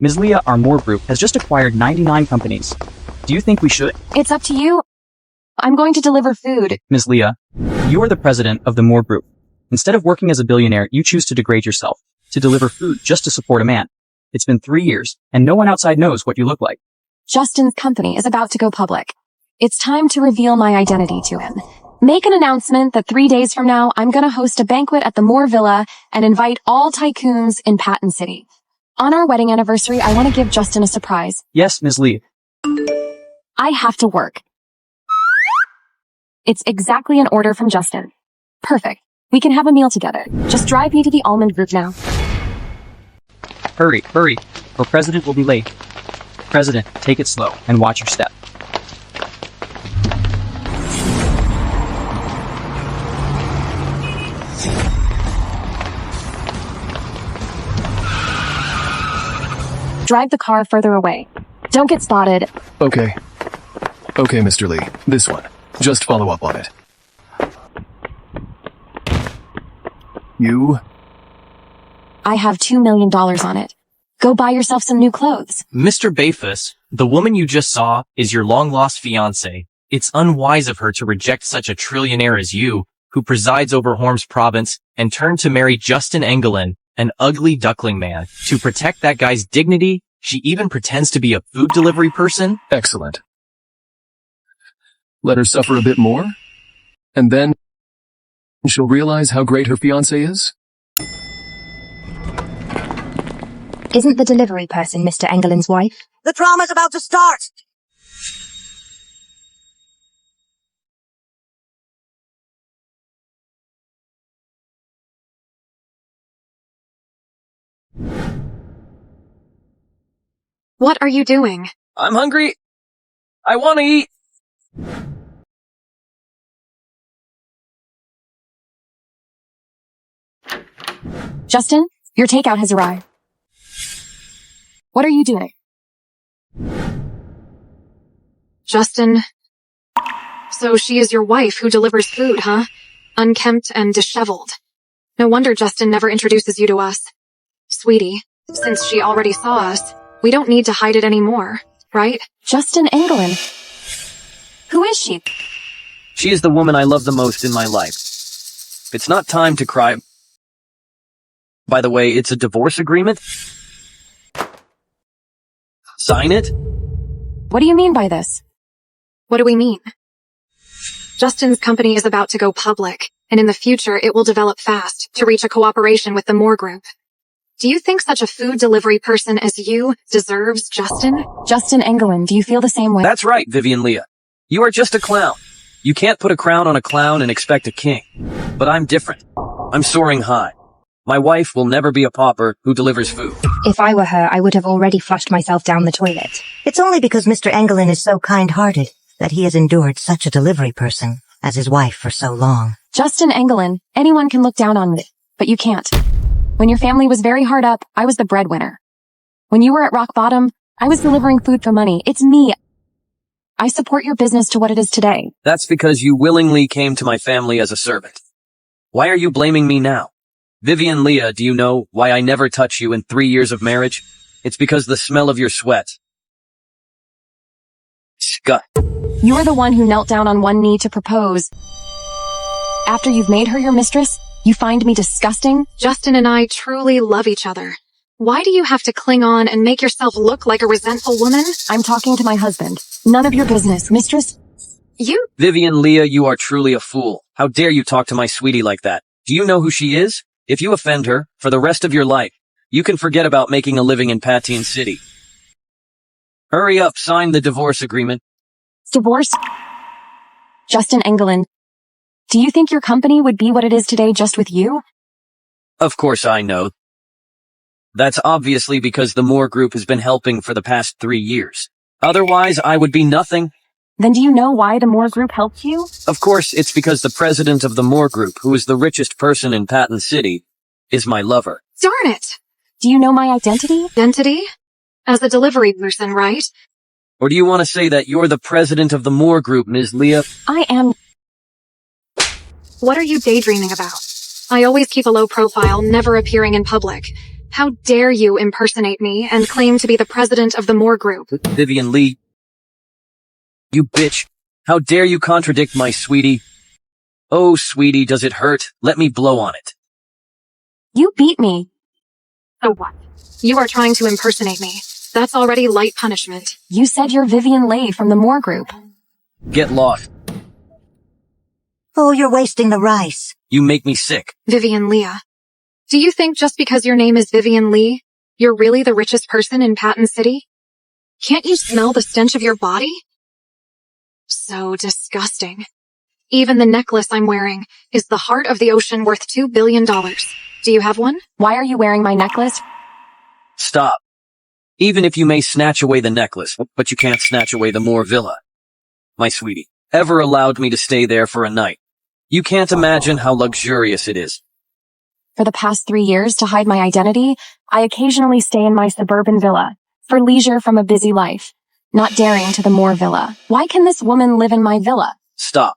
Ms. Leah, our Moore Group has just acquired 99 companies. Do you think we should? It's up to you. I'm going to deliver food. Ms. Leah, you are the president of the Moore Group. Instead of working as a billionaire, you choose to degrade yourself, to deliver food just to support a man. It's been 3 years, and no one outside knows what you look like. Justin's company is about to go public. It's time to reveal my identity to him. Make an announcement that 3 days from now, I'm going to host a banquet at the Moore Villa and invite all tycoons in Patton City. On our wedding anniversary, I want to give Justin a surprise. Yes, Ms. Lee. I have to work. It's exactly an order from Justin. Perfect. We can have a meal together. Just drive me to the Almond Group now. Hurry, hurry, or President will be late. President, take it slow and watch your step. Drive the car further away. Don't get spotted. Okay. Okay, Mr. Lee. This one. Just follow up on it. You? I have $2 million on it. Go buy yourself some new clothes. Mr. Bayfus, the woman you just saw is your long-lost fiancée. It's unwise of her to reject such a trillionaire as you, who presides over Holmes Province, and turn to marry Justin Engelin, an ugly duckling man. To protect that guy's dignity, she even pretends to be a food delivery person? Excellent. Let her suffer a bit more, and then she'll realize how great her fiancé is? Isn't the delivery person Mr. Engelin's wife? The drama's about to start! What are you doing? I'm hungry. I want to eat. Justin, your takeout has arrived. What are you doing? Justin. So she is your wife who delivers food, huh? Unkempt and disheveled. No wonder Justin never introduces you to us. Sweetie, since she already saw us, we don't need to hide it anymore, right? Justin Engelin. Who is she? She is the woman I love the most in my life. It's not time to cry. By the way, it's a divorce agreement. Sign it? What do you mean by this? What do we mean? Justin's company is about to go public, and in the future it will develop fast to reach a cooperation with the Moore Group. Do you think such a food delivery person as you deserves Justin? Justin Engelin, do you feel the same way? That's right, Vivian Leah. You are just a clown. You can't put a crown on a clown and expect a king. But I'm different. I'm soaring high. My wife will never be a pauper who delivers food. If I were her, I would have already flushed myself down the toilet. It's only because Mr. Engelin is so kind-hearted that he has endured such a delivery person as his wife for so long. Justin Engelin, anyone can look down on me, but you can't. When your family was very hard up, I was the breadwinner. When you were at rock bottom, I was delivering food for money. It's me. I support your business to what it is today. That's because you willingly came to my family as a servant. Why are you blaming me now? Vivian Leah, do you know why I never touch you in 3 years of marriage? It's because the smell of your sweat. Scut. You're the one who knelt down on one knee to propose. After you've made her your mistress, you find me disgusting? Justin and I truly love each other. Why do you have to cling on and make yourself look like a resentful woman? I'm talking to my husband. None of your business, mistress. You? Vivian Leah, you are truly a fool. How dare you talk to my sweetie like that? Do you know who she is? If you offend her, for the rest of your life, you can forget about making a living in Patton City. Hurry up, sign the divorce agreement. Divorce? Justin Engelin, do you think your company would be what it is today just with you? Of course I know. That's obviously because the Moore Group has been helping for the past 3 years. Otherwise, I would be nothing. Then do you know why the Moore Group helped you? Of course, it's because the president of the Moore Group, who is the richest person in Patton City, is my lover. Darn it! Do you know my identity? Identity? As a delivery person, right? Or do you want to say that you're the president of the Moore Group, Ms. Leah? I am. What are you daydreaming about? I always keep a low profile, never appearing in public. How dare you impersonate me and claim to be the president of the Moore Group? Vivian Lee. You bitch. How dare you contradict my sweetie? Oh, sweetie, does it hurt? Let me blow on it. You beat me. So what? You are trying to impersonate me. That's already light punishment. You said you're Vivian Leigh from the Moore Group. Get lost. Oh, you're wasting the rice. You make me sick. Vivian Leah. Do you think just because your name is Vivian Lee, you're really the richest person in Patton City? Can't you smell the stench of your body? So disgusting. Even the necklace I'm wearing is the heart of the ocean worth $2 billion. Do you have one? Why are you wearing my necklace? Stop. Even if you may snatch away the necklace, but you can't snatch away the Moore Villa. My sweetie, ever allowed me to stay there for a night. You can't imagine how luxurious it is. For the past 3 years, to hide my identity, I occasionally stay in my suburban villa, for leisure from a busy life, not daring to the Moore Villa. Why can this woman live in my villa? Stop.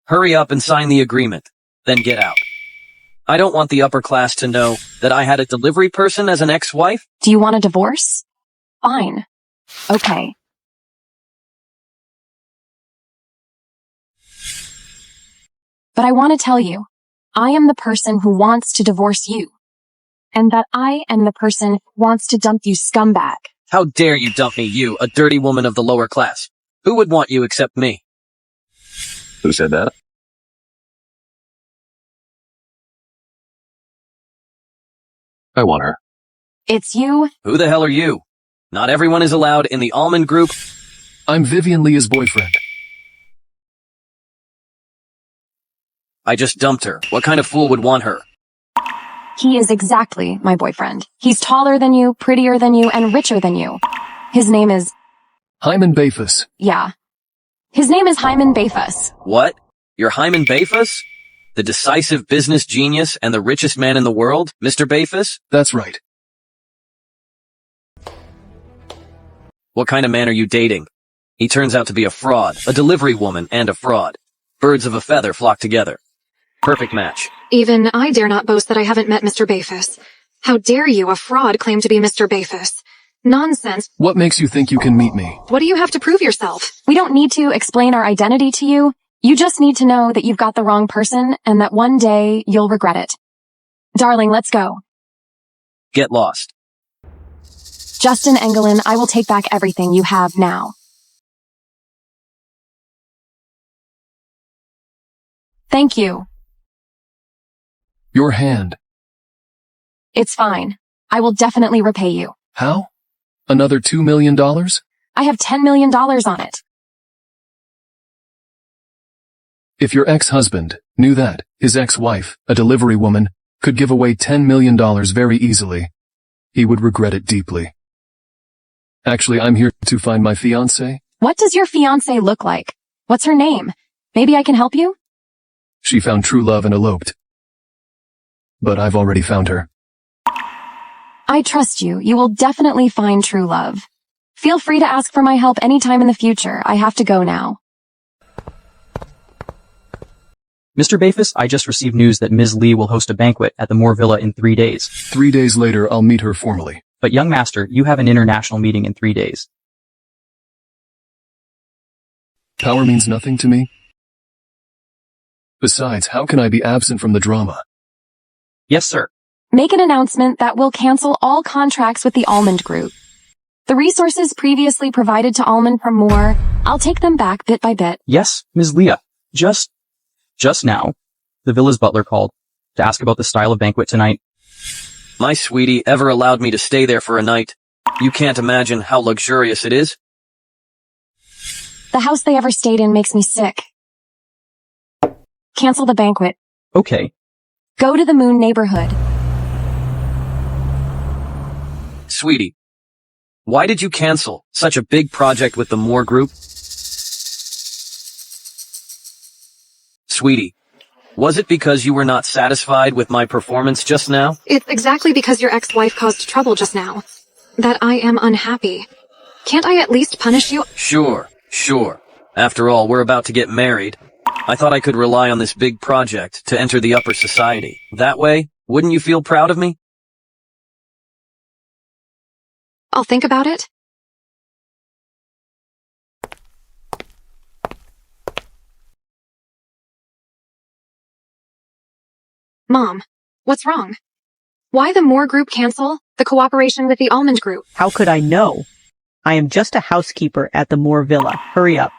Hurry up and sign the agreement, then get out. I don't want the upper class to know that I had a delivery person as an ex-wife. Do you want a divorce? Fine. Okay. But I want to tell you, I am the person who wants to divorce you. And that I am the person who wants to dump you, scumbag. How dare you dump me, you, a dirty woman of the lower class? Who would want you except me? Who said that? I want her. It's you. Who the hell are you? Not everyone is allowed in the Almond Group. I'm Vivian Leah's boyfriend. I just dumped her. What kind of fool would want her? He is exactly my boyfriend. He's taller than you, prettier than you, and richer than you. His name is... Hyman Bafus. Yeah. His name is Hyman Bafus. What? You're Hyman Bafus? The decisive business genius and the richest man in the world, Mr. Bafus? That's right. What kind of man are you dating? He turns out to be a fraud, a delivery woman, and a fraud. Birds of a feather flock together. Perfect match. Even I dare not boast that I haven't met Mr. Bafus. How dare you, a fraud, claim to be Mr. Bafus? Nonsense. What makes you think you can meet me? What do you have to prove yourself? We don't need to explain our identity to you. You just need to know that you've got the wrong person and that one day you'll regret it. Darling, let's go. Get lost. Justin Engelin, I will take back everything you have now. Thank you. Your hand. It's fine. I will definitely repay you. How? Another $2 million? I have $10 million on it. If your ex-husband knew that his ex-wife, a delivery woman, could give away $10 million very easily, he would regret it deeply. Actually, I'm here to find my fiancée. What does your fiancée look like? What's her name? Maybe I can help you? She found true love and eloped. But I've already found her. I trust you. You will definitely find true love. Feel free to ask for my help anytime in the future. I have to go now. Mr. Bafus, I just received news that Ms. Lee will host a banquet at the Moore Villa in 3 days. 3 days later, I'll meet her formally. But young master, you have an international meeting in 3 days. Power means nothing to me. Besides, how can I be absent from the drama? Yes, sir. Make an announcement that will cancel all contracts with the Almond Group. The resources previously provided to Almond from Moore, I'll take them back bit by bit. Yes, Ms. Leah. Just now, the villa's butler called to ask about the style of banquet tonight. My sweetie ever allowed me to stay there for a night. You can't imagine how luxurious it is. The house they ever stayed in makes me sick. Cancel the banquet. Okay. Go to the Moon neighborhood. Sweetie, why did you cancel such a big project with the Moore Group? Sweetie, was it because you were not satisfied with my performance just now? It's exactly because your ex-wife caused trouble just now that I am unhappy. Can't I at least punish you? Sure. After all, we're about to get married. I thought I could rely on this big project to enter the upper society. That way, wouldn't you feel proud of me? I'll think about it. Mom, what's wrong? Why the Moore Group cancel the cooperation with the Almond Group? How could I know? I am just a housekeeper at the Moore Villa. Hurry up.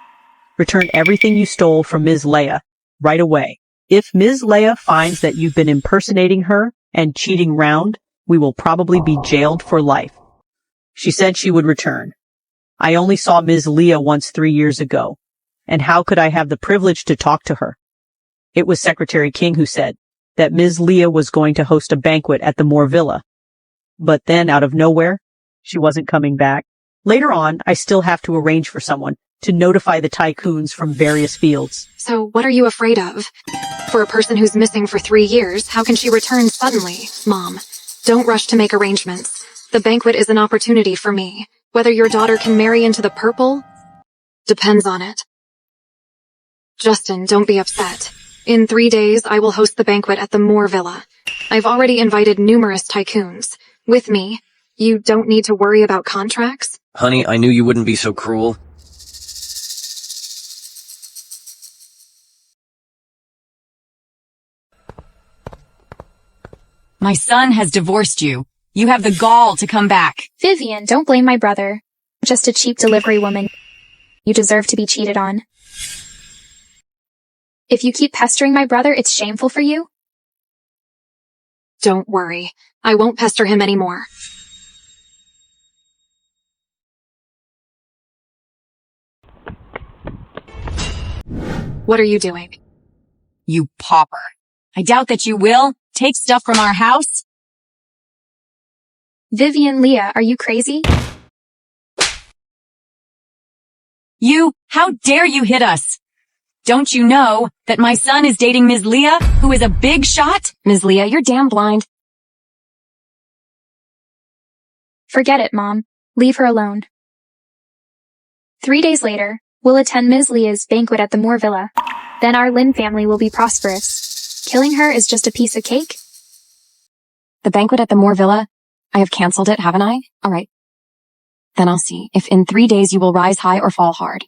Return everything you stole from Ms. Leia right away. If Ms. Leia finds that you've been impersonating her and cheating round, we will probably be jailed for life. She said she would return. I only saw Ms. Leia once 3 years ago. And how could I have the privilege to talk to her? It was Secretary King who said that Ms. Leia was going to host a banquet at the Moore Villa. But then, out of nowhere, she wasn't coming back. Later on, I still have to arrange for someone to notify the tycoons from various fields. So what are you afraid of? For a person who's missing for 3 years, how can she return suddenly? Mom, don't rush to make arrangements. The banquet is an opportunity for me. Whether your daughter can marry into the purple depends on it. Justin, don't be upset. In 3 days, I will host the banquet at the Moore Villa. I've already invited numerous tycoons. With me, you don't need to worry about contracts. Honey, I knew you wouldn't be so cruel. My son has divorced you. You have the gall to come back. Vivian, don't blame my brother. Just a cheap delivery woman. You deserve to be cheated on. If you keep pestering my brother, it's shameful for you. Don't worry. I won't pester him anymore. What are you doing? You pauper. I doubt that you will. Take stuff from our house. Vivian, Leah, are you crazy? You, how dare you hit us? Don't you know that my son is dating Ms. Leah, who is a big shot? Ms. Leah, you're damn blind. Forget it, Mom. Leave her alone. 3 days later, we'll attend Ms. Leah's banquet at the Moore Villa. Then our Lynn family will be prosperous. Killing her is just a piece of cake. The banquet at the Moore Villa? I have canceled it, haven't I? All right. Then I'll see if in 3 days you will rise high or fall hard.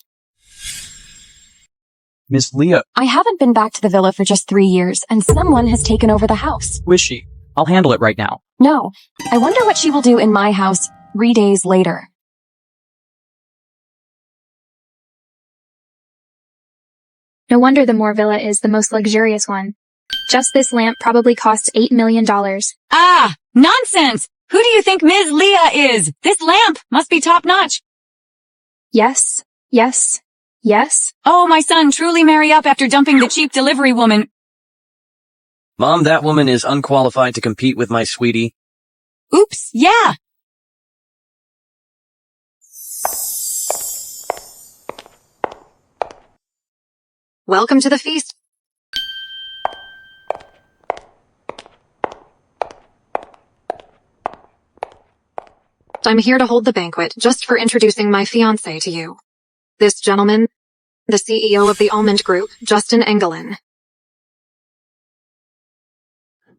Miss Leah, I haven't been back to the villa for just 3 years, and someone has taken over the house. who is she? I'll handle it right now. No, I wonder what she will do in my house 3 days later. No wonder the Moore Villa is the most luxurious one. Just this lamp probably costs $8 million. Ah, nonsense! Who do you think Ms. Leah is? This lamp must be top-notch. Yes, yes, yes. Oh, my son, truly marry up after dumping the cheap delivery woman. Mom, that woman is unqualified to compete with my sweetie. Oops, yeah. Welcome to the feast. I'm here to hold the banquet just for introducing my fiancé to you. This gentleman, the CEO of the Almond Group, Justin Engelin.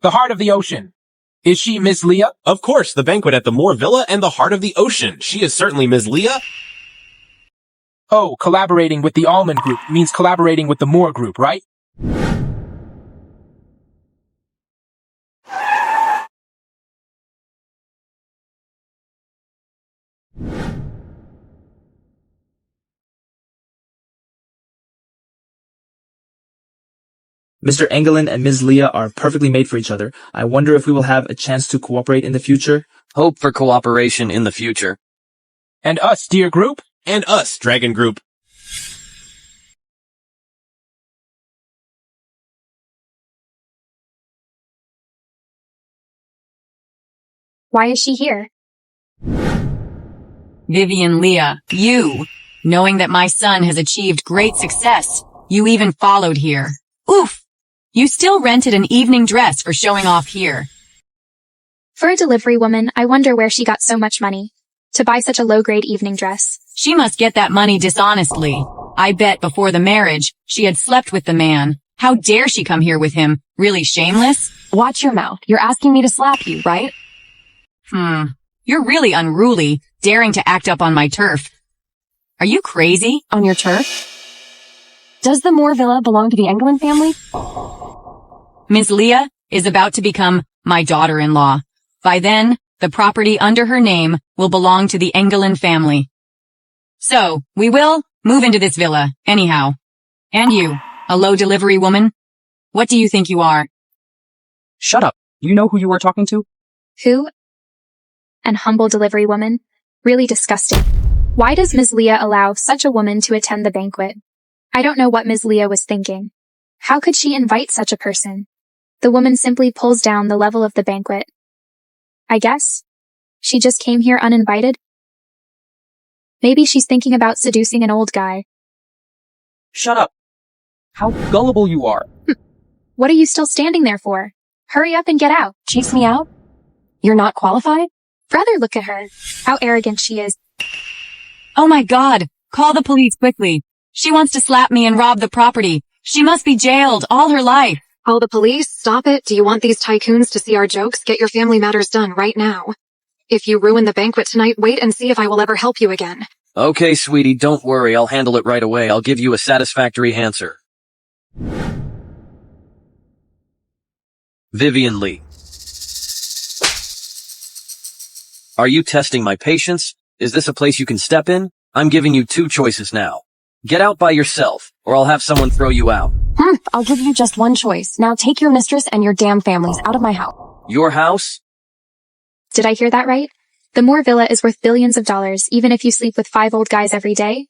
The heart of the ocean. Is she Miss Leah? Of course, the banquet at the Moore Villa and the heart of the ocean. She is certainly Ms. Leah. Oh, collaborating with the Almond Group means collaborating with the Moore Group, right? Mr. Engelin and Ms. Leah are perfectly made for each other. I wonder if we will have a chance to cooperate in the future. Hope for cooperation in the future. And us, dear group? And us, Dragon Group. Why is she here? Vivian Leah, you, knowing that my son has achieved great success, you even followed here. Oof! You still rented an evening dress for showing off here. For a delivery woman, I wonder where she got so much money to buy such a low-grade evening dress. She must get that money dishonestly. I bet before the marriage, she had slept with the man. How dare she come here with him? Really shameless? Watch your mouth. You're asking me to slap you, right? You're really unruly, daring to act up on my turf. Are you crazy? On your turf? Does the Moore Villa belong to the Engelin family? Ms. Leah is about to become my daughter-in-law. By then, the property under her name will belong to the Engelin family. So, we will move into this villa, anyhow. And you, a low delivery woman? What do you think you are? Shut up. You know who you are talking to? Who? An humble delivery woman? Really disgusting. Why does Ms. Leah allow such a woman to attend the banquet? I don't know what Ms. Leah was thinking. How could she invite such a person? The woman simply pulls down the level of the banquet. I guess she just came here uninvited. Maybe she's thinking about seducing an old guy. Shut up. How gullible you are. What are you still standing there for? Hurry up and get out. Chase me out? You're not qualified? Brother, look at her. How arrogant she is. Oh my God! Call the police quickly. She wants to slap me and rob the property. She must be jailed all her life. Call the police? Stop it. Do you want these tycoons to see our jokes? Get your family matters done right now. If you ruin the banquet tonight, wait and see if I will ever help you again. Okay, sweetie, don't worry. I'll handle it right away. I'll give you a satisfactory answer. Vivian Lee. Are you testing my patience? Is this a place you can step in? I'm giving you two choices now. Get out by yourself, or I'll have someone throw you out. I'll give you just one choice. Now take your mistress and your damn families out of my house. Your house? Did I hear that right? The Moore Villa is worth billions of dollars, even if you sleep with 5 old guys every day?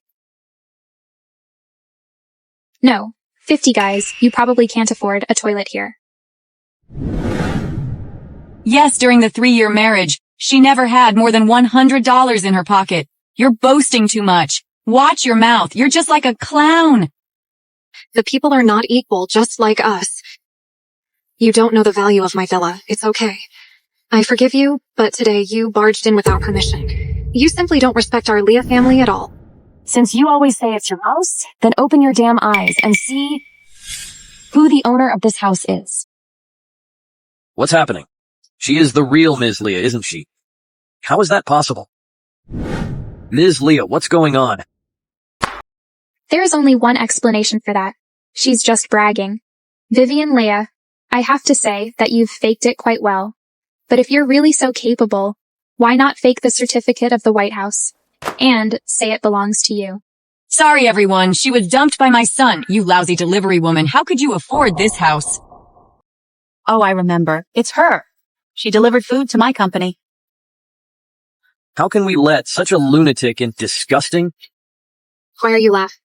No, 50 guys. You probably can't afford a toilet here. Yes, during the 3-year marriage, she never had more than $100 in her pocket. You're boasting too much. Watch your mouth. You're just like a clown. The people are not equal, just like us. You don't know the value of my villa. It's okay. I forgive you, but today you barged in without permission. You simply don't respect our Leah family at all. Since you always say it's your house, then open your damn eyes and see who the owner of this house is. What's happening? She is the real Ms. Leah, isn't she? How is that possible? Ms. Leah, what's going on? There is only one explanation for that. She's just bragging. Vivian Leah, I have to say that you've faked it quite well. But if you're really so capable, why not fake the certificate of the White House and say it belongs to you? Sorry, everyone. She was dumped by my son. You lousy delivery woman. How could you afford this house? Oh, I remember. It's her. She delivered food to my company. How can we let such a lunatic and disgusting? Why are you laughing?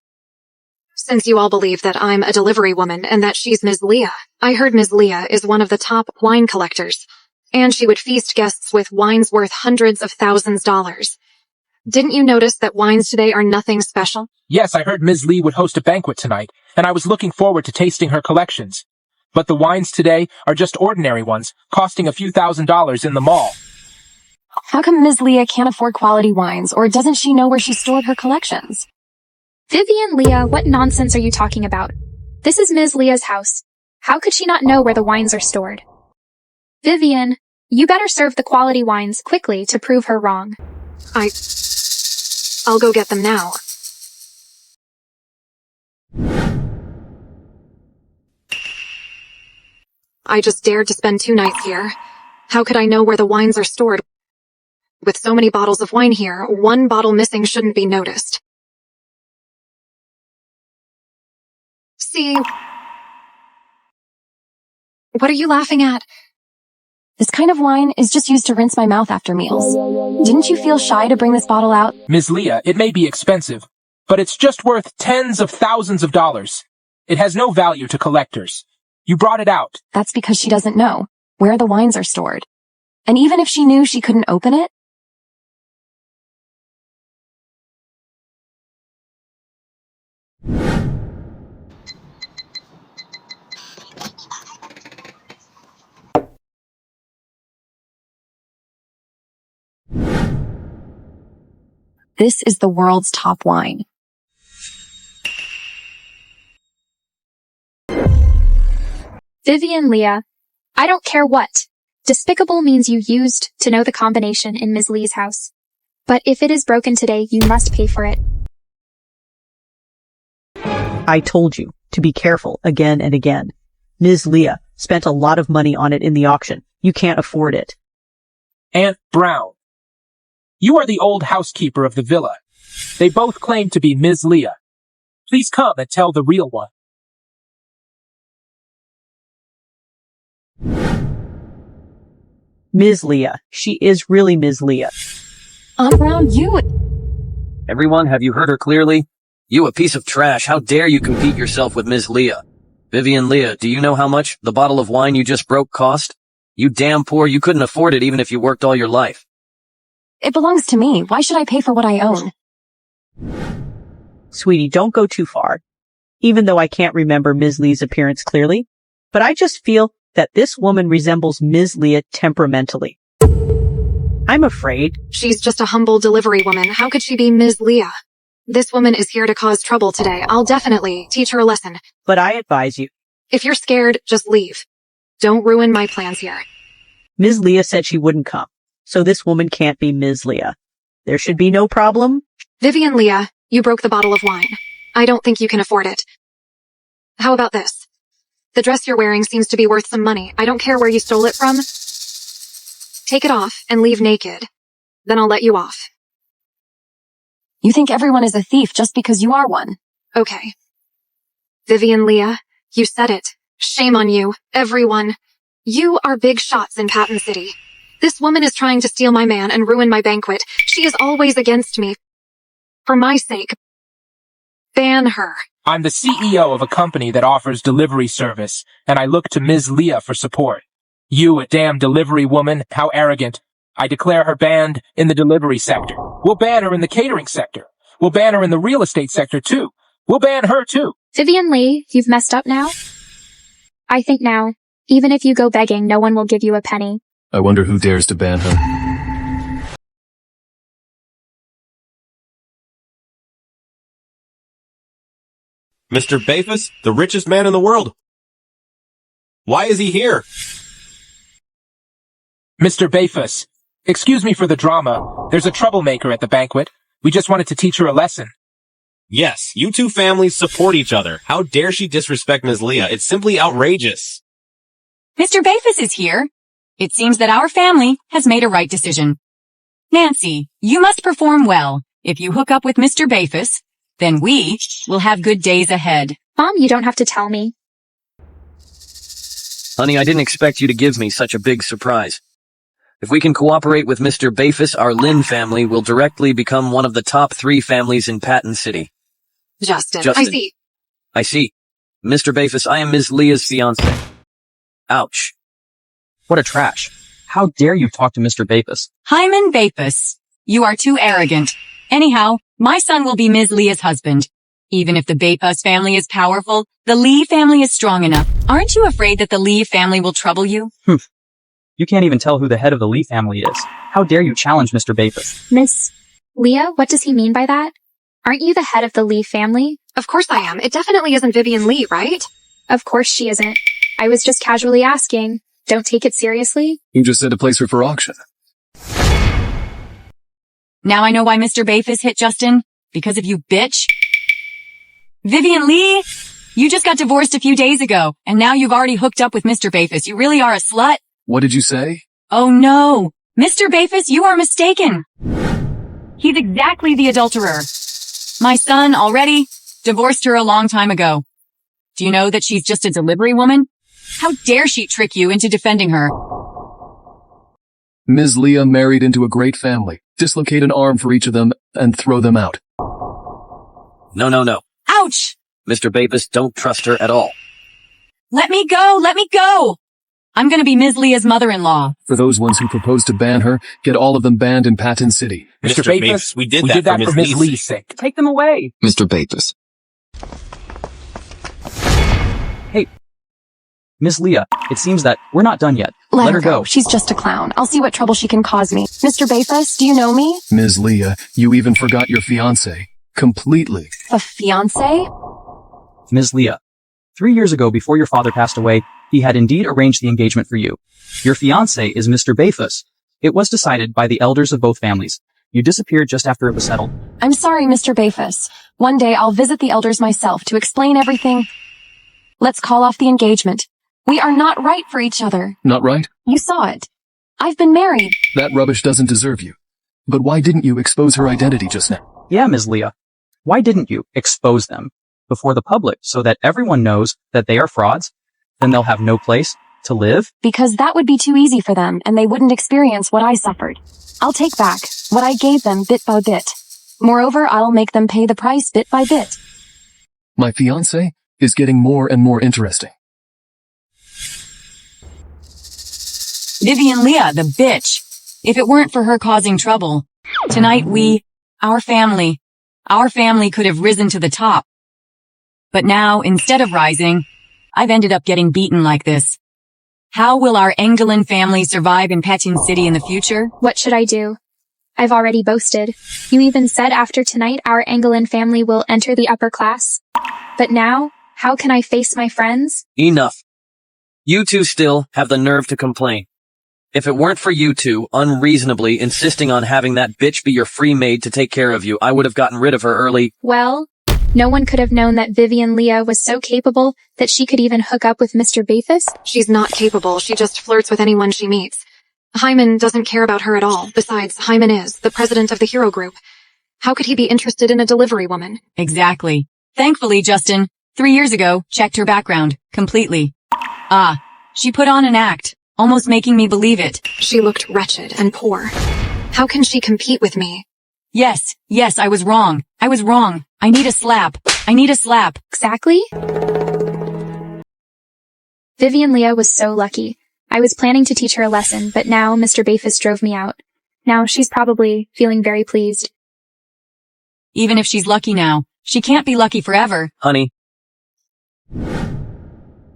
Since you all believe that I'm a delivery woman and that she's Ms. Leah, I heard Ms. Leah is one of the top wine collectors, and she would feast guests with wines worth hundreds of thousands of dollars. Didn't you notice that wines today are nothing special? Yes, I heard Ms. Lee would host a banquet tonight, and I was looking forward to tasting her collections. But the wines today are just ordinary ones, costing a few $1,000s in the mall. How come Ms. Leah can't afford quality wines, or doesn't she know where she stored her collections? Vivian Leah, what nonsense are you talking about? This is Ms. Leah's house. How could she not know where the wines are stored? Vivian, you better serve the quality wines quickly to prove her wrong. I'll go get them now. I just dared to spend 2 nights here. How could I know where the wines are stored? With so many bottles of wine here, 1 bottle missing shouldn't be noticed. See? What are you laughing at? This kind of wine is just used to rinse my mouth after meals. Didn't you feel shy to bring this bottle out? Ms. Leah, it may be expensive, but it's just worth tens of thousands of dollars. It has no value to collectors. You brought it out. That's because she doesn't know where the wines are stored. And even if she knew she couldn't open it, this is the world's top wine. Vivian Leah, I don't care what. Despicable means you used to know the combination in Ms. Lee's house. But if it is broken today, you must pay for it. I told you to be careful again and again. Ms. Leah spent a lot of money on it in the auction. You can't afford it. Aunt Brown. You are the old housekeeper of the villa. They both claim to be Ms. Leah. Please come and tell the real one. Ms. Leah. She is really Ms. Leah. Aunt Brown, you... Everyone, have you heard her clearly? You a piece of trash, how dare you compete yourself with Ms. Leah? Vivian Leah, do you know how much the bottle of wine you just broke cost? You damn poor, you couldn't afford it even if you worked all your life. It belongs to me. Why should I pay for what I own? Sweetie, don't go too far. Even though I can't remember Ms. Lee's appearance clearly, but I just feel that this woman resembles Ms. Leah temperamentally. I'm afraid. She's just a humble delivery woman. How could she be Ms. Leah? This woman is here to cause trouble today. I'll definitely teach her a lesson. But I advise you. If you're scared, just leave. Don't ruin my plans here. Ms. Leah said she wouldn't come, so this woman can't be Ms. Leah. There should be no problem. Vivian Leah, you broke the bottle of wine. I don't think you can afford it. How about this? The dress you're wearing seems to be worth some money. I don't care where you stole it from. Take it off and leave naked. Then I'll let you off. You think everyone is a thief just because you are one. Okay. Vivian Leah, you said it. Shame on you, everyone. You are big shots in Patton City. This woman is trying to steal my man and ruin my banquet. She is always against me. For my sake, ban her. I'm the CEO of a company that offers delivery service, and I look to Ms. Leah for support. You, a damn delivery woman, how arrogant. I declare her banned in the delivery sector. We'll ban her in the catering sector. We'll ban her in the real estate sector, too. We'll ban her, too. Vivian Lee, you've messed up now? I think now, even if you go begging, no one will give you a penny. I wonder who dares to ban her. Mr. Bafus, the richest man in the world. Why is he here? Mr. Bafus, excuse me for the drama. There's a troublemaker at the banquet. We just wanted to teach her a lesson. Yes, you two families support each other. How dare she disrespect Ms. Leah? It's simply outrageous. Mr. Bafus is here. It seems that our family has made a right decision. Nancy, you must perform well. If you hook up with Mr. Bafus, then we will have good days ahead. Mom, you don't have to tell me. Honey, I didn't expect you to give me such a big surprise. If we can cooperate with Mr. Bafus, our Lynn family will directly become one of the top 3 families in Patton City. Justin, Justin. I see. Mr. Bafus, I am Ms. Leah's fiancé. Ouch. What a trash. How dare you talk to Mr. Bafus? Hyman Bafus, you are too arrogant. Anyhow, my son will be Ms. Leah's husband. Even if the Bafus family is powerful, the Lee family is strong enough. Aren't you afraid that the Lee family will trouble you? You can't even tell who the head of the Lee family is. How dare you challenge Mr. Bafus? Miss Leah, what does he mean by that? Aren't you the head of the Lee family? Of course I am. It definitely isn't Vivian Lee, right? Of course she isn't. I was just casually asking. Don't take it seriously. You just said to place her for auction. Now I know why Mr. Bafus hit Justin. Because of you, bitch. Vivian Lee, you just got divorced a few days ago, and now you've already hooked up with Mr. Bafus. You really are a slut. What did you say? Oh no. Mr. Bafus, you are mistaken. He's exactly the adulterer. My son already divorced her a long time ago. Do you know that she's just a delivery woman? How dare she trick you into defending her? Ms. Leah married into a great family. Dislocate an arm for each of them and throw them out. No. Ouch! Mr. Bafus, don't trust her at all. Let me go! Let me go! I'm gonna be Ms. Leah's mother-in-law. For those ones who propose to ban her, get all of them banned in Patton City. Mr. Bafus, we did that for Ms. Lee's sake. Take them away. Mr. Bafus. Hey, Miss Leah, it seems that we're not done yet. Let her go. She's just a clown. I'll see what trouble she can cause me. Mr. Bafus, do you know me? Ms. Leah, you even forgot your fiancé. Completely. A fiancé? Ms. Leah, 3 years ago before your father passed away, He had indeed arranged the engagement for you. Your fiancé is Mr. Bafus. It was decided by the elders of both families. You disappeared just after it was settled. I'm sorry, Mr. Bafus. One day I'll visit the elders myself to explain everything. Let's call off the engagement. We are not right for each other. Not right? You saw it. I've been married. That rubbish doesn't deserve you. But why didn't you expose her identity just now? Yeah, Ms. Leah. Why didn't you expose them before the public so that everyone knows that they are frauds? Then they'll have no place to live? Because that would be too easy for them and they wouldn't experience what I suffered. I'll take back what I gave them bit by bit. Moreover, I'll make them pay the price bit by bit. My fiancé is getting more and more interesting. Vivian Leah, the bitch. If it weren't for her causing trouble, tonight our family could have risen to the top. But now, instead of rising, I've ended up getting beaten like this. How will our Engelin family survive in Patin City in the future? What should I do? I've already boasted. You even said after tonight our Engelin family will enter the upper class. But now, how can I face my friends? Enough. You two still have the nerve to complain. If it weren't for you two unreasonably insisting on having that bitch be your free maid to take care of you, I would have gotten rid of her early. Well, no one could have known that Vivian Leah was so capable that she could even hook up with Mr. Bafus. She's not capable. She just flirts with anyone she meets. Hyman doesn't care about her at all. Besides, Hyman is the president of the Hero Group. How could he be interested in a delivery woman? Exactly. Thankfully, Justin, 3 years ago, checked her background completely. She put on an act, almost making me believe it. She looked wretched and poor. How can she compete with me? Yes, I was wrong. I need a slap. Exactly? Vivian Leah was so lucky. I was planning to teach her a lesson, but now Mr. Bafus drove me out. Now she's probably feeling very pleased. Even if she's lucky now, she can't be lucky forever. Honey.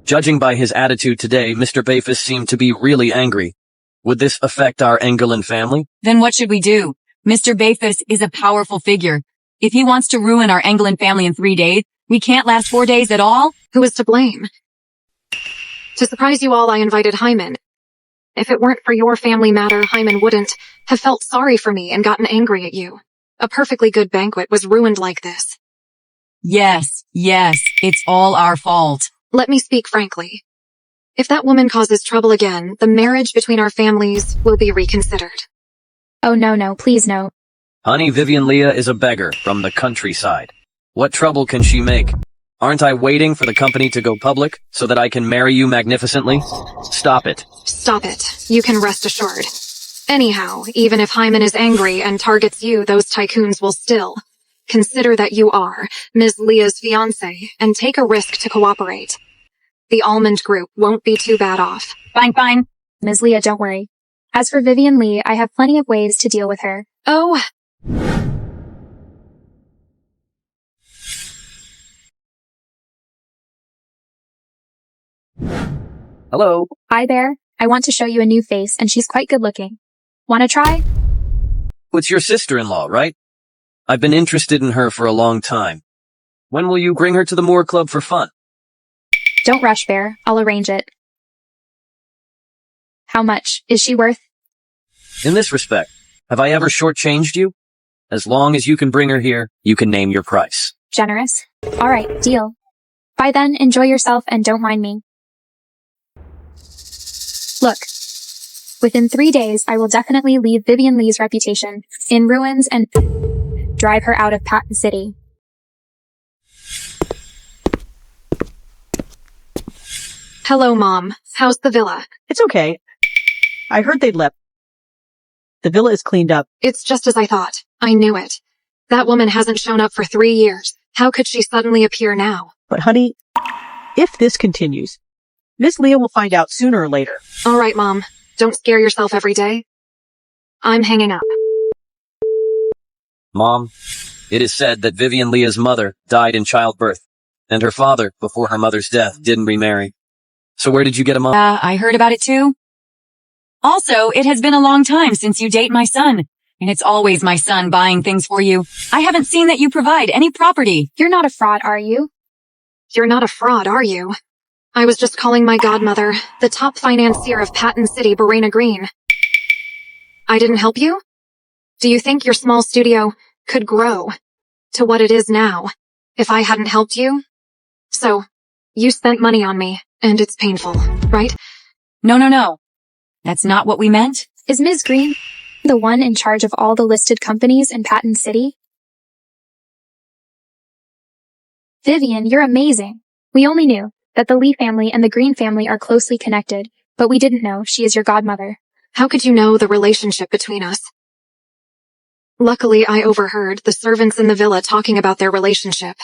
Judging by his attitude today, Mr. Bafus seemed to be really angry. Would this affect our Engelin family? Then what should we do? Mr. Bafus is a powerful figure. If he wants to ruin our Engelin family in 3 days, we can't last 4 days at all? Who is to blame? To surprise you all, I invited Hyman. If it weren't for your family matter, Hyman wouldn't have felt sorry for me and gotten angry at you. A perfectly good banquet was ruined like this. Yes, it's all our fault. Let me speak frankly. If that woman causes trouble again, the marriage between our families will be reconsidered. Oh no, please no. Honey, Vivian Leah is a beggar from the countryside. What trouble can she make? Aren't I waiting for the company to go public so that I can marry you magnificently? Stop it. Stop it. You can rest assured. Anyhow, even if Hyman is angry and targets you, those tycoons will still consider that you are Ms. Leah's fiancé and take a risk to cooperate. The Almond Group won't be too bad off. Fine. Ms. Leah, don't worry. As for Vivian Lee, I have plenty of ways to deal with her. Oh. Hello. Hi there. I want to show you a new face, and she's quite good looking. Wanna try? It's your sister-in-law, right? I've been interested in her for a long time. When will you bring her to the Moor Club for fun? Don't rush, Bear. I'll arrange it. How much is she worth? In this respect, have I ever shortchanged you? As long as you can bring her here, you can name your price. Generous. All right, deal. By then, enjoy yourself and don't mind me. Look. Within 3 days, I will definitely leave Vivian Lee's reputation in ruins and drive her out of Patin City. Hello, Mom. How's the villa? It's okay. I heard they'd left. The villa is cleaned up. It's just as I thought. I knew it. That woman hasn't shown up for 3 years. How could she suddenly appear now? But honey, if this continues, Miss Leah will find out sooner or later. All right, Mom. Don't scare yourself every day. I'm hanging up. Mom, it is said that Vivian Leah's mother died in childbirth, and her father, before her mother's death, didn't remarry. So where did you get a mom? I heard about it too. Also, it has been a long time since you date my son, and it's always my son buying things for you. I haven't seen that you provide any property. You're not a fraud, are you? You're not a fraud, are you? I was just calling my godmother, the top financier of Patton City, Borena Green. I didn't help you? Do you think your small studio could grow to what it is now if I hadn't helped you? So, you spent money on me, and it's painful, right? No. That's not what we meant. Is Ms. Green the one in charge of all the listed companies in Patton City? Vivian, you're amazing. We only knew that the Lee family and the Green family are closely connected, but we didn't know she is your godmother. How could you know the relationship between us? Luckily, I overheard the servants in the villa talking about their relationship.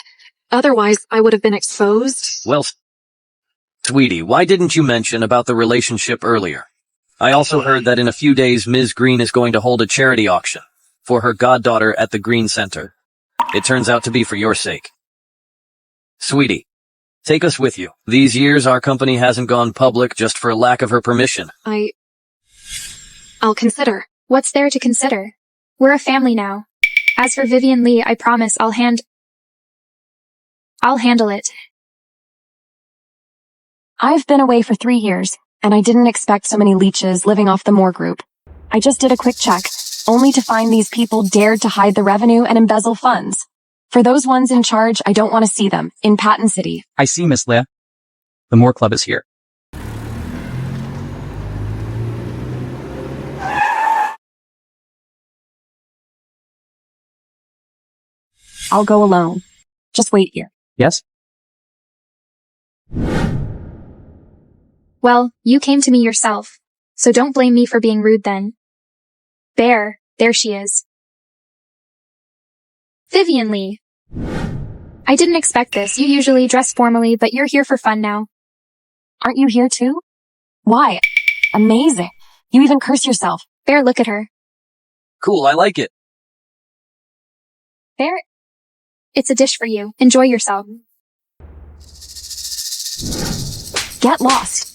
Otherwise, I would have been exposed. Well, sweetie, why didn't you mention about the relationship earlier? I also heard that in a few days Ms. Green is going to hold a charity auction for her goddaughter at the Green Center. It turns out to be for your sake. Sweetie, take us with you. These years our company hasn't gone public just for lack of her permission. I'll consider. What's there to consider? We're a family now. As for Vivian Lee, I promise I'll handle it. I've been away for 3 years, and I didn't expect so many leeches living off the Moore Group. I just did a quick check, only to find these people dared to hide the revenue and embezzle funds. For those ones in charge, I don't want to see them in Patton City. I see, Miss Leah. The Moore Club is here. I'll go alone. Just wait here. Yes? Well, you came to me yourself, so don't blame me for being rude then. There she is. Vivian Lee. I didn't expect this. You usually dress formally, but you're here for fun now. Aren't you here too? Why? Amazing. You even curse yourself. Bear, look at her. Cool, I like it. Bear, it's a dish for you. Enjoy yourself. Get lost.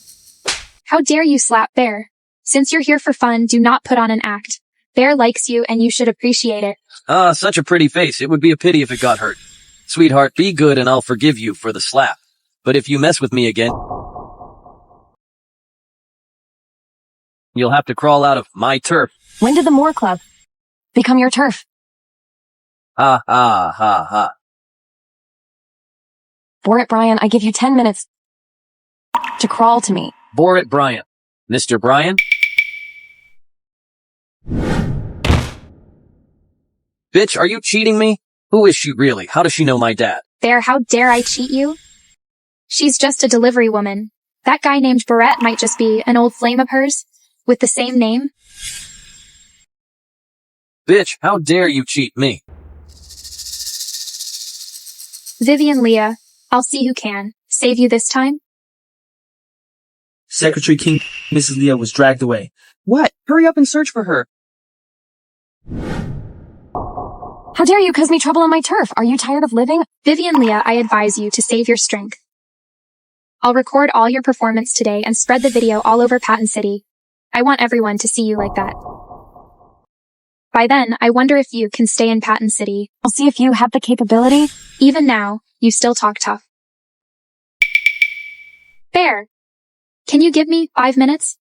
How dare you slap Bear? Since you're here for fun, do not put on an act. Bear likes you and you should appreciate it. Ah, such a pretty face. It would be a pity if it got hurt. Sweetheart, be good and I'll forgive you for the slap. But if you mess with me again, you'll have to crawl out of my turf. When did the Moore Club become your turf? Ha ha ha ha. Borit Bryan, I give you 10 minutes to crawl to me. Borit Bryan. Mr. Bryan? Bitch, are you cheating me? Who is she really? How does she know my dad? Bear, how dare I cheat you? She's just a delivery woman. That guy named Barrett might just be an old flame of hers with the same name. Bitch, how dare you cheat me? Vivian Leah, I'll see who can save you this time. Secretary King, Mrs. Leah was dragged away. What? Hurry up and search for her. How dare you cause me trouble on my turf? Are you tired of living? Vivian Leah, I advise you to save your strength. I'll record all your performance today and spread the video all over Patton City. I want everyone to see you like that. By then, I wonder if you can stay in Patton City. I'll see if you have the capability. Even now, you still talk tough. Bear, can you give me 5 minutes?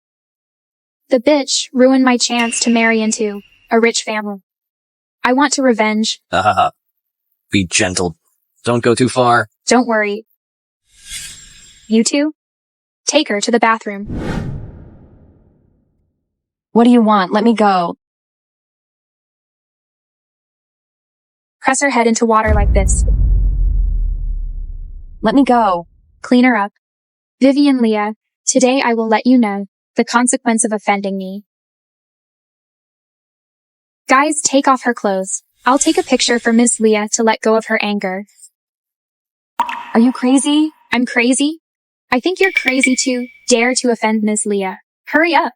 The bitch ruined my chance to marry into a rich family. I want to revenge. Ha ha ha. Be gentle. Don't go too far. Don't worry. You two, take her to the bathroom. What do you want? Let me go. Press her head into water like this. Let me go. Clean her up. Vivian Leah, today I will let you know the consequence of offending me. Guys, take off her clothes. I'll take a picture for Miss Leah to let go of her anger. Are you crazy? I'm crazy? I think you're crazy to dare to offend Miss Leah. Hurry up.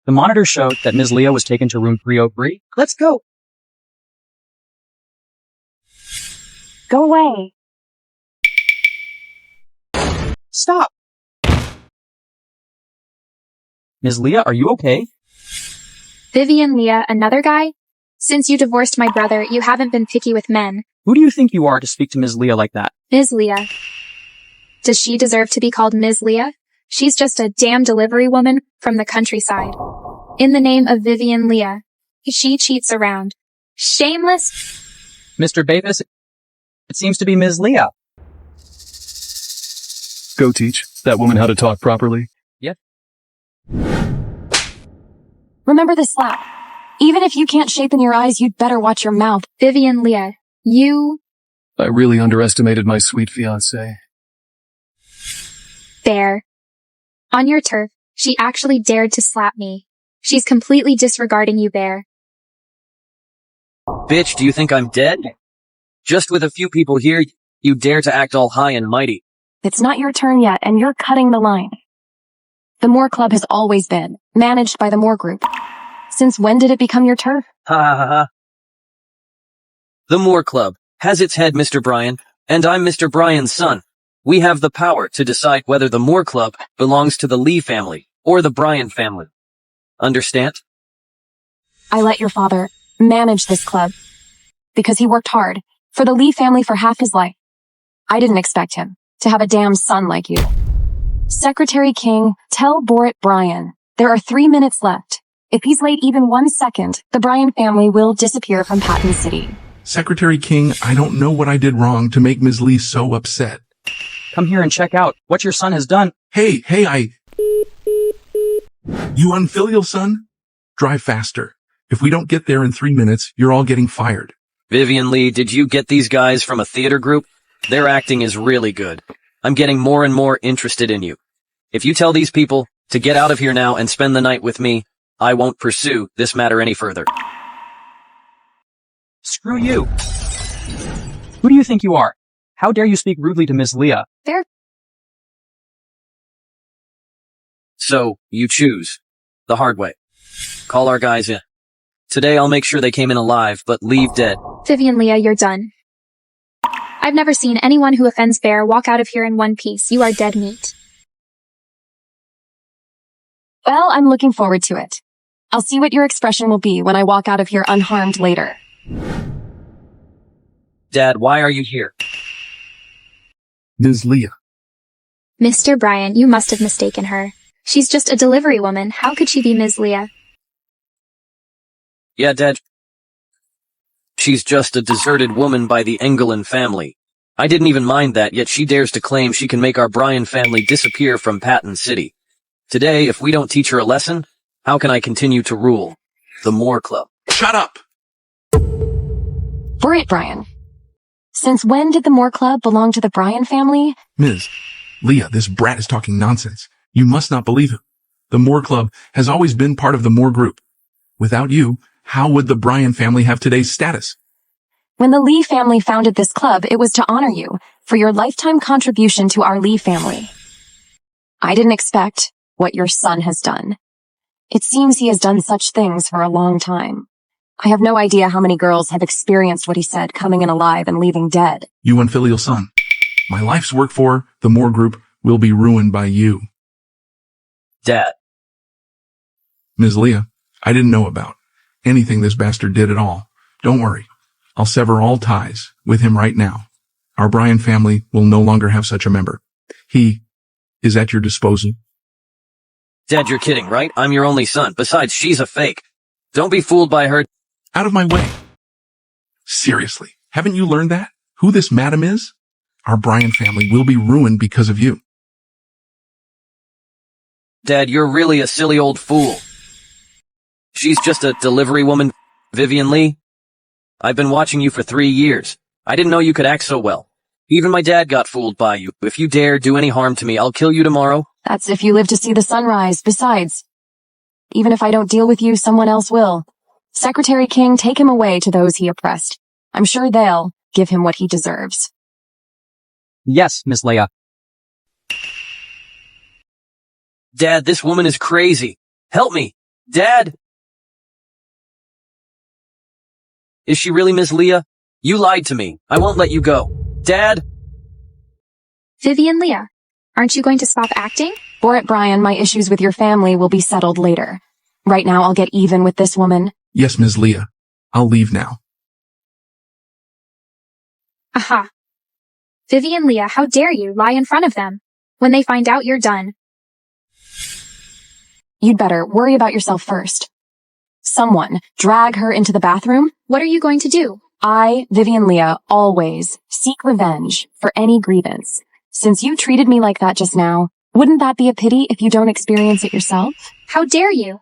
The monitor showed that Ms. Leah was taken to room 303. Let's go. Go away. Stop. Ms. Leah, are you okay? Vivian Leah, another guy? Since you divorced my brother, you haven't been picky with men. Who do you think you are to speak to Ms. Leah like that? Ms. Leah. Does she deserve to be called Ms. Leah? She's just a damn delivery woman from the countryside. In the name of Vivian Leah, she cheats around. Shameless. Mr. Bavis, it seems to be Ms. Leah. Go teach that woman how to talk properly. Yep. Remember this slap. Even if you can't shape in your eyes, you'd better watch your mouth. Vivian Leah, you... I really underestimated my sweet fiancée. Bear. On your turf, she actually dared to slap me. She's completely disregarding you, Bear. Bitch, do you think I'm dead? Just with a few people here, you dare to act all high and mighty. It's not your turn yet, and you're cutting the line. The Moore Club has always been managed by the Moore Group. Since when did it become your turf? Ha ha ha ha. The Moore Club has its head, Mr. Bryan, and I'm Mr. Bryan's son. We have the power to decide whether the Moore Club belongs to the Lee family or the Bryan family. Understand? I let your father manage this club because he worked hard for the Lee family for half his life. I didn't expect him to have a damn son like you. Secretary King, tell Borit Bryan there are 3 minutes left. If he's late even 1 second, the Bryan family will disappear from Patton City. Secretary King, I don't know what I did wrong to make Ms. Lee so upset. Come here and check out what your son has done. Hey, You unfilial son? Drive faster. If we don't get there in 3 minutes, you're all getting fired. Vivian Lee, did you get these guys from a theater group? Their acting is really good. I'm getting more and more interested in you. If you tell these people to get out of here now and spend the night with me, I won't pursue this matter any further. Screw you. Who do you think you are? How dare you speak rudely to Ms. Leah? Bear. So, you choose the hard way. Call our guys in. Today I'll make sure they came in alive, but leave dead. Vivian Leah, you're done. I've never seen anyone who offends Bear walk out of here in one piece. You are dead meat. Well, I'm looking forward to it. I'll see what your expression will be when I walk out of here unharmed later. Dad, why are you here? Ms. Leah. Mr. Bryan, you must have mistaken her. She's just a delivery woman. How could she be Ms. Leah? Yeah, Dad. She's just a deserted woman by the Engelin family. I didn't even mind that, yet she dares to claim she can make our Bryan family disappear from Patton City. Today, if we don't teach her a lesson, how can I continue to rule the Moore Club? Shut up! Borit Bryan. Since when did the Moore Club belong to the Bryan family? Ms. Leah, this brat is talking nonsense. You must not believe him. The Moore Club has always been part of the Moore Group. Without you, how would the Bryan family have today's status? When the Lee family founded this club, it was to honor you for your lifetime contribution to our Lee family. I didn't expect what your son has done. It seems he has done such things for a long time. I have no idea how many girls have experienced what he said, coming in alive and leaving dead. You unfilial son. My life's work for the Moore Group will be ruined by you. Dad. Ms. Leah, I didn't know about anything this bastard did at all. Don't worry. I'll sever all ties with him right now. Our Bryan family will no longer have such a member. He is at your disposal. Dad, you're kidding, right? I'm your only son. Besides, she's a fake. Don't be fooled by her. Out of my way. Seriously, haven't you learned that? Who this madam is? Our Bryan family will be ruined because of you. Dad, you're really a silly old fool. She's just a delivery woman, Vivian Lee. I've been watching you for 3 years. I didn't know you could act so well. Even my dad got fooled by you. If you dare do any harm to me, I'll kill you tomorrow. That's if you live to see the sunrise. Besides, even if I don't deal with you, someone else will. Secretary King, take him away to those he oppressed. I'm sure they'll give him what he deserves. Yes, Miss Leah. Dad, this woman is crazy. Help me. Dad! Is she really Miss Leah? You lied to me. I won't let you go. Dad! Vivian Leah, aren't you going to stop acting? Borit Bryan, my issues with your family will be settled later. Right now, I'll get even with this woman. Yes, Ms. Leah. I'll leave now. Aha. Vivian Leah, how dare you lie in front of them? When they find out, you're done. You'd better worry about yourself first. Someone drag her into the bathroom. What are you going to do? I, Vivian Leah, always seek revenge for any grievance. Since you treated me like that just now, wouldn't that be a pity if you don't experience it yourself? How dare you?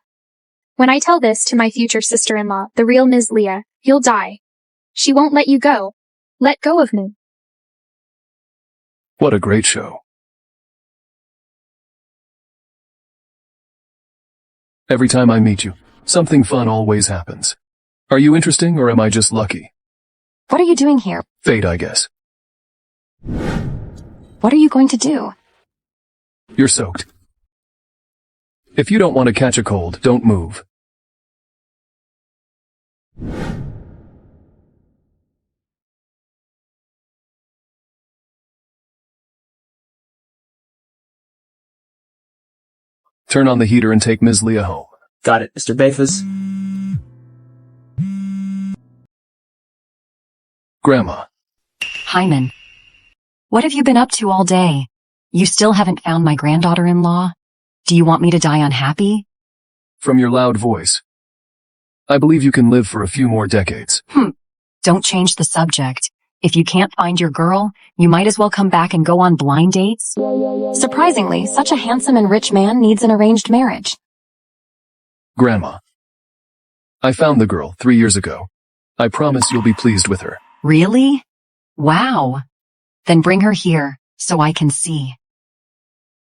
When I tell this to my future sister-in-law, the real Ms. Leah, you'll die. She won't let you go. Let go of me. What a great show. Every time I meet you, something fun always happens. Are you interesting or am I just lucky? What are you doing here? Fate, I guess. What are you going to do? You're soaked. If you don't want to catch a cold, don't move. Turn on the heater and take Ms. Leah home. Got it, Mr. Bafus. Grandma. Hyman. What have you been up to all day? You still haven't found my granddaughter-in-law? Do you want me to die unhappy? From your loud voice, I believe you can live for a few more decades. Don't change the subject. If you can't find your girl, you might as well come back and go on blind dates. Surprisingly, such a handsome and rich man needs an arranged marriage. Grandma. I found the girl 3 years ago. I promise you'll be pleased with her. Really? Wow. Then bring her here, so I can see.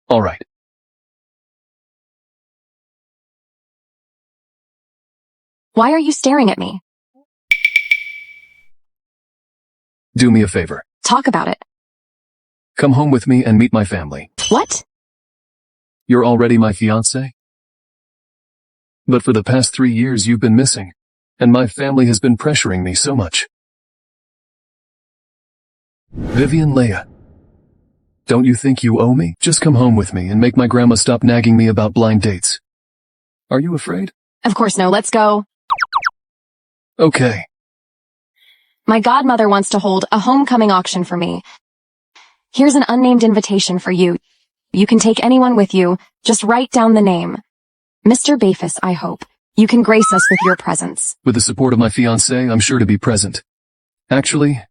All right. Why are you staring at me? Do me a favor. Talk about it. Come home with me and meet my family. What? You're already my fiancé? But for the past 3 years you've been missing, and my family has been pressuring me so much. Vivian Leah. Don't you think you owe me? Just come home with me and make my grandma stop nagging me about blind dates. Are you afraid? Of course no, let's go. Okay. My godmother wants to hold a homecoming auction for me. Here's an unnamed invitation for you. You can take anyone with you. Just write down the name. Mr. Bafus, I hope. You can grace us with your presence. With the support of my fiancé, I'm sure to be present. Actually,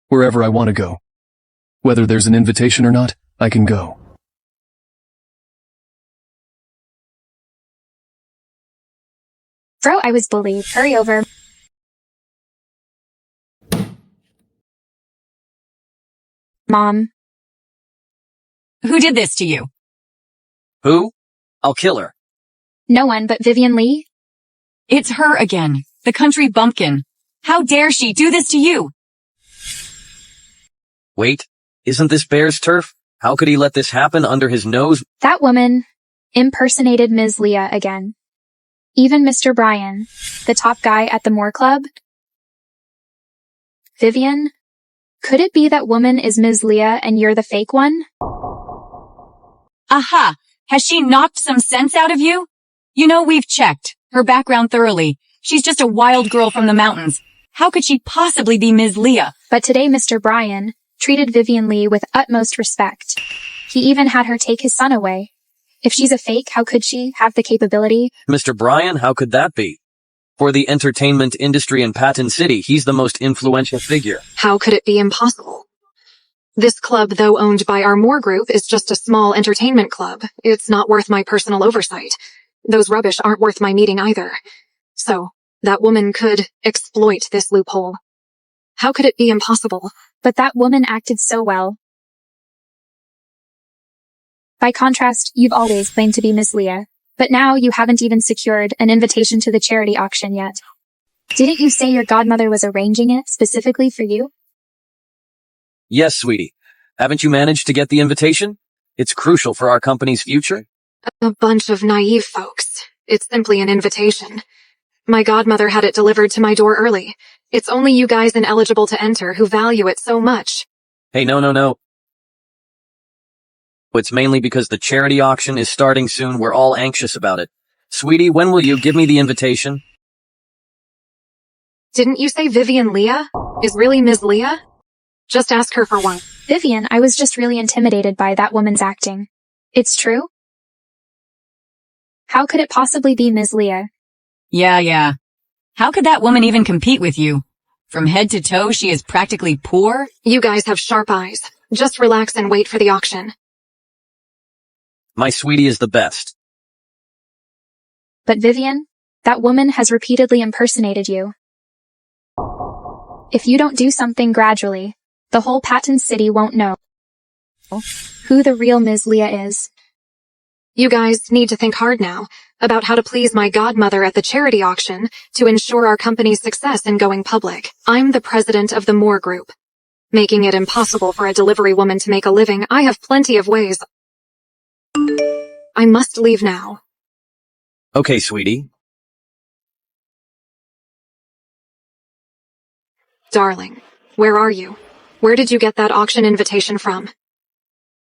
wherever I want to go. Whether there's an invitation or not, I can go. Bro, I was bullied. Hurry over. Mom. Who did this to you? Who? I'll kill her. No one but Vivian Lee? It's her again, the country bumpkin. How dare she do this to you? Wait, isn't this Bear's turf? How could he let this happen under his nose? That woman impersonated Ms. Leah again. Even Mr. Bryan, the top guy at the Moore Club. Vivian, could it be that woman is Ms. Leah and you're the fake one? Aha! Has she knocked some sense out of you? You know, we've checked her background thoroughly. She's just a wild girl from the mountains. How could she possibly be Ms. Leah? But today Mr. Bryan treated Vivian Lee with utmost respect. He even had her take his son away. If she's a fake, how could she have the capability? Mr. Bryan, how could that be? For the entertainment industry in Patton City, he's the most influential figure. How could it be impossible? This club, though owned by our Moore Group, is just a small entertainment club. It's not worth my personal oversight. Those rubbish aren't worth my meeting either. So, that woman could exploit this loophole. How could it be impossible? But that woman acted so well. By contrast, you've always claimed to be Ms. Leah, but now you haven't even secured an invitation to the charity auction yet. Didn't you say your godmother was arranging it specifically for you? Yes, sweetie. Haven't you managed to get the invitation? It's crucial for our company's future. A bunch of naive folks. It's simply an invitation. My godmother had it delivered to my door early. It's only you guys ineligible to enter who value it so much. Hey, no. It's mainly because the charity auction is starting soon. We're all anxious about it. Sweetie, when will you give me the invitation? Didn't you say Vivian Leah? Is really Ms. Leah? Just ask her for one. Vivian, I was just really intimidated by that woman's acting. It's true? How could it possibly be Ms. Leah? Yeah. How could that woman even compete with you? From head to toe, she is practically poor. You guys have sharp eyes. Just relax and wait for the auction. My sweetie is the best. But Vivian, that woman has repeatedly impersonated you. If you don't do something gradually, the whole Patton City won't know who the real Ms. Leah is. You guys need to think hard now about how to please my godmother at the charity auction to ensure our company's success in going public. I'm the president of the Moore Group. Making it impossible for a delivery woman to make a living, I have plenty of ways. I must leave now. Okay, sweetie. Darling, where are you? Where did you get that auction invitation from?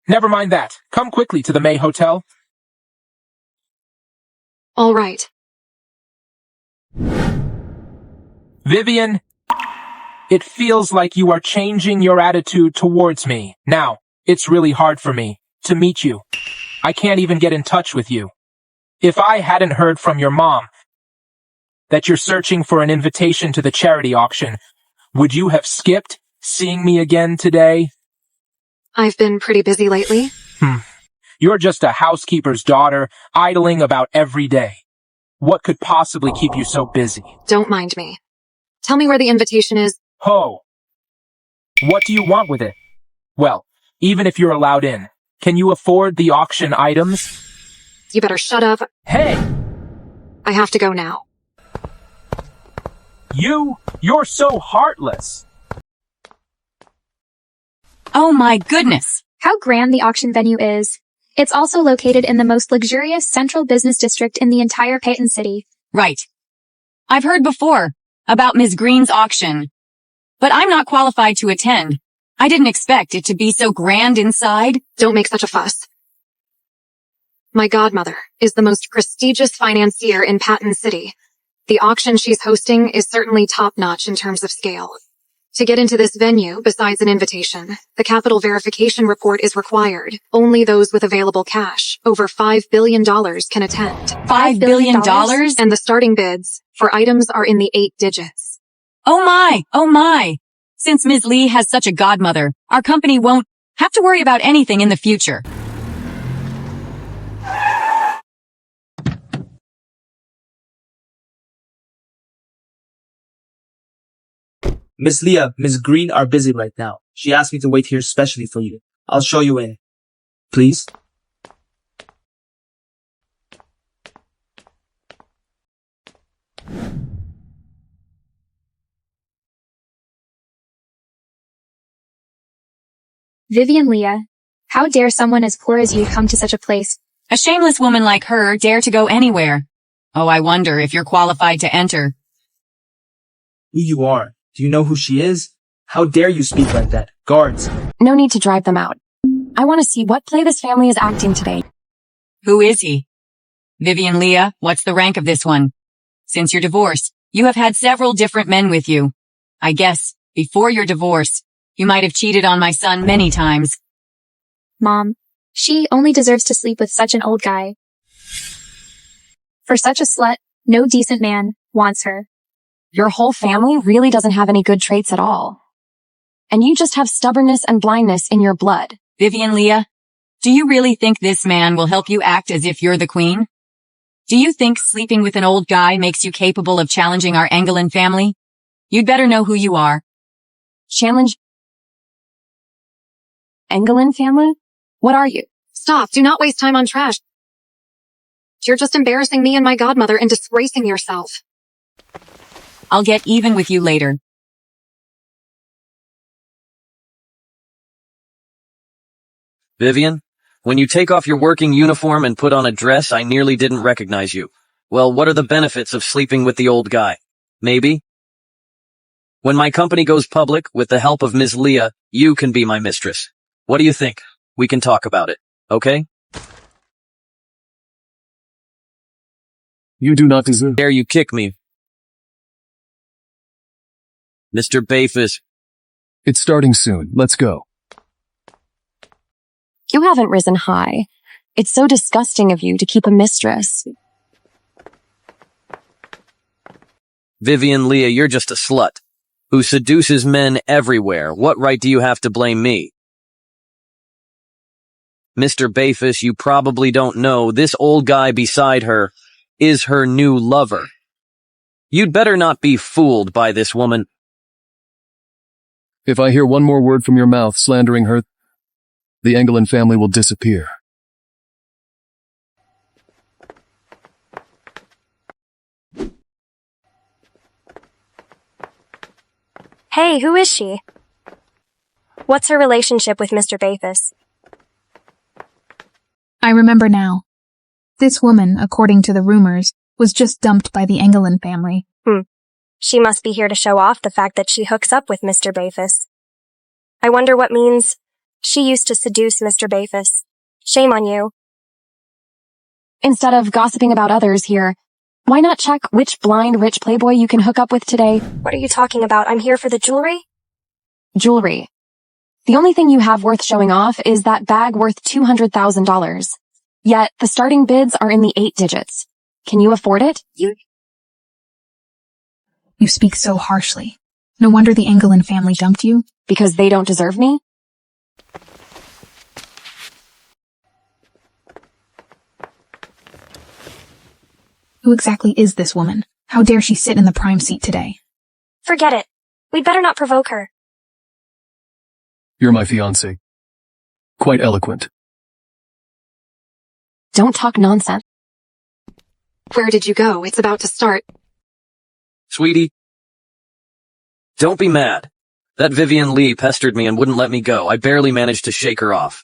Never mind that. Come quickly to the May Hotel. All right. Vivian, it feels like you are changing your attitude towards me. Now, it's really hard for me to meet you. I can't even get in touch with you. If I hadn't heard from your mom that you're searching for an invitation to the charity auction, would you have skipped seeing me again today? I've been pretty busy lately. You're just a housekeeper's daughter, idling about every day. What could possibly keep you so busy? Don't mind me. Tell me where the invitation is. Ho! What do you want with it? Well, even if you're allowed in, can you afford the auction items? You better shut up. Hey! I have to go now. You're so heartless. Oh my goodness! How grand the auction venue is. It's also located in the most luxurious central business district in the entire Patton City. Right. I've heard before about Ms. Green's auction, but I'm not qualified to attend. I didn't expect it to be so grand inside. Don't make such a fuss. My godmother is the most prestigious financier in Patton City. The auction she's hosting is certainly top-notch in terms of scale. To get into this venue, besides an invitation, the capital verification report is required. Only those with available cash, over $5 billion, can attend. $5 billion? And the starting bids for items are in the 8 digits. Oh my! Since Ms. Lee has such a godmother, our company won't have to worry about anything in the future. Miss Leah, Miss Green are busy right now. She asked me to wait here specially for you. I'll show you in. Please? Vivian Leah, how dare someone as poor as you come to such a place? A shameless woman like her dare to go anywhere. Oh, I wonder if you're qualified to enter. Who you are? Do you know who she is? How dare you speak like that? Guards! No need to drive them out. I want to see what play this family is acting today. Who is he? Vivian Leah, what's the rank of this one? Since your divorce, you have had several different men with you. I guess, before your divorce, you might have cheated on my son many times. Mom, she only deserves to sleep with such an old guy. For such a slut, no decent man wants her. Your whole family really doesn't have any good traits at all. And you just have stubbornness and blindness in your blood. Vivian Leah, do you really think this man will help you act as if you're the queen? Do you think sleeping with an old guy makes you capable of challenging our Anglin family? You'd better know who you are. Challenge Anglin family? What are you? Stop. Do not waste time on trash. You're just embarrassing me and my godmother and disgracing yourself. I'll get even with you later. Vivian, when you take off your working uniform and put on a dress, I nearly didn't recognize you. Well, what are the benefits of sleeping with the old guy? Maybe? When my company goes public, with the help of Ms. Leah, you can be my mistress. What do you think? We can talk about it. okay? You do not deserve. Dare you kick me? Mr. Bayfus. It's starting soon. Let's go. You haven't risen high. It's so disgusting of you to keep a mistress. Vivian Leah, you're just a slut who seduces men everywhere. What right do you have to blame me? Mr. Bayfus, you probably don't know this old guy beside her is her new lover. You'd better not be fooled by this woman. If I hear one more word from your mouth slandering her, the Engelin family will disappear. Hey, who is she? What's her relationship with Mr. Bayfus? I remember now. This woman, according to the rumors, was just dumped by the Engelin family. She must be here to show off the fact that she hooks up with Mr. Bayfus. I wonder what means she used to seduce Mr. Bayfus. Shame on you. Instead of gossiping about others here, why not check which blind rich playboy you can hook up with today? What are you talking about? I'm here for the jewelry? Jewelry. The only thing you have worth showing off is that bag worth $200,000. Yet, the starting bids are in the 8 digits. Can you afford it? You speak so harshly. No wonder the Engelin family dumped you. Because they don't deserve me? Who exactly is this woman? How dare she sit in the prime seat today? Forget it. We'd better not provoke her. You're my fiancé. Quite eloquent. Don't talk nonsense. Where did you go? It's about to start. Sweetie, don't be mad. That Vivian Lee pestered me and wouldn't let me go. I barely managed to shake her off.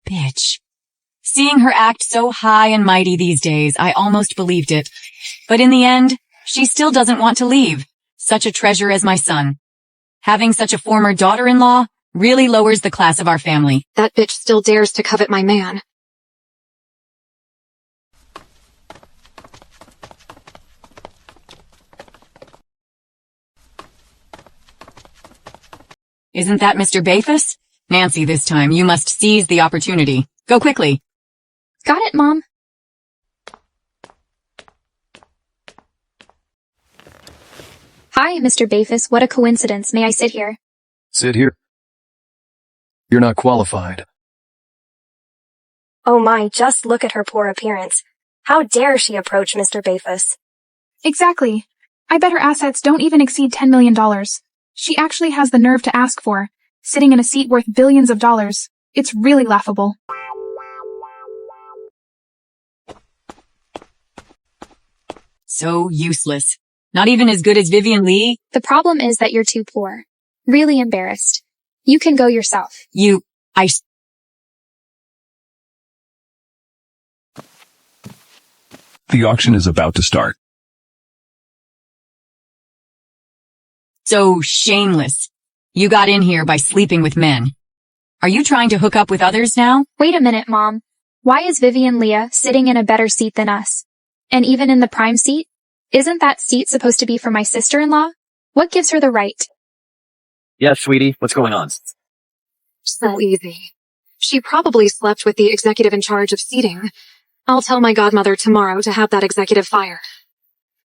Bitch. Seeing her act so high and mighty these days, I almost believed it. But in the end, she still doesn't want to leave. Such a treasure as my son. Having such a former daughter-in-law really lowers the class of our family. That bitch still dares to covet my man. Isn't that Mr. Bayfus? Nancy, this time you must seize the opportunity. Go quickly. Got it, Mom. Hi, Mr. Bayfus. What a coincidence. May I sit here? Sit here. You're not qualified. Oh my, just look at her poor appearance. How dare she approach Mr. Bayfus? Exactly. I bet her assets don't even exceed $10 million. She actually has the nerve to ask for, sitting in a seat worth billions of dollars. It's really laughable. So useless. Not even as good as Vivian Lee? The problem is that you're too poor. Really embarrassed. You can go yourself. The auction is about to start. So shameless. You got in here by sleeping with men. Are you trying to hook up with others now? Wait a minute, Mom. Why is Vivian Leah sitting in a better seat than us? And even in the prime seat? Isn't that seat supposed to be for my sister-in-law? What gives her the right? Yes, sweetie, what's going on? So easy. She probably slept with the executive in charge of seating. I'll tell my godmother tomorrow to have that executive fired.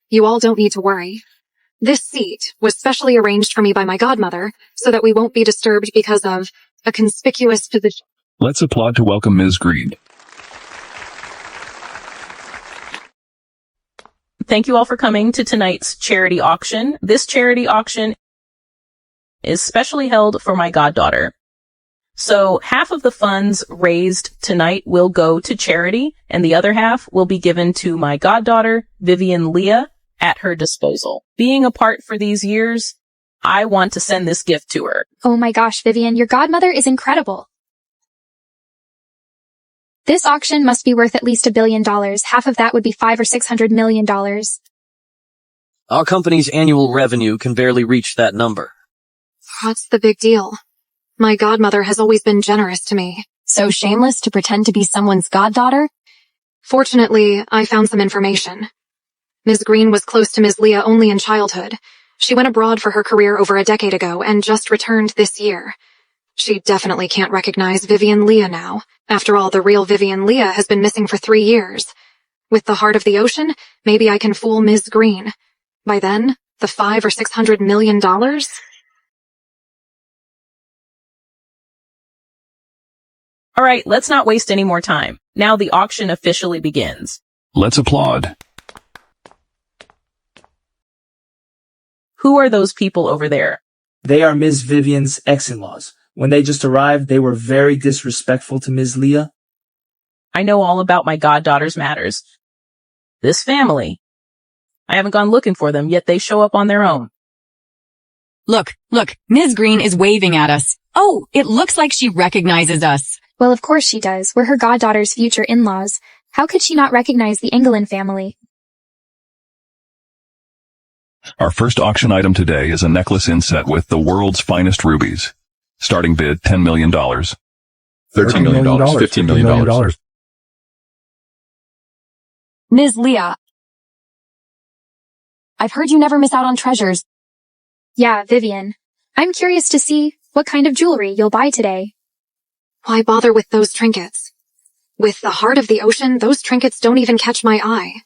You all don't need to worry. This seat was specially arranged for me by my godmother so that we won't be disturbed because of a conspicuous position. Let's applaud to welcome Ms. Greed. Thank you all for coming to tonight's charity auction. This charity auction is specially held for my goddaughter. So half of the funds raised tonight will go to charity, and the other half will be given to my goddaughter, Vivian Leah, at her disposal. Being apart for these years, I want to send this gift to her. Oh my gosh, Vivian, your godmother is incredible. This auction must be worth at least $1 billion. Half of that would be $500 or $600 million. Our company's annual revenue can barely reach that number. What's the big deal? My godmother has always been generous to me. So shameless to pretend to be someone's goddaughter? Fortunately, I found some information. Ms. Green was close to Ms. Leah only in childhood. She went abroad for her career over a decade ago and just returned this year. She definitely can't recognize Vivian Leah now. After all, the real Vivian Leah has been missing for 3 years. With the heart of the ocean, maybe I can fool Ms. Green. By then, the $500 or $600 million? All right, let's not waste any more time. Now the auction officially begins. Let's applaud. Who are those people over there? They are Ms. Vivian's ex-in-laws. When they just arrived, they were very disrespectful to Ms. Leah. I know all about my goddaughter's matters. This family. I haven't gone looking for them, yet they show up on their own. Look, Ms. Green is waving at us. Oh, it looks like she recognizes us. Well, of course she does. We're her goddaughter's future in-laws. How could she not recognize the Engelin family? Our first auction item today is a necklace inset with the world's finest rubies. Starting bid, $10 million. $13 million. $15 million. Ms. Leah, I've heard you never miss out on treasures. Yeah, Vivian. I'm curious to see what kind of jewelry you'll buy today. Why bother with those trinkets? With the heart of the ocean, those trinkets don't even catch my eye.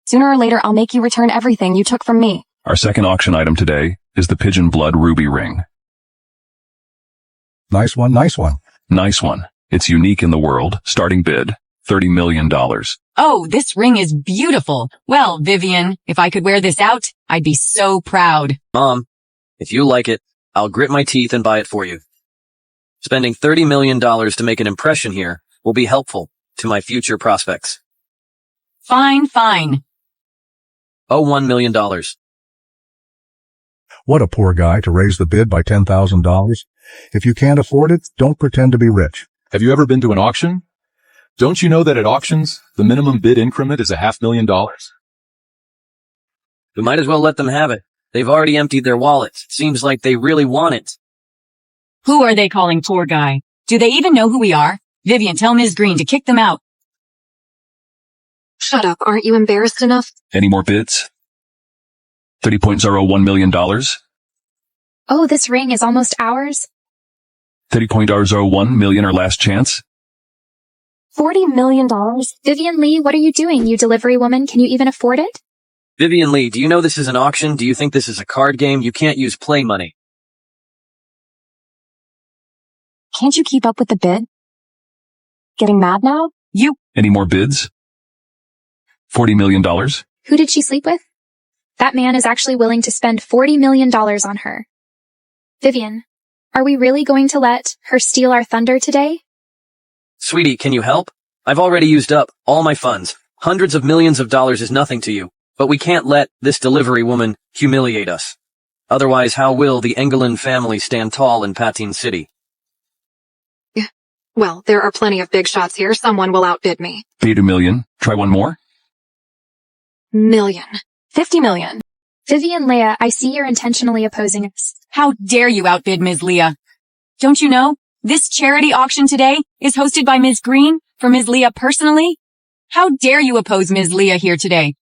Sooner or later, I'll make you return everything you took from me. Our second auction item today is the pigeon blood ruby ring. Nice one, nice one. Nice one. It's unique in the world. Starting bid, $30 million. Oh, this ring is beautiful. Well, Vivian, if I could wear this out, I'd be so proud. Mom, if you like it, I'll grit my teeth and buy it for you. Spending $30 million to make an impression here will be helpful to my future prospects. Fine. Oh, $1 million. What a poor guy to raise the bid by $10,000. If you can't afford it, don't pretend to be rich. Have you ever been to an auction? Don't you know that at auctions, the minimum bid increment is $500,000? We might as well let them have it. They've already emptied their wallets. It seems like they really want it. Who are they calling poor guy? Do they even know who we are? Vivian, tell Ms. Green to kick them out. Shut up. Aren't you embarrassed enough? Any more bids? $30.01 million. Oh, this ring is almost ours. $30.01 million or last chance. $40 million? Vivian Lee, what are you doing, you delivery woman? Can you even afford it? Vivian Lee, do you know this is an auction? Do you think this is a card game? You can't use play money. Can't you keep up with the bid? Getting mad now? Any more bids? $40 million. Who did she sleep with? That man is actually willing to spend $40 million on her. Vivian, are we really going to let her steal our thunder today? Sweetie, can you help? I've already used up all my funds. Hundreds of millions of dollars is nothing to you, but we can't let this delivery woman humiliate us. Otherwise, how will the Engelin family stand tall in Patin City? Well, there are plenty of big shots here. Someone will outbid me. Paid $1 million. Try one more. Million. 50 million. Vivian Leah, I see you're intentionally opposing us. How dare you outbid Ms. Leah? Don't you know? This charity auction today is hosted by Ms. Green for Ms. Leah personally. How dare you oppose Ms. Leah here today?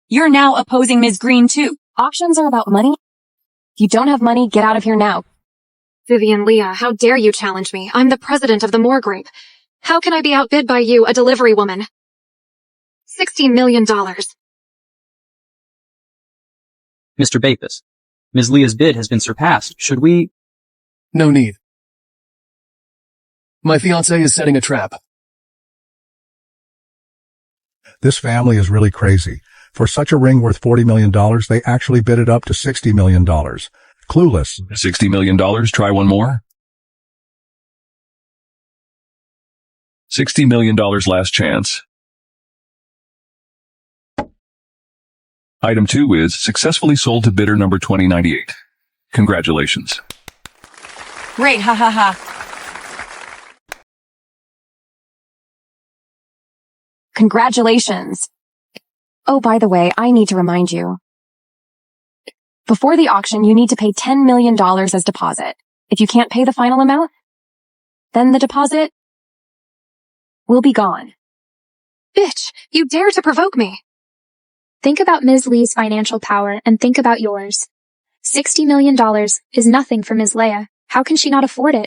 You're now opposing Ms. Green too. Auctions are about money. If you don't have money, get out of here now. Vivian Leah, how dare you challenge me? I'm the president of the Moore Group. How can I be outbid by you, a delivery woman? $16 million. Mr. Bapus, Ms. Leah's bid has been surpassed. Should we? No need. My fiancé is setting a trap. This family is really crazy. For such a ring worth $40 million, they actually bid it up to $60 million. Clueless. $60 million. Try one more. $60 million last chance. Item 2 is successfully sold to bidder number 2098. Congratulations. Great, ha ha ha. Congratulations. Oh, by the way, I need to remind you. Before the auction, you need to pay $10 million as deposit. If you can't pay the final amount, then the deposit will be gone. Bitch, you dare to provoke me. Think about Ms. Lee's financial power and think about yours. $60 million is nothing for Ms. Leia. How can she not afford it?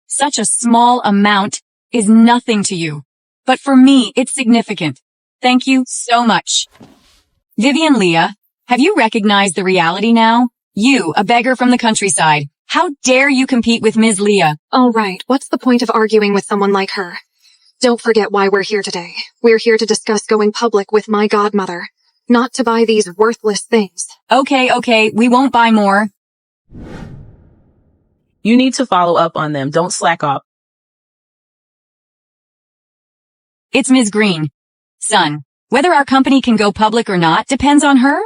Such a small amount is nothing to you. But for me, it's significant. Thank you so much. Vivian Leah, have you recognized the reality now? You, a beggar from the countryside. How dare you compete with Ms. Leah? All right, what's the point of arguing with someone like her? Don't forget why we're here today. We're here to discuss going public with my godmother, not to buy these worthless things. Okay, we won't buy more. You need to follow up on them. Don't slack off. It's Ms. Green. Son, whether our company can go public or not depends on her?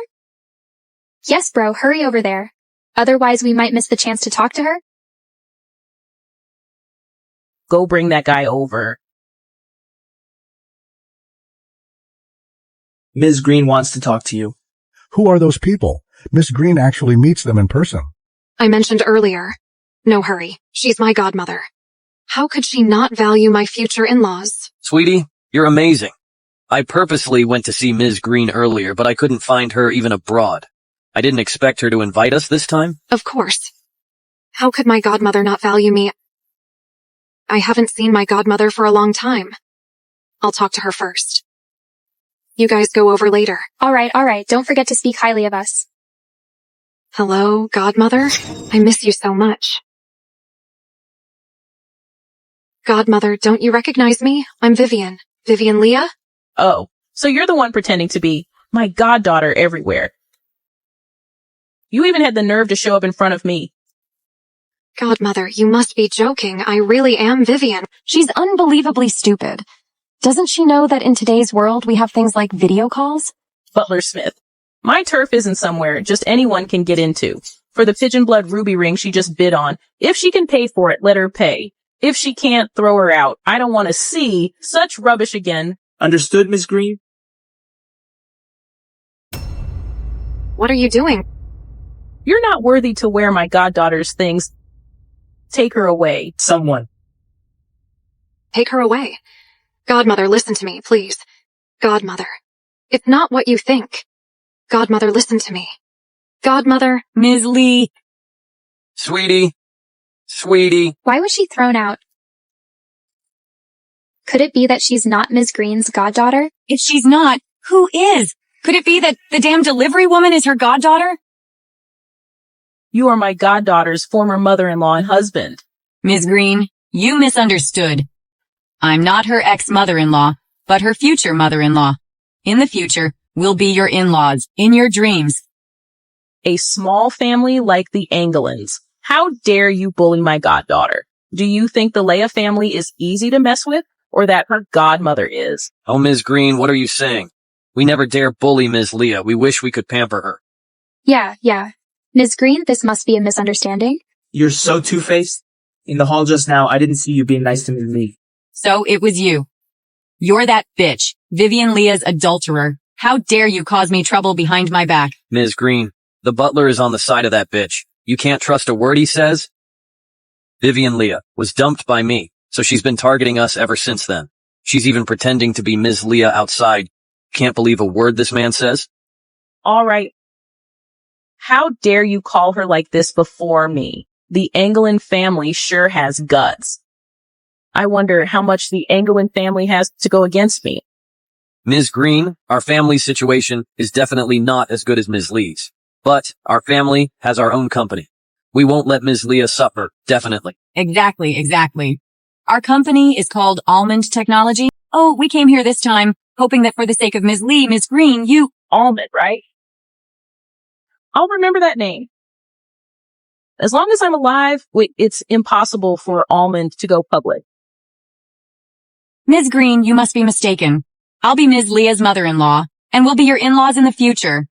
Yes, bro, hurry over there. Otherwise, we might miss the chance to talk to her. Go bring that guy over. Ms. Green wants to talk to you. Who are those people? Miss Green actually meets them in person. I mentioned earlier. No hurry. She's my godmother. How could she not value my future in-laws? Sweetie, you're amazing. I purposely went to see Ms. Green earlier, but I couldn't find her even abroad. I didn't expect her to invite us this time. Of course. How could my godmother not value me? I haven't seen my godmother for a long time. I'll talk to her first. You guys go over later. All right. Don't forget to speak highly of us. Hello, godmother? I miss you so much. Godmother, don't you recognize me? I'm Vivian. Vivian Leah? Oh, so you're the one pretending to be my goddaughter everywhere. You even had the nerve to show up in front of me. Godmother, you must be joking. I really am Vivian. She's unbelievably stupid. Doesn't she know that in today's world we have things like video calls? Butler Smith. My turf isn't somewhere just anyone can get into. For the pigeon blood ruby ring she just bid on, if she can pay for it, let her pay. If she can't, throw her out. I don't want to see such rubbish again. Understood, Miss Green? What are you doing? You're not worthy to wear my goddaughter's things. Take her away. Someone. Take her away. Godmother, listen to me, please. Godmother. It's not what you think. Godmother, listen to me. Godmother. Ms. Lee. Sweetie. Why was she thrown out? Could it be that she's not Ms. Green's goddaughter? If she's not, who is? Could it be that the damn delivery woman is her goddaughter? You are my goddaughter's former mother-in-law and husband. Ms. Green, you misunderstood. I'm not her ex-mother-in-law, but her future mother-in-law. In the future, we'll be your in-laws, in your dreams. A small family like the Anglins. How dare you bully my goddaughter? Do you think the Leia family is easy to mess with, or that her godmother is? Oh, Ms. Green, what are you saying? We never dare bully Ms. Leah. We wish we could pamper her. Yeah. Ms. Green, this must be a misunderstanding. You're so two-faced. In the hall just now, I didn't see you being nice to Ms. Lee. So it was you. You're that bitch, Vivian Leah's adulterer. How dare you cause me trouble behind my back? Ms. Green, the butler is on the side of that bitch. You can't trust a word he says? Vivian Leah was dumped by me, so she's been targeting us ever since then. She's even pretending to be Ms. Leah outside. Can't believe a word this man says. All right. How dare you call her like this before me? The Anglin family sure has guts. I wonder how much the Anglin family has to go against me. Ms. Green, our family situation is definitely not as good as Ms. Lee's. But our family has our own company. We won't let Ms. Leah suffer, definitely. Exactly. Our company is called Almond Technology. Oh, we came here this time, hoping that for the sake of Ms. Lee, Ms. Green, you... Almond, right? I'll remember that name. As long as I'm alive, it's impossible for Almond to go public. Ms. Green, you must be mistaken. I'll be Ms. Leah's mother-in-law, and we'll be your in-laws in the future.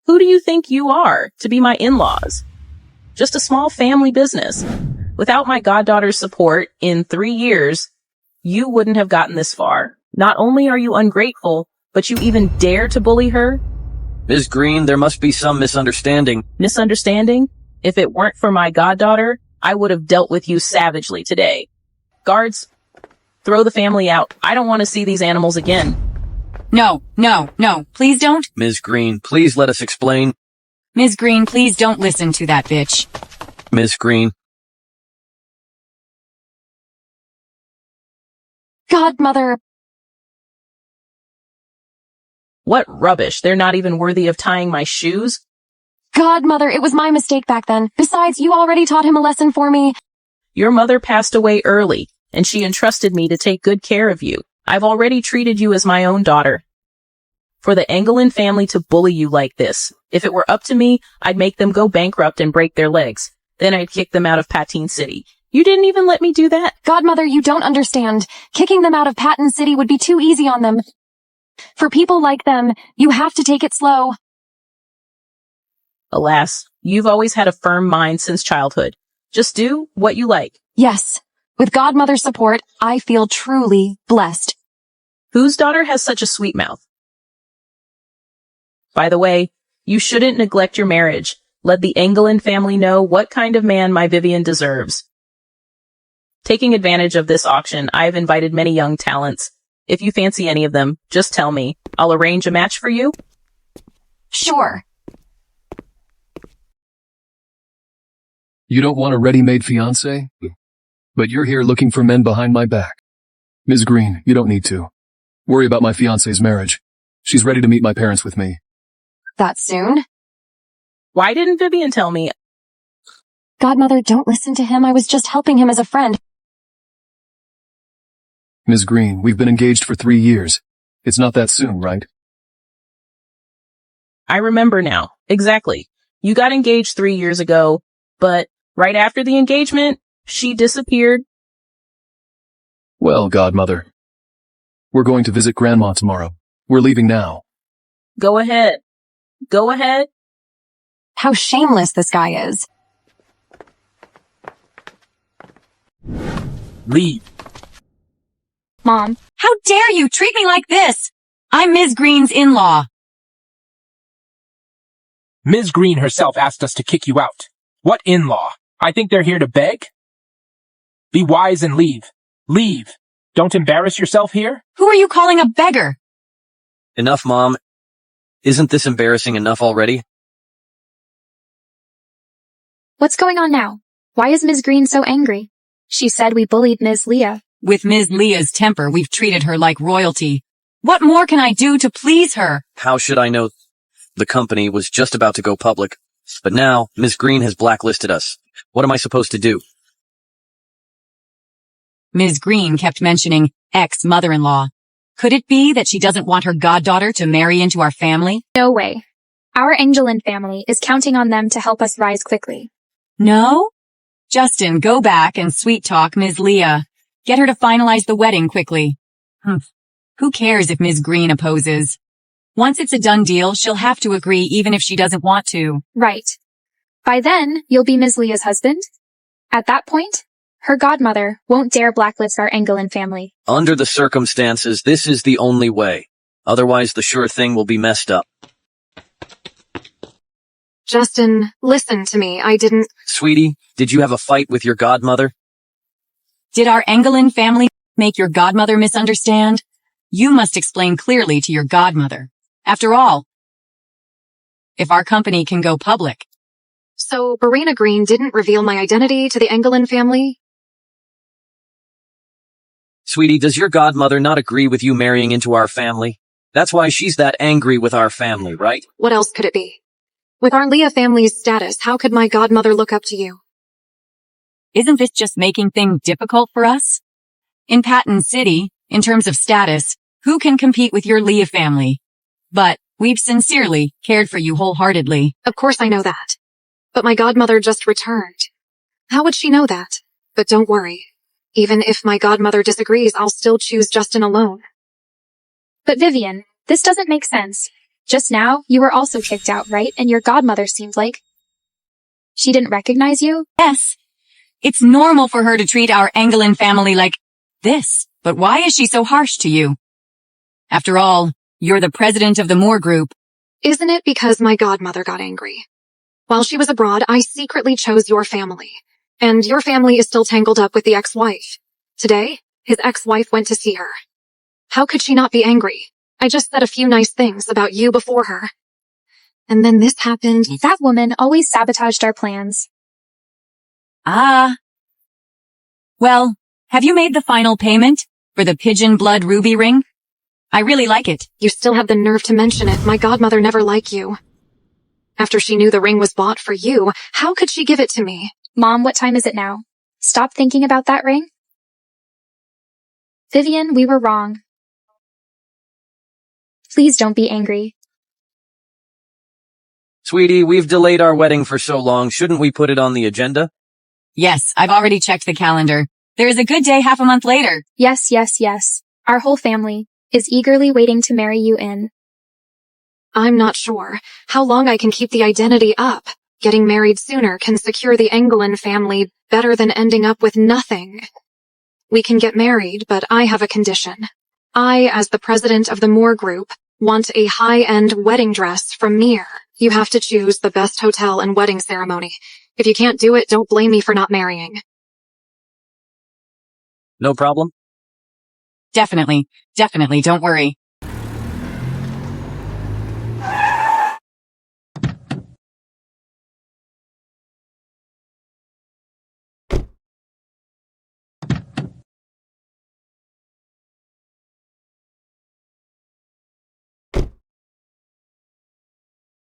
Who do you think you are to be my in-laws? Just a small family business. Without my goddaughter's support, in 3 years, you wouldn't have gotten this far. Not only are you ungrateful, but you even dare to bully her? Ms. Green, there must be some misunderstanding. Misunderstanding? If it weren't for my goddaughter, I would have dealt with you savagely today. Guards, Throw the family out. I don't want to see these animals again. No, please don't. Ms. Green, please let us explain. Ms. Green, please don't listen to that bitch. Ms. Green. Godmother. What rubbish. They're not even worthy of tying my shoes. Godmother, it was my mistake back then. Besides, you already taught him a lesson for me. Your mother passed away early, and she entrusted me to take good care of you. I've already treated you as my own daughter. For the Engelin family to bully you like this, if it were up to me, I'd make them go bankrupt and break their legs. Then I'd kick them out of Patine City. You didn't even let me do that. Godmother, you don't understand. Kicking them out of Patton City would be too easy on them. For people like them, you have to take it slow. Alas, you've always had a firm mind since childhood. Just do what you like. Yes. With Godmother's support, I feel truly blessed. Whose daughter has such a sweet mouth? By the way, you shouldn't neglect your marriage. Let the Engelin family know what kind of man my Vivian deserves. Taking advantage of this auction, I have invited many young talents. If you fancy any of them, just tell me. I'll arrange a match for you. Sure. You don't want a ready-made fiancé? But you're here looking for men behind my back. Ms. Green, you don't need to. Worry about my fiancé's marriage. She's ready to meet my parents with me. That soon? Why didn't Vivian tell me? Godmother, don't listen to him. I was just helping him as a friend. Ms. Green, we've been engaged for 3 years. It's not that soon, right? I remember now. Exactly. You got engaged 3 years ago, but right after the engagement, she disappeared. Well, Godmother, we're going to visit Grandma tomorrow. We're leaving now. Go ahead. Go ahead. How shameless this guy is. Leave. Mom. How dare you treat me like this? I'm Ms. Green's in-law. Ms. Green herself asked us to kick you out. What in-law? I think they're here to beg? Be wise and leave. Leave. Don't embarrass yourself here. Who are you calling a beggar? Enough, Mom. Isn't this embarrassing enough already? What's going on now? Why is Ms. Green so angry? She said we bullied Ms. Leah. With Ms. Leah's temper, we've treated her like royalty. What more can I do to please her? How should I know? The company was just about to go public. But now, Ms. Green has blacklisted us. What am I supposed to do? Ms. Green kept mentioning ex-mother-in-law. Could it be that she doesn't want her goddaughter to marry into our family? No way. Our Angelin family is counting on them to help us rise quickly. No? Justin, go back and sweet-talk Ms. Leah. Get her to finalize the wedding quickly. Who cares if Ms. Green opposes? Once it's a done deal, she'll have to agree even if she doesn't want to. Right. By then, you'll be Ms. Leah's husband. At that point, her godmother won't dare blacklist our Engelin family. Under the circumstances, this is the only way. Otherwise, the sure thing will be messed up. Justin, listen to me. I didn't... Sweetie, did you have a fight with your godmother? Did our Engelin family make your godmother misunderstand? You must explain clearly to your godmother. After all, if our company can go public. So, Verena Green didn't reveal my identity to the Engelin family? Sweetie, does your godmother not agree with you marrying into our family? That's why she's that angry with our family, right? What else could it be? With our Leah family's status, how could my godmother look up to you? Isn't this just making things difficult for us? In Patton City, in terms of status, who can compete with your Leah family? But we've sincerely cared for you wholeheartedly. Of course I know that. But my godmother just returned. How would she know that? But don't worry. Even if my godmother disagrees, I'll still choose Justin alone. But Vivian, this doesn't make sense. Just now, you were also kicked out, right? And your godmother seemed like... she didn't recognize you? Yes. It's normal for her to treat our Engelin family like this. But why is she so harsh to you? After all, you're the president of the Moore Group. Isn't it because my godmother got angry? While she was abroad, I secretly chose your family. And your family is still tangled up with the ex-wife. Today, His ex-wife went to see her. How could she not be angry? I just said a few nice things about you before her. And then this happened. That woman always sabotaged our plans. Ah. Well, have you made the final payment for the pigeon blood ruby ring? I really like it. You still have the nerve to mention it. My godmother never liked you. After she knew the ring was bought for you, how could she give it to me? Mom, what time is it now? Stop thinking about that ring. Vivian, we were wrong. Please don't be angry. Sweetie, we've delayed our wedding for so long. Shouldn't we put it on the agenda? Yes, I've already checked the calendar. There is a good day half a month later. Yes, yes, yes. Our whole family is eagerly waiting to marry you in. I'm not sure how long I can keep the identity up. Getting married sooner can secure the Engelin family better than ending up with nothing. We can get married, but I have a condition. I, as the president of the Moore Group, want a high-end wedding dress from Mir. You have to choose the best hotel and wedding ceremony. If you can't do it, don't blame me for not marrying. No problem? Definitely, don't worry.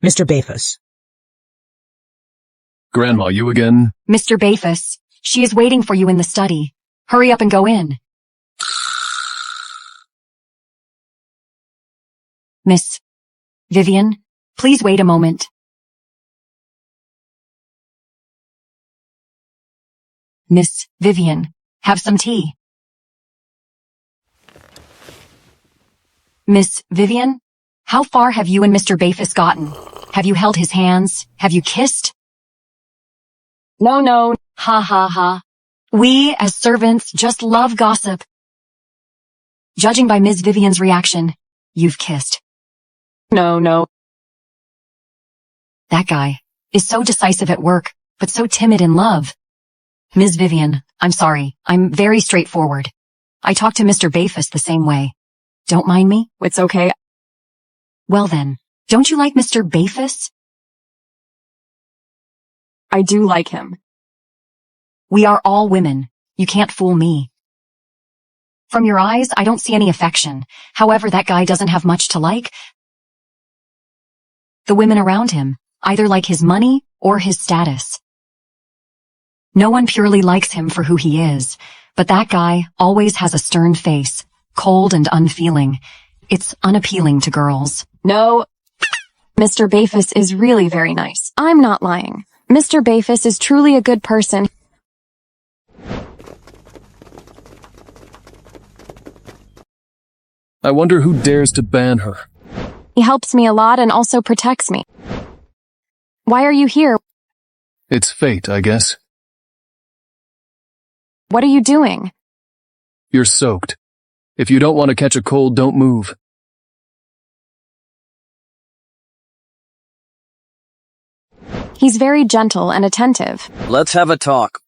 Mr. Bafus. Grandma, you again? Mr. Bafus, she is waiting for you in the study. Hurry up and go in. Miss Vivian, please wait a moment. Miss Vivian, have some tea. Miss Vivian, how far have you and Mr. Bafus gotten? Have you held his hands? Have you kissed? No. Ha ha ha. We, as servants, just love gossip. Judging by Ms. Vivian's reaction, you've kissed. No. That guy is so decisive at work, but so timid in love. Ms. Vivian, I'm sorry. I'm very straightforward. I talk to Mr. Bafus the same way. Don't mind me? It's okay. Well then, don't you like Mr. Bafus? I do like him. We are all women. You can't fool me. From your eyes, I don't see any affection. However, that guy doesn't have much to like. The women around him either like his money or his status. No one purely likes him for who he is, but that guy always has a stern face, cold and unfeeling. It's unappealing to girls. No, Mr. Bafus is really very nice. I'm not lying. Mr. Bafus is truly a good person. I wonder who dares to ban her. He helps me a lot and also protects me. Why are you here? It's fate, I guess. What are you doing? You're soaked. If you don't want to catch a cold, don't move. He's very gentle and attentive. Let's have a talk.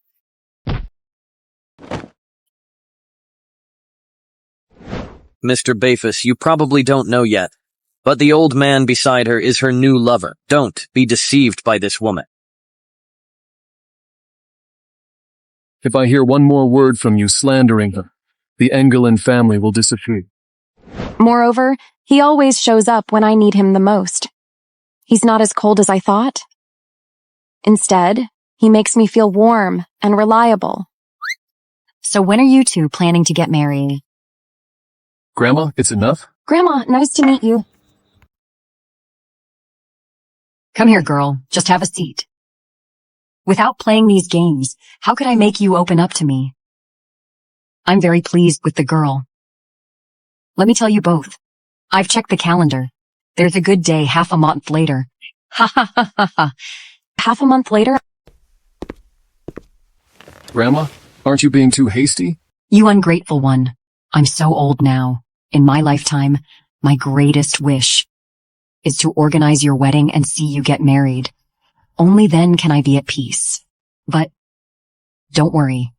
Mr. Bafus, you probably don't know yet, but the old man beside her is her new lover. Don't be deceived by this woman. If I hear one more word from you slandering her, the Engelin family will disappear. Moreover, he always shows up when I need him the most. He's not as cold as I thought. Instead, he makes me feel warm and reliable. So when are you two planning to get married? Grandma, it's enough? Grandma, nice to meet you. Come here, girl. Just have a seat. Without playing these games, how could I make you open up to me? I'm very pleased with the girl. Let me tell you both. I've checked the calendar. There's a good day half a month later. Ha ha ha ha ha. Half a month later? Grandma, aren't you being too hasty? You ungrateful one. I'm so old now. In my lifetime, my greatest wish is to organize your wedding and see you get married. Only then can I be at peace. But don't worry.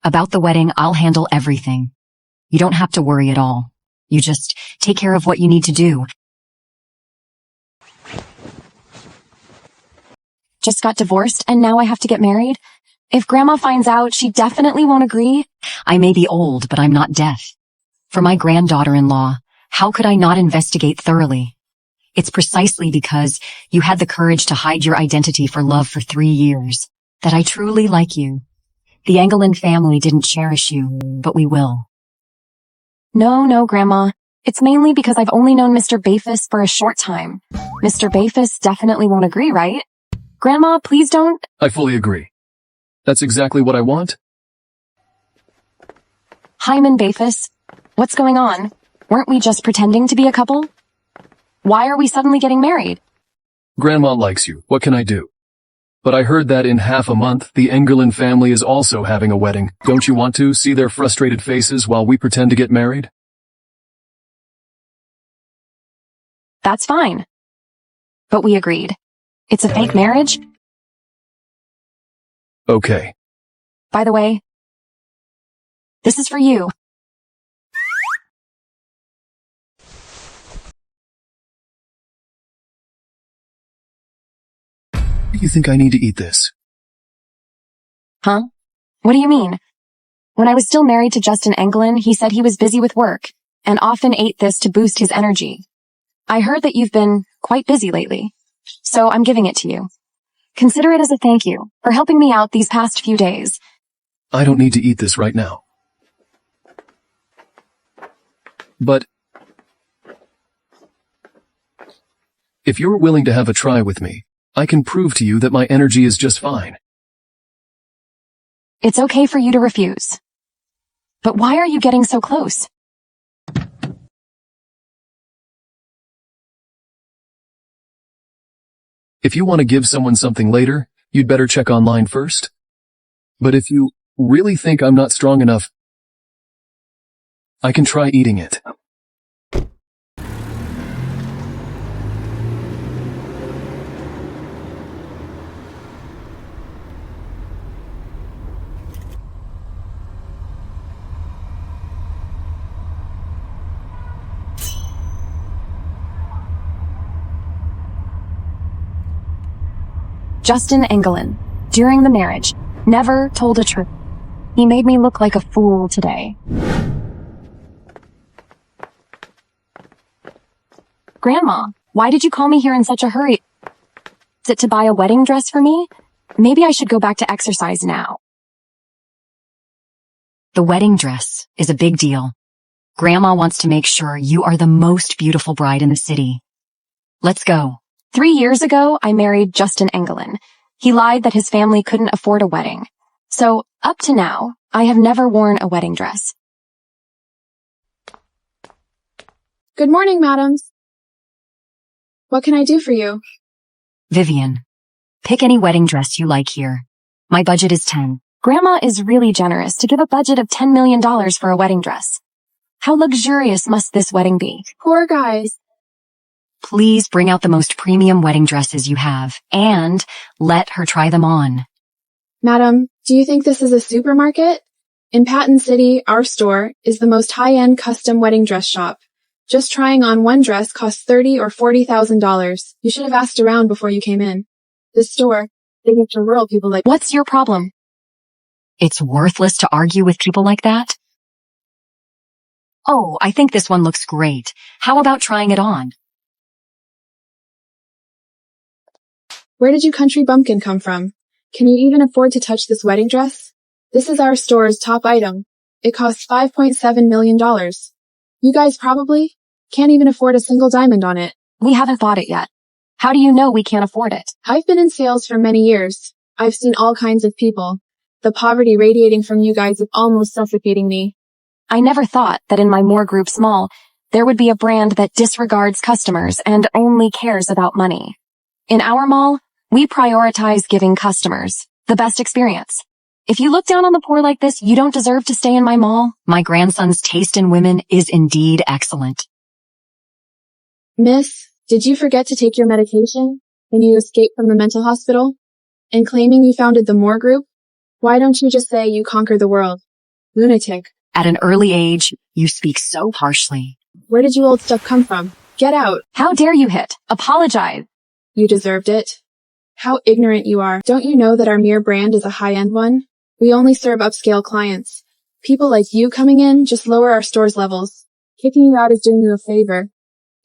About the wedding, I'll handle everything. You don't have to worry at all. You just take care of what you need to do. Just got divorced and now I have to get married? If Grandma finds out, she definitely won't agree. I may be old, but I'm not deaf. For my granddaughter-in-law, how could I not investigate thoroughly? It's precisely because you had the courage to hide your identity for love for 3 years that I truly like you. The Engelin family didn't cherish you, but we will. No, Grandma. It's mainly because I've only known Mr. Bafis for a short time. Mr. Bafis definitely won't agree, right? Grandma, please don't. I fully agree. That's exactly what I want. Hyman Bafis, what's going on? Weren't we just pretending to be a couple? Why are we suddenly getting married? Grandma likes you. What can I do? But I heard that in half a month, the Engelin family is also having a wedding. Don't you want to see their frustrated faces while we pretend to get married? That's fine. But we agreed. It's a fake marriage? Okay. By the way, this is for you. You think I need to eat this? Huh? What do you mean? When I was still married to Justin Engelin, he said he was busy with work and often ate this to boost his energy. I heard that you've been quite busy lately, so I'm giving it to you. Consider it as a thank you for helping me out these past few days. I don't need to eat this right now. But if you're willing to have a try with me, I can prove to you that my energy is just fine. It's okay for you to refuse. But why are you getting so close? If you want to give someone something later, you'd better check online first. But if you really think I'm not strong enough, I can try eating it. Justin Engelin, during the marriage, never told a truth. He made me look like a fool today. Grandma, why did you call me here in such a hurry? Is it to buy a wedding dress for me? Maybe I should go back to exercise now. The wedding dress is a big deal. Grandma wants to make sure you are the most beautiful bride in the city. Let's go. 3 years ago, I married Justin Engelin. He lied that his family couldn't afford a wedding. So, up to now, I have never worn a wedding dress. Good morning, madams. What can I do for you? Vivian, pick any wedding dress you like here. My budget is 10. Grandma is really generous to give a budget of $10 million for a wedding dress. How luxurious must this wedding be? Poor guys. Please bring out the most premium wedding dresses you have and let her try them on. Madam, do you think this is a supermarket? In Patton City, our store is the most high-end custom wedding dress shop. Just trying on one dress costs $30,000 or $40,000. You should have asked around before you came in. This store, they get for rural people like— What's your problem? It's worthless to argue with people like that. Oh, I think this one looks great. How about trying it on? Where did you country bumpkin come from? Can you even afford to touch this wedding dress? This is our store's top item. It costs $5.7 million. You guys probably can't even afford a single diamond on it. We haven't bought it yet. How do you know we can't afford it? I've been in sales for many years. I've seen all kinds of people. The poverty radiating from you guys is almost suffocating me. I never thought that in my Moore Group Mall, there would be a brand that disregards customers and only cares about money. In our mall, we prioritize giving customers the best experience. If you look down on the poor like this, you don't deserve to stay in my mall. My grandson's taste in women is indeed excellent. Miss, did you forget to take your medication when you escaped from the mental hospital? And claiming you founded the Moore Group? Why don't you just say you conquer the world? Lunatic. At an early age, you speak so harshly. Where did you old stuff come from? Get out. How dare you hit? Apologize. You deserved it. How ignorant you are. Don't you know that our Mere brand is a high-end one? We only serve upscale clients. People like you coming in just lower our store's levels. Kicking you out is doing you a favor.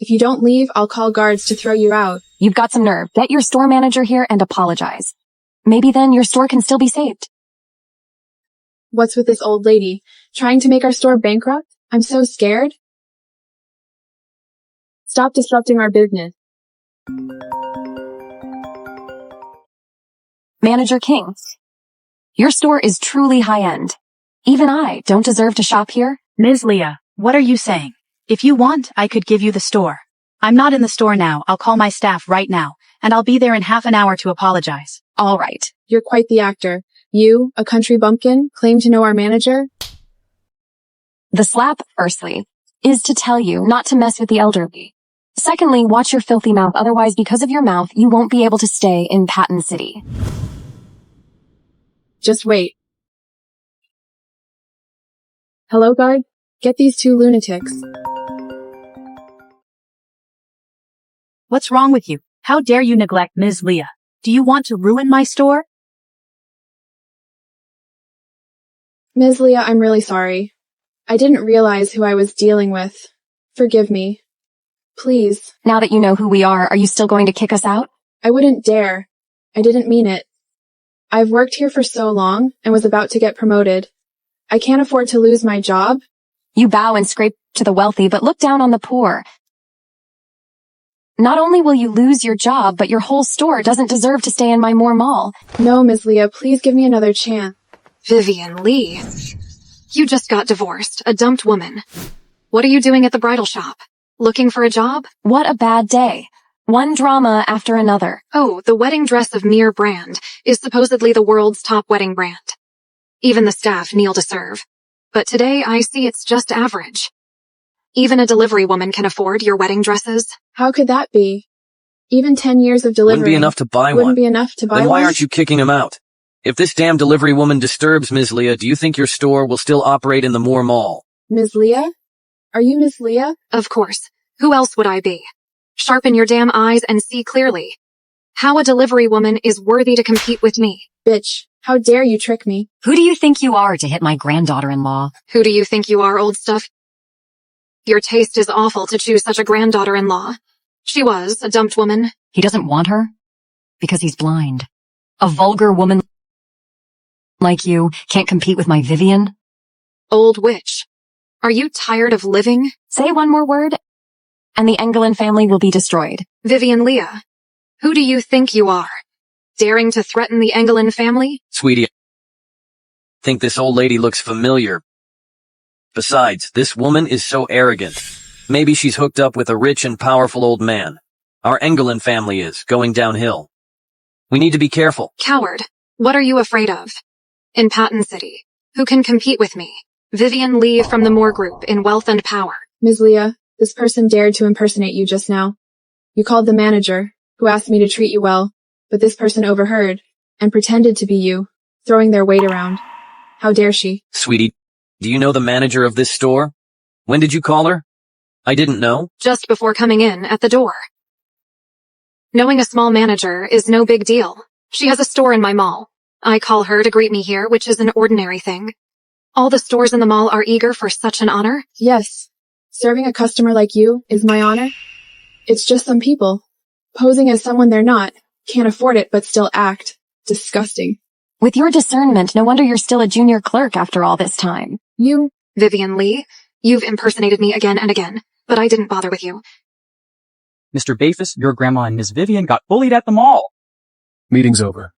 If you don't leave, I'll call guards to throw you out. You've got some nerve. Get your store manager here and apologize. Maybe then your store can still be saved. What's with this old lady? Trying to make our store bankrupt? I'm so scared. Stop disrupting our business. Manager King, your store is truly high-end. Even I don't deserve to shop here. Ms. Leah, what are you saying? If you want, I could give you the store. I'm not in the store now. I'll call my staff right now, and I'll be there in half an hour to apologize. All right. You're quite the actor. You, a country bumpkin, claim to know our manager? The slap, firstly, is to tell you not to mess with the elderly. Secondly, watch your filthy mouth. Otherwise, because of your mouth, you won't be able to stay in Patton City. Just wait. Hello, guard? Get these two lunatics. What's wrong with you? How dare you neglect Ms. Leah? Do you want to ruin my store? Ms. Leah, I'm really sorry. I didn't realize who I was dealing with. Forgive me. Please. Now that you know who we are you still going to kick us out? I wouldn't dare. I didn't mean it. I've worked here for so long and was about to get promoted. I can't afford to lose my job. You bow and scrape to the wealthy, but look down on the poor. Not only will you lose your job, but your whole store doesn't deserve to stay in my Moore Mall. No, Ms. Leah, please give me another chance. Vivian Lee. You just got divorced, a dumped woman. What are you doing at the bridal shop? Looking for a job? What a bad day. One drama after another. Oh, the wedding dress of Mere brand is supposedly the world's top wedding brand. Even the staff kneel to serve. But today I see it's just average. Even a delivery woman can afford your wedding dresses. How could that be? Even 10 years of delivery Wouldn't be enough to buy one. Wouldn't be enough to buy Then why one? aren't you kicking him out? If this damn delivery woman disturbs Ms. Leah, do you think your store will still operate in the Moore Mall? Ms. Leah? Are you Ms. Leah? Of course. Who else would I be? Sharpen your damn eyes and see clearly. How a delivery woman is worthy to compete with me. Bitch, how dare you trick me? Who do you think you are to hit my granddaughter-in-law? Who do you think you are, old stuff? Your taste is awful to choose such a granddaughter-in-law. She was a dumped woman. He doesn't want her because he's blind. A vulgar woman like you can't compete with my Vivian. Old witch. Are you tired of living? Say one more word, and the Engelin family will be destroyed. Vivian Leah, who do you think you are? Daring to threaten the Engelin family? Sweetie, I think this old lady looks familiar. Besides, this woman is so arrogant. Maybe she's hooked up with a rich and powerful old man. Our Engelin family is going downhill. We need to be careful. Coward, what are you afraid of? In Patton City, who can compete with me? Vivian Lee from the Moore Group in wealth and power. Ms. Leah, this person dared to impersonate you just now. You called the manager, who asked me to treat you well, but this person overheard and pretended to be you, throwing their weight around. How dare she? Sweetie, do you know the manager of this store? When did you call her? I didn't know. Just before coming in at the door. Knowing a small manager is no big deal. She has a store in my mall. I call her to greet me here, which is an ordinary thing. All the stores in the mall are eager for such an honor. Yes. Serving a customer like you is my honor. It's just some people, posing as someone they're not, can't afford it but still act. Disgusting. With your discernment, no wonder you're still a junior clerk after all this time. You, Vivian Lee, you've impersonated me again and again, but I didn't bother with you. Mr. Bafus, your grandma and Miss Vivian got bullied at the mall. Meeting's over.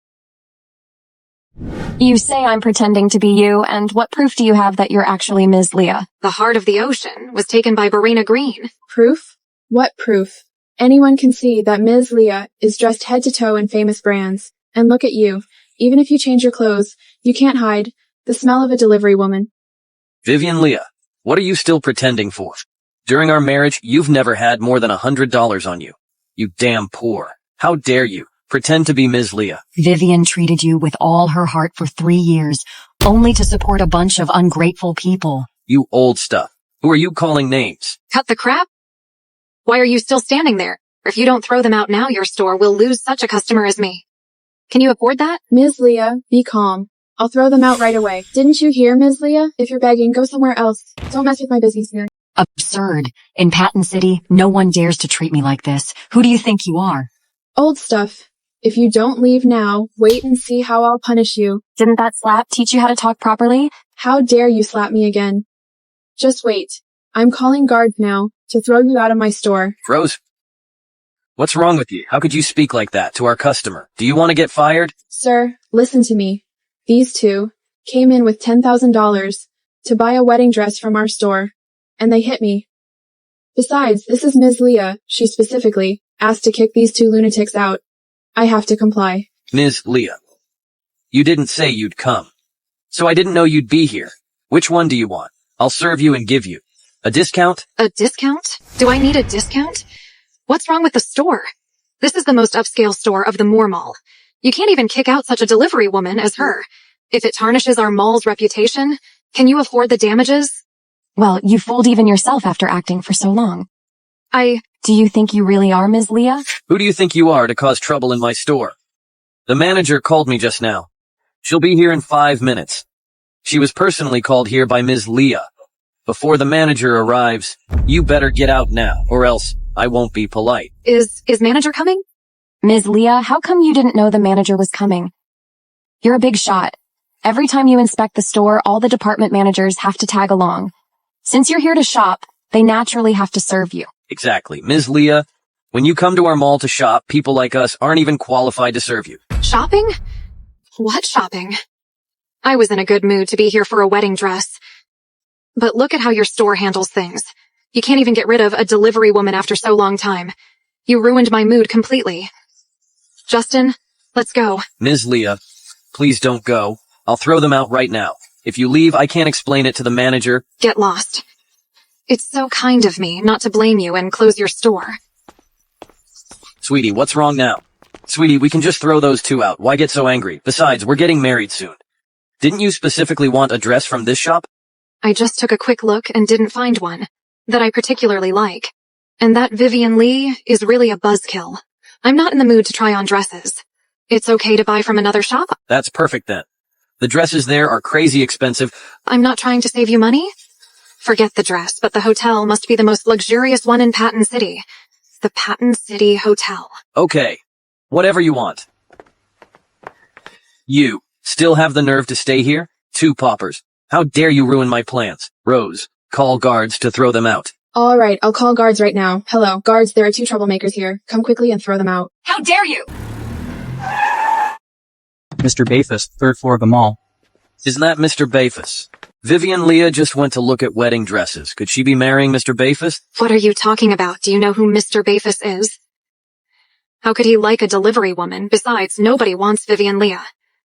You say I'm pretending to be you, and what proof do you have that you're actually Ms. Leah? The heart of the ocean was taken by Barina Green. Proof? What proof? Anyone can see that Ms. Leah is dressed head to toe in famous brands. And look at you. Even if you change your clothes, you can't hide the smell of a delivery woman. Vivian Leah, what are you still pretending for? During our marriage, you've never had more than $100 on you. You damn poor. How dare you pretend to be Ms. Leah? Vivian treated you with all her heart for 3 years, only to support a bunch of ungrateful people. You old stuff. Who are you calling names? Cut the crap? Why are you still standing there? If you don't throw them out now, your store will lose such a customer as me. Can you afford that? Ms. Leah, be calm. I'll throw them out right away. Didn't you hear, Ms. Leah? If you're begging, go somewhere else. Don't mess with my business here. Absurd. In Patton City, no one dares to treat me like this. Who do you think you are? Old stuff. If you don't leave now, wait and see how I'll punish you. Didn't that slap teach you how to talk properly? How dare you slap me again? Just wait. I'm calling guards now to throw you out of my store. Rose? What's wrong with you? How could you speak like that to our customer? Do you want to get fired? Sir, listen to me. These two came in with $10,000 to buy a wedding dress from our store, and they hit me. Besides, this is Ms. Leah. She specifically asked to kick these two lunatics out. I have to comply. Ms. Leah, you didn't say you'd come, so I didn't know you'd be here. Which one do you want? I'll serve you and give you a discount. A discount? Do I need a discount? What's wrong with the store? This is the most upscale store of the Moore Mall. You can't even kick out such a delivery woman as her. If it tarnishes our mall's reputation, can you afford the damages? Well, you fooled even yourself after acting for so long. Do you think you really are Ms. Leah? Who do you think you are to cause trouble in my store? The manager called me just now. She'll be here in 5 minutes. She was personally called here by Ms. Leah. Before the manager arrives, you better get out now, or else I won't be polite. Is manager coming? Ms. Leah, how come you didn't know the manager was coming? You're a big shot. Every time you inspect the store, all the department managers have to tag along. Since you're here to shop, they naturally have to serve you. Exactly. Ms. Leah, when you come to our mall to shop, people like us aren't even qualified to serve you. Shopping? What shopping? I was in a good mood to be here for a wedding dress. But look at how your store handles things. You can't even get rid of a delivery woman after so long time. You ruined my mood completely. Justin, let's go. Ms. Leah, please don't go. I'll throw them out right now. If you leave, I can't explain it to the manager. Get lost. It's so kind of me not to blame you and close your store. Sweetie, what's wrong now? Sweetie, we can just throw those two out. Why get so angry? Besides, we're getting married soon. Didn't you specifically want a dress from this shop? I just took a quick look and didn't find one that I particularly like. And that Vivian Lee is really a buzzkill. I'm not in the mood to try on dresses. It's okay to buy from another shop? That's perfect then. The dresses there are crazy expensive. I'm not trying to save you money. Forget the dress, but the hotel must be the most luxurious one in Patton City. The Patton City Hotel. Okay. Whatever you want. You still have the nerve to stay here? 2 paupers. How dare you ruin my plans? Rose, call guards to throw them out. All right, I'll call guards right now. Hello, guards, there are 2 troublemakers here. Come quickly and throw them out. How dare you! Mr. Bafus, 3rd floor of the mall. Isn't that Mr. Bafus? Vivian Leah just went to look at wedding dresses. Could she be marrying Mr. Bafus? What are you talking about? Do you know who Mr. Bafus is? How could he like a delivery woman? Besides, nobody wants Vivian Leah.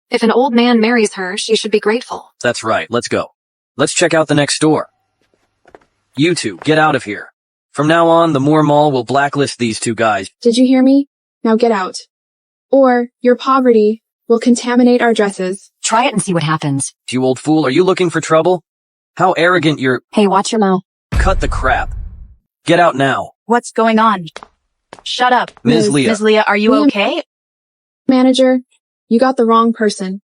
If an old man marries her, she should be grateful. That's right, let's go. Let's check out the next store. You two, get out of here. From now on, the Moore Mall will blacklist these 2 guys. Did you hear me? Now get out. Or your poverty will contaminate our dresses. Try it and see what happens. You old fool, are you looking for trouble? How arrogant you're— Hey, watch your mouth. Cut the crap. Get out now. What's going on? Shut up. Ms. Leah. Ms. Leah, are you okay? Manager, you got the wrong person.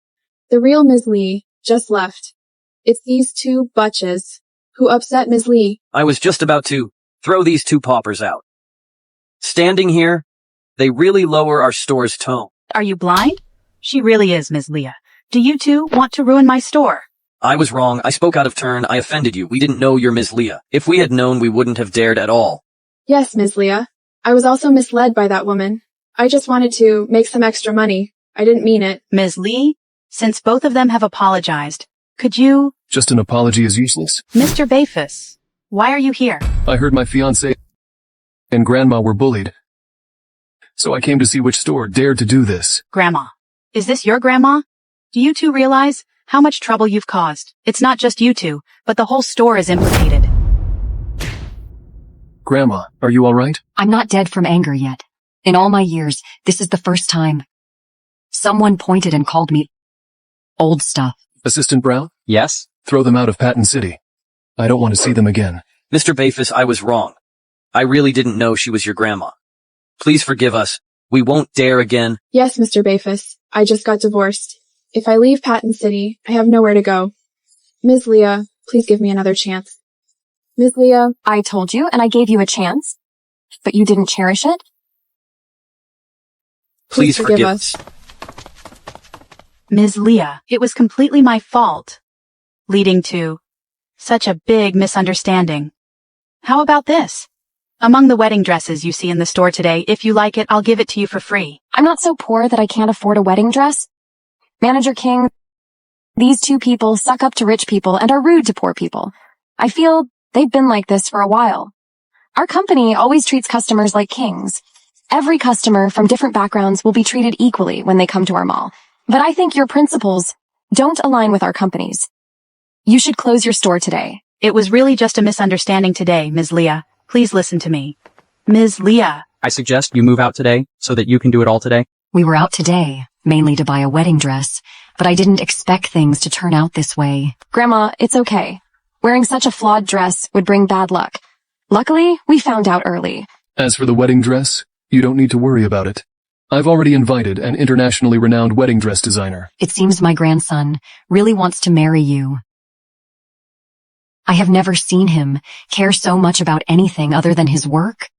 The real Ms. Lee just left. It's these 2 butches who upset Ms. Lee. I was just about to throw these 2 paupers out. Standing here, they really lower our store's tone. Are you blind? She really is, Ms. Leah. Do you 2 want to ruin my store? I was wrong. I spoke out of turn. I offended you. We didn't know you're Ms. Leah. If we had known, we wouldn't have dared at all. Yes, Ms. Leah. I was also misled by that woman. I just wanted to make some extra money. I didn't mean it. Ms. Lee, since both of them have apologized, could you— Just an apology is useless. Mr. Bafus, why are you here? I heard my fiancé and grandma were bullied. So I came to see which store dared to do this. Grandma. Is this your grandma? Do you 2 realize how much trouble you've caused? It's not just you 2, but the whole store is implicated. Grandma, are you all right? I'm not dead from anger yet. In all my years, this is the first time someone pointed and called me old stuff. Assistant Brown? Yes? Throw them out of Patton City. I don't want to see them again. Mr. Bafis, I was wrong. I really didn't know she was your grandma. Please forgive us. We won't dare again. Yes, Mr. Bafis. I just got divorced. If I leave Patton City, I have nowhere to go. Ms. Leah, please give me another chance. Ms. Leah. I told you and I gave you a chance, but you didn't cherish it. Please forgive us. Ms. Leah, it was completely my fault, leading to such a big misunderstanding. How about this? Among the wedding dresses you see in the store today, if you like it, I'll give it to you for free. I'm not so poor that I can't afford a wedding dress. Manager King, these two people suck up to rich people and are rude to poor people. I feel they've been like this for a while. Our company always treats customers like kings. Every customer from different backgrounds will be treated equally when they come to our mall. But I think your principles don't align with our company's. You should close your store today. It was really just a misunderstanding today, Ms. Leah. Please listen to me. Ms. Leah. I suggest you move out today so that you can do it all today. We were out today, mainly to buy a wedding dress, but I didn't expect things to turn out this way. Grandma, it's okay. Wearing such a flawed dress would bring bad luck. Luckily, we found out early. As for the wedding dress, you don't need to worry about it. I've already invited an internationally renowned wedding dress designer. It seems my grandson really wants to marry you. I have never seen him care so much about anything other than his work.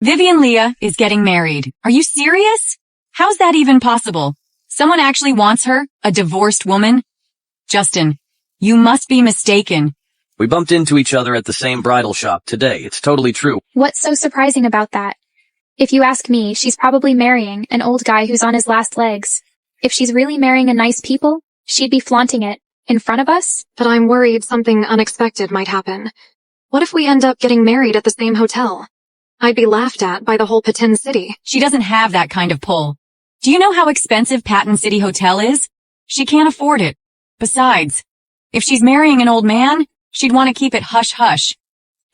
Vivian Leah is getting married. Are you serious? How's that even possible? Someone actually wants her? A divorced woman? Justin, you must be mistaken. We bumped into each other at the same bridal shop today. It's totally true. What's so surprising about that? If you ask me, she's probably marrying an old guy who's on his last legs. If she's really marrying a nice people, she'd be flaunting it in front of us. But I'm worried something unexpected might happen. What if we end up getting married at the same hotel? I'd be laughed at by the whole Patton City. She doesn't have that kind of pull. Do you know how expensive Patton City Hotel is? She can't afford it. Besides, if she's marrying an old man, she'd want to keep it hush-hush.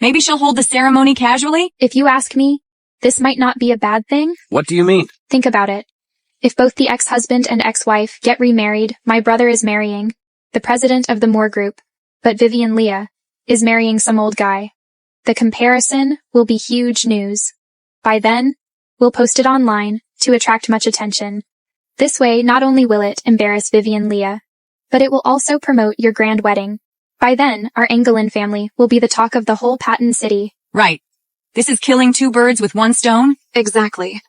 Maybe she'll hold the ceremony casually? If you ask me, this might not be a bad thing. What do you mean? Think about it. If both the ex-husband and ex-wife get remarried, my brother is marrying the president of the Moore Group, but Vivian Leah is marrying some old guy. The comparison will be huge news. By then, we'll post it online to attract much attention. This way, not only will it embarrass Vivian Leah, but it will also promote your grand wedding. By then, our Engelin family will be the talk of the whole Patton City. Right. This is killing two birds with one stone? Exactly.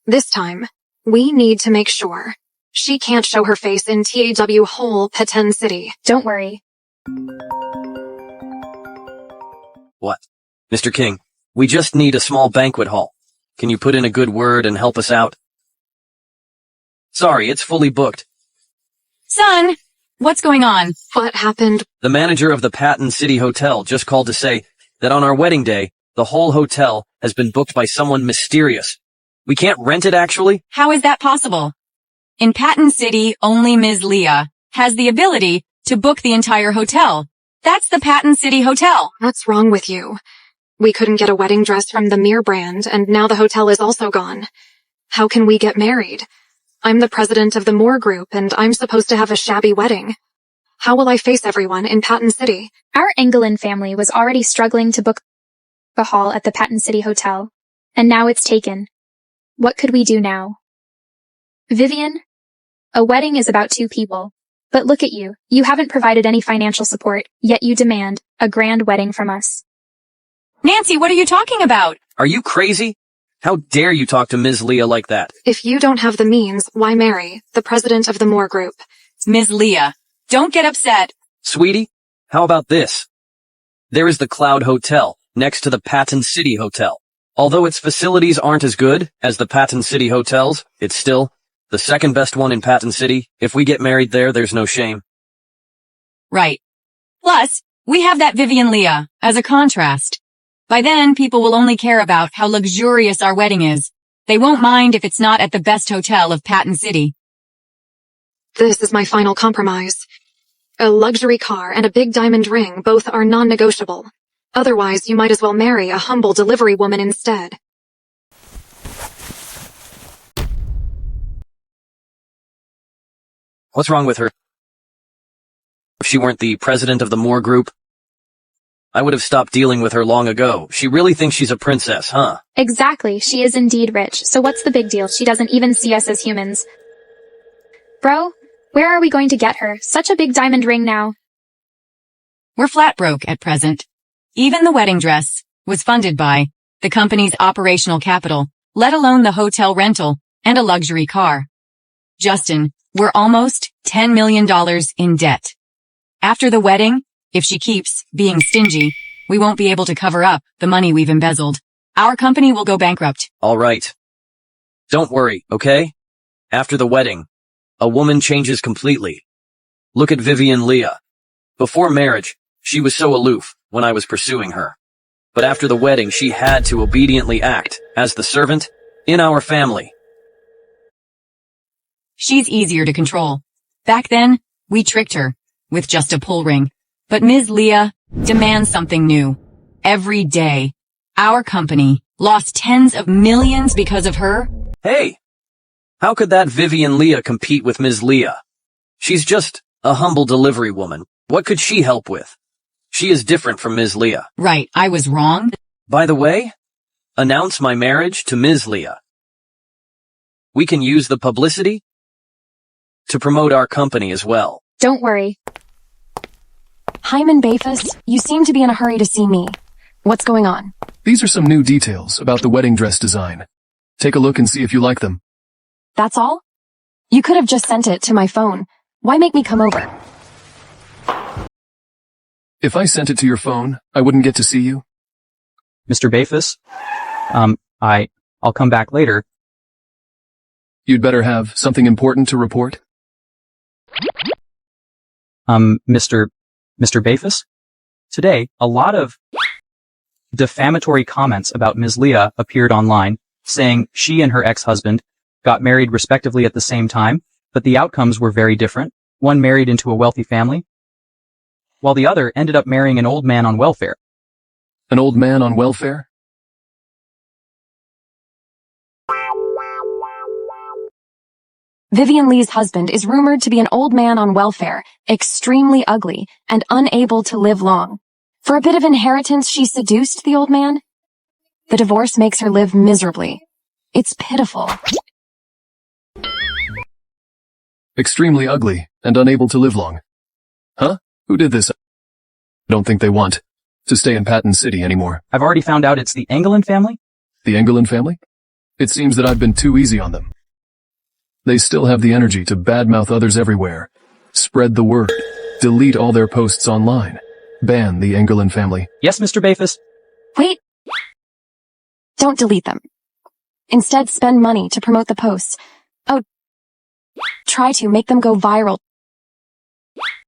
This time, we need to make sure she can't show her face in TAW whole Patton City. Don't worry. What? Mr. King, we just need a small banquet hall. Can you put in a good word and help us out? Sorry, it's fully booked. Son, what's going on? What happened? The manager of the Patton City Hotel just called to say that on our wedding day, the whole hotel has been booked by someone mysterious. We can't rent it, actually? How is that possible? In Patton City, only Ms. Leah has the ability to book the entire hotel. That's the Patton City Hotel. What's wrong with you? We couldn't get a wedding dress from the Mir brand, and now the hotel is also gone. How can we get married? I'm the president of the Moore Group, and I'm supposed to have a shabby wedding. How will I face everyone in Patton City? Our Engelin family was already struggling to book a hall at the Patton City Hotel, and now it's taken. What could we do now? Vivian, a wedding is about two people. But look at you. You haven't provided any financial support, yet you demand a grand wedding from us. Nancy, what are you talking about? Are you crazy? How dare you talk to Ms. Leah like that? If you don't have the means, why marry the president of the Moore Group? Ms. Leah, don't get upset. Sweetie, how about this? There is the Cloud Hotel, next to the Patton City Hotel. Although its facilities aren't as good as the Patton City hotels, it's still the second best one in Patton City. If we get married there, there's no shame. Right. Plus, we have that Vivian Leah as a contrast. By then, people will only care about how luxurious our wedding is. They won't mind if it's not at the best hotel of Patton City. This is my final compromise. A luxury car and a big diamond ring both are non-negotiable. Otherwise, you might as well marry a humble delivery woman instead. What's wrong with her? If she weren't the president of the Moore Group, I would have stopped dealing with her long ago. She really thinks she's a princess, huh? Exactly, she is indeed rich, so what's the big deal? She doesn't even see us as humans. Bro, where are we going to get her? Such a big diamond ring now. We're flat broke at present. Even the wedding dress was funded by the company's operational capital, let alone the hotel rental and a luxury car. Justin, we're almost $10 million in debt. After the wedding, if she keeps being stingy, we won't be able to cover up the money we've embezzled. Our company will go bankrupt. All right. Don't worry, okay? After the wedding, a woman changes completely. Look at Vivian Leah. Before marriage, she was so aloof when I was pursuing her. But after the wedding, she had to obediently act as the servant in our family. She's easier to control. Back then, we tricked her with just a pull ring. But Ms. Leah demands something new. Every day, our company lost tens of millions because of her. Hey! How could that Vivian Leah compete with Ms. Leah? She's just a humble delivery woman. What could she help with? She is different from Ms. Leah. Right, I was wrong. By the way, announce my marriage to Ms. Leah. We can use the publicity to promote our company as well. Don't worry. Hyman Bafus, you seem to be in a hurry to see me. What's going on? These are some new details about the wedding dress design. Take a look and see if you like them. That's all? You could have just sent it to my phone. Why make me come over? If I sent it to your phone, I wouldn't get to see you. Mr. Bafus? I'll come back later. You'd better have something important to report. Mr. Bafus? Today, a lot of defamatory comments about Ms. Leah appeared online, saying she and her ex-husband got married respectively at the same time, but the outcomes were very different. One married into a wealthy family, while the other ended up marrying an old man on welfare. An old man on welfare? Vivian Lee's husband is rumored to be an old man on welfare, extremely ugly, and unable to live long. For a bit of inheritance, she seduced the old man. The divorce makes her live miserably. It's pitiful. Extremely ugly and unable to live long. Huh? Who did this? I don't think they want to stay in Patton City anymore. I've already found out it's the Engelin family. The Engelin family? It seems that I've been too easy on them. They still have the energy to badmouth others everywhere. Spread the word. Delete all their posts online. Ban the Engelin family. Yes, Mr. Bafus. Wait. Don't delete them. Instead, spend money to promote the posts. Oh, try to make them go viral.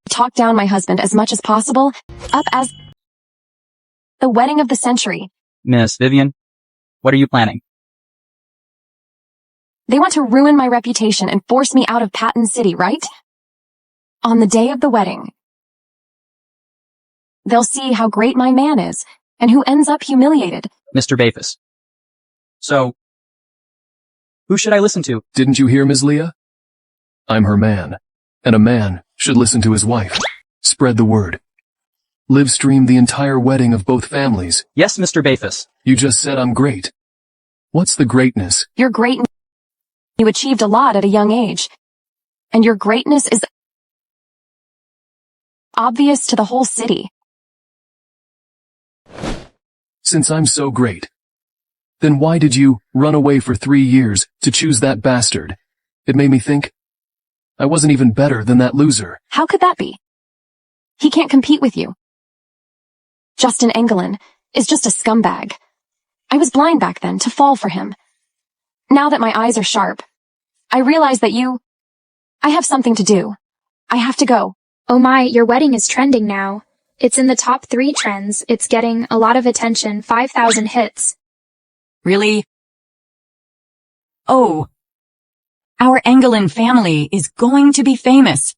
Talk down my husband as much as possible, up as the wedding of the century. Miss Vivian, what are you planning? They want to ruin my reputation and force me out of Patton City, right? On the day of the wedding. They'll see how great my man is, and who ends up humiliated. Mr. Bafus. So, who should I listen to? Didn't you hear, Ms. Leah? I'm her man, and a man should listen to his wife. Spread the word. Live stream the entire wedding of both families. Yes, Mr. Bafus. You just said I'm great. What's the greatness? You're great. You achieved a lot at a young age. And your greatness is obvious to the whole city. Since I'm so great, then why did you run away for 3 years to choose that bastard? It made me think I wasn't even better than that loser. How could that be? He can't compete with you. Justin Engelin is just a scumbag. I was blind back then to fall for him. Now that my eyes are sharp, I realize that I have something to do. I have to go. Oh my, your wedding is trending now. It's in the top 3 trends. It's getting a lot of attention, 5,000 hits. Really? Oh. Our Engelin family is going to be famous.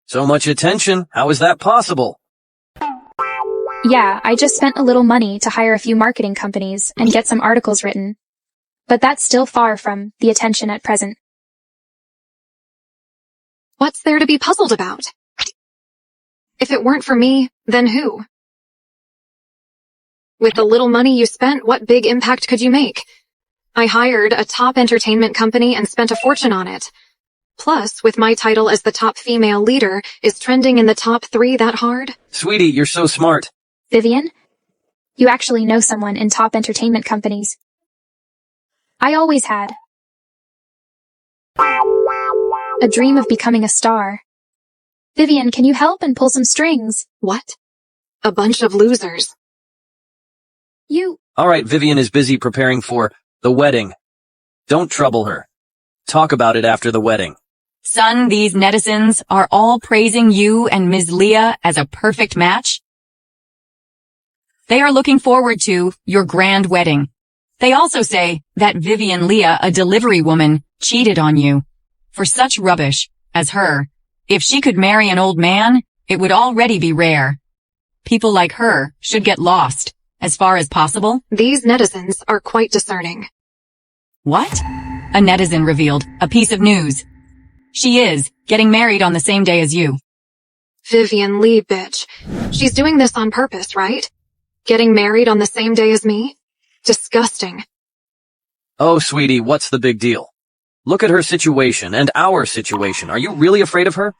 So much attention. How is that possible? Yeah, I just spent a little money to hire a few marketing companies and get some articles written. But that's still far from the attention at present. What's there to be puzzled about? If it weren't for me, then who? With the little money you spent, what big impact could you make? I hired a top entertainment company and spent a fortune on it. Plus, with my title as the top female leader, is trending in the top 3 that hard? Sweetie, you're so smart. Vivian, you actually know someone in top entertainment companies. I always had a dream of becoming a star. Vivian, can you help and pull some strings? What? A bunch of losers. All right, Vivian is busy preparing for the wedding. Don't trouble her. Talk about it after the wedding. Son, these netizens are all praising you and Ms. Leah as a perfect match. They are looking forward to your grand wedding. They also say that Vivian Leah, a delivery woman, cheated on you. For such rubbish as her, if she could marry an old man, it would already be rare. People like her should get lost as far as possible. These netizens are quite discerning. What? A netizen revealed a piece of news. She is getting married on the same day as you. Vivian Lee, bitch. She's doing this on purpose, right? Getting married on the same day as me? Disgusting. Oh, sweetie, what's the big deal? Look at her situation and our situation. Are you really afraid of her?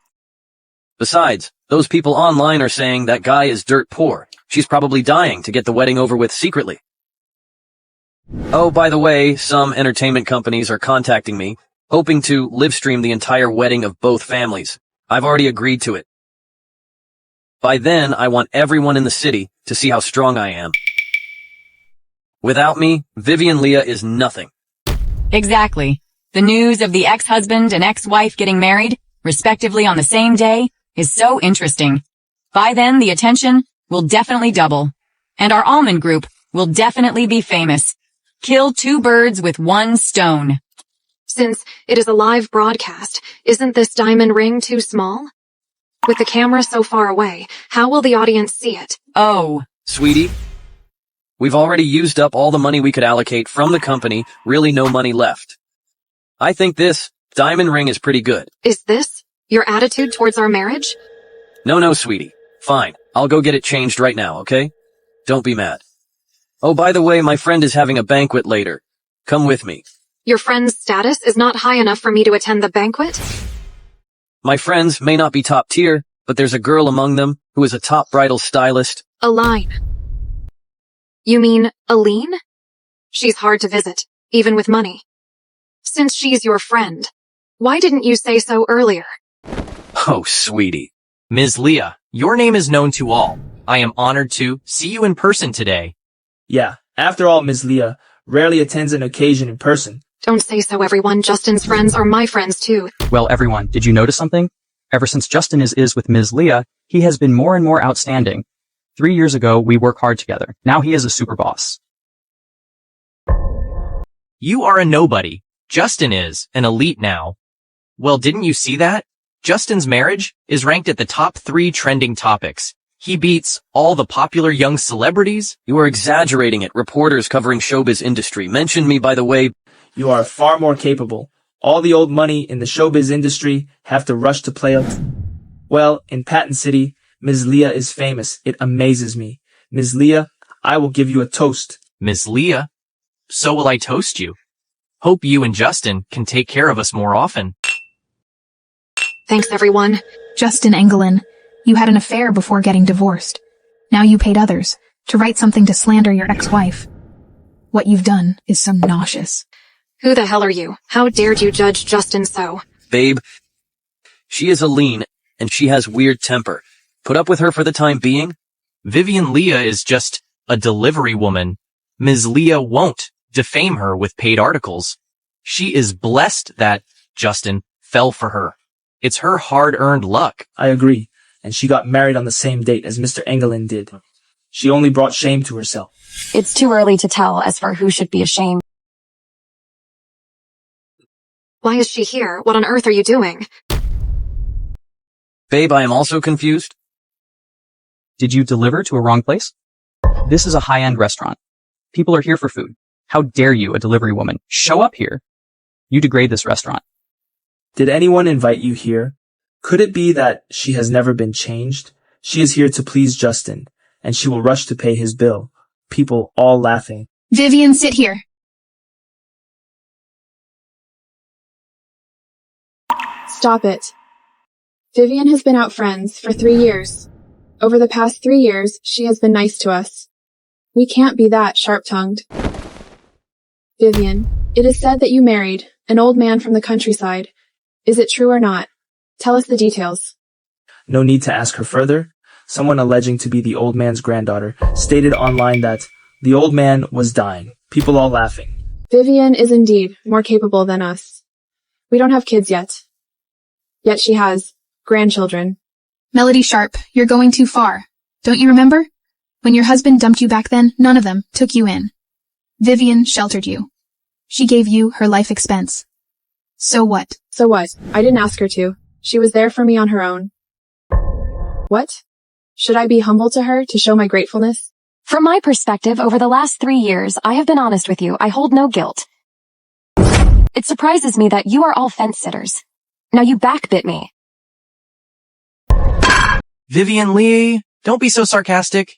Besides, those people online are saying that guy is dirt poor. She's probably dying to get the wedding over with secretly. Oh, by the way, some entertainment companies are contacting me, hoping to live stream the entire wedding of both families. I've already agreed to it. By then, I want everyone in the city to see how strong I am. Without me, Vivian Leah is nothing. Exactly. The news of the ex-husband and ex-wife getting married, respectively on the same day, is so interesting. By then, the attention will definitely double. And our almond group will definitely be famous. Kill 2 birds with 1 stone. Since it is a live broadcast, isn't this diamond ring too small? With the camera so far away, how will the audience see it? Oh. Sweetie, we've already used up all the money we could allocate from the company, really no money left. I think this diamond ring is pretty good. Is this your attitude towards our marriage? No, sweetie. Fine. I'll go get it changed right now, okay? Don't be mad. Oh, by the way, my friend is having a banquet later. Come with me. Your friend's status is not high enough for me to attend the banquet? My friends may not be top tier, but there's a girl among them who is a top bridal stylist. Aline. You mean Aline? She's hard to visit, even with money. Since she's your friend, why didn't you say so earlier? Oh, sweetie. Ms. Leah, your name is known to all. I am honored to see you in person today. Yeah, after all, Ms. Leah rarely attends an occasion in person. Don't say so, everyone. Justin's friends are my friends, too. Well, everyone, did you notice something? Ever since Justin is with Ms. Leah, he has been more and more outstanding. 3 years ago, we worked hard together. Now he is a super boss. You are a nobody. Justin is an elite now. Well, didn't you see that? Justin's marriage is ranked at the top 3 trending topics. He beats all the popular young celebrities. You are exaggerating it. Reporters covering showbiz industry mentioned me, by the way. You are far more capable. All the old money in the showbiz industry have to rush to play up. Well, in Patton City, Ms. Leah is famous. It amazes me. Ms. Leah, I will give you a toast. Ms. Leah? So will I toast you. Hope you and Justin can take care of us more often. Thanks, everyone. Justin Engelin, you had an affair before getting divorced. Now you paid others to write something to slander your ex-wife. What you've done is so nauseous. Who the hell are you? How dared you judge Justin so? Babe, she is Aline, and she has weird temper. Put up with her for the time being? Vivian Leah is just a delivery woman. Ms. Leah won't defame her with paid articles. She is blessed that Justin fell for her. It's her hard-earned luck. I agree. And she got married on the same date as Mr. Engelin did. She only brought shame to herself. It's too early to tell as for who should be ashamed. Why is she here? What on earth are you doing? Babe, I am also confused. Did you deliver to a wrong place? This is a high-end restaurant. People are here for food. How dare you, a delivery woman, show up here? You degrade this restaurant. Did anyone invite you here? Could it be that she has never been changed? She is here to please Justin, and she will rush to pay his bill. People all laughing. Vivian, sit here. Stop it. Vivian has been out friends for 3 years. Over the past 3 years, she has been nice to us. We can't be that sharp-tongued. Vivian, it is said that you married an old man from the countryside. Is it true or not? Tell us the details. No need to ask her further. Someone alleging to be the old man's granddaughter stated online that the old man was dying. People all laughing. Vivian is indeed more capable than us. We don't have kids yet. Yet she has grandchildren. Melody Sharp, you're going too far. Don't you remember? When your husband dumped you back then, none of them took you in. Vivian sheltered you. She gave you her life expense. So what? So what? I didn't ask her to. She was there for me on her own. What? Should I be humble to her to show my gratefulness? From my perspective, over the last 3 years, I have been honest with you. I hold no guilt. It surprises me that you are all fence sitters. Now you backbit me. Vivian Lee, don't be so sarcastic.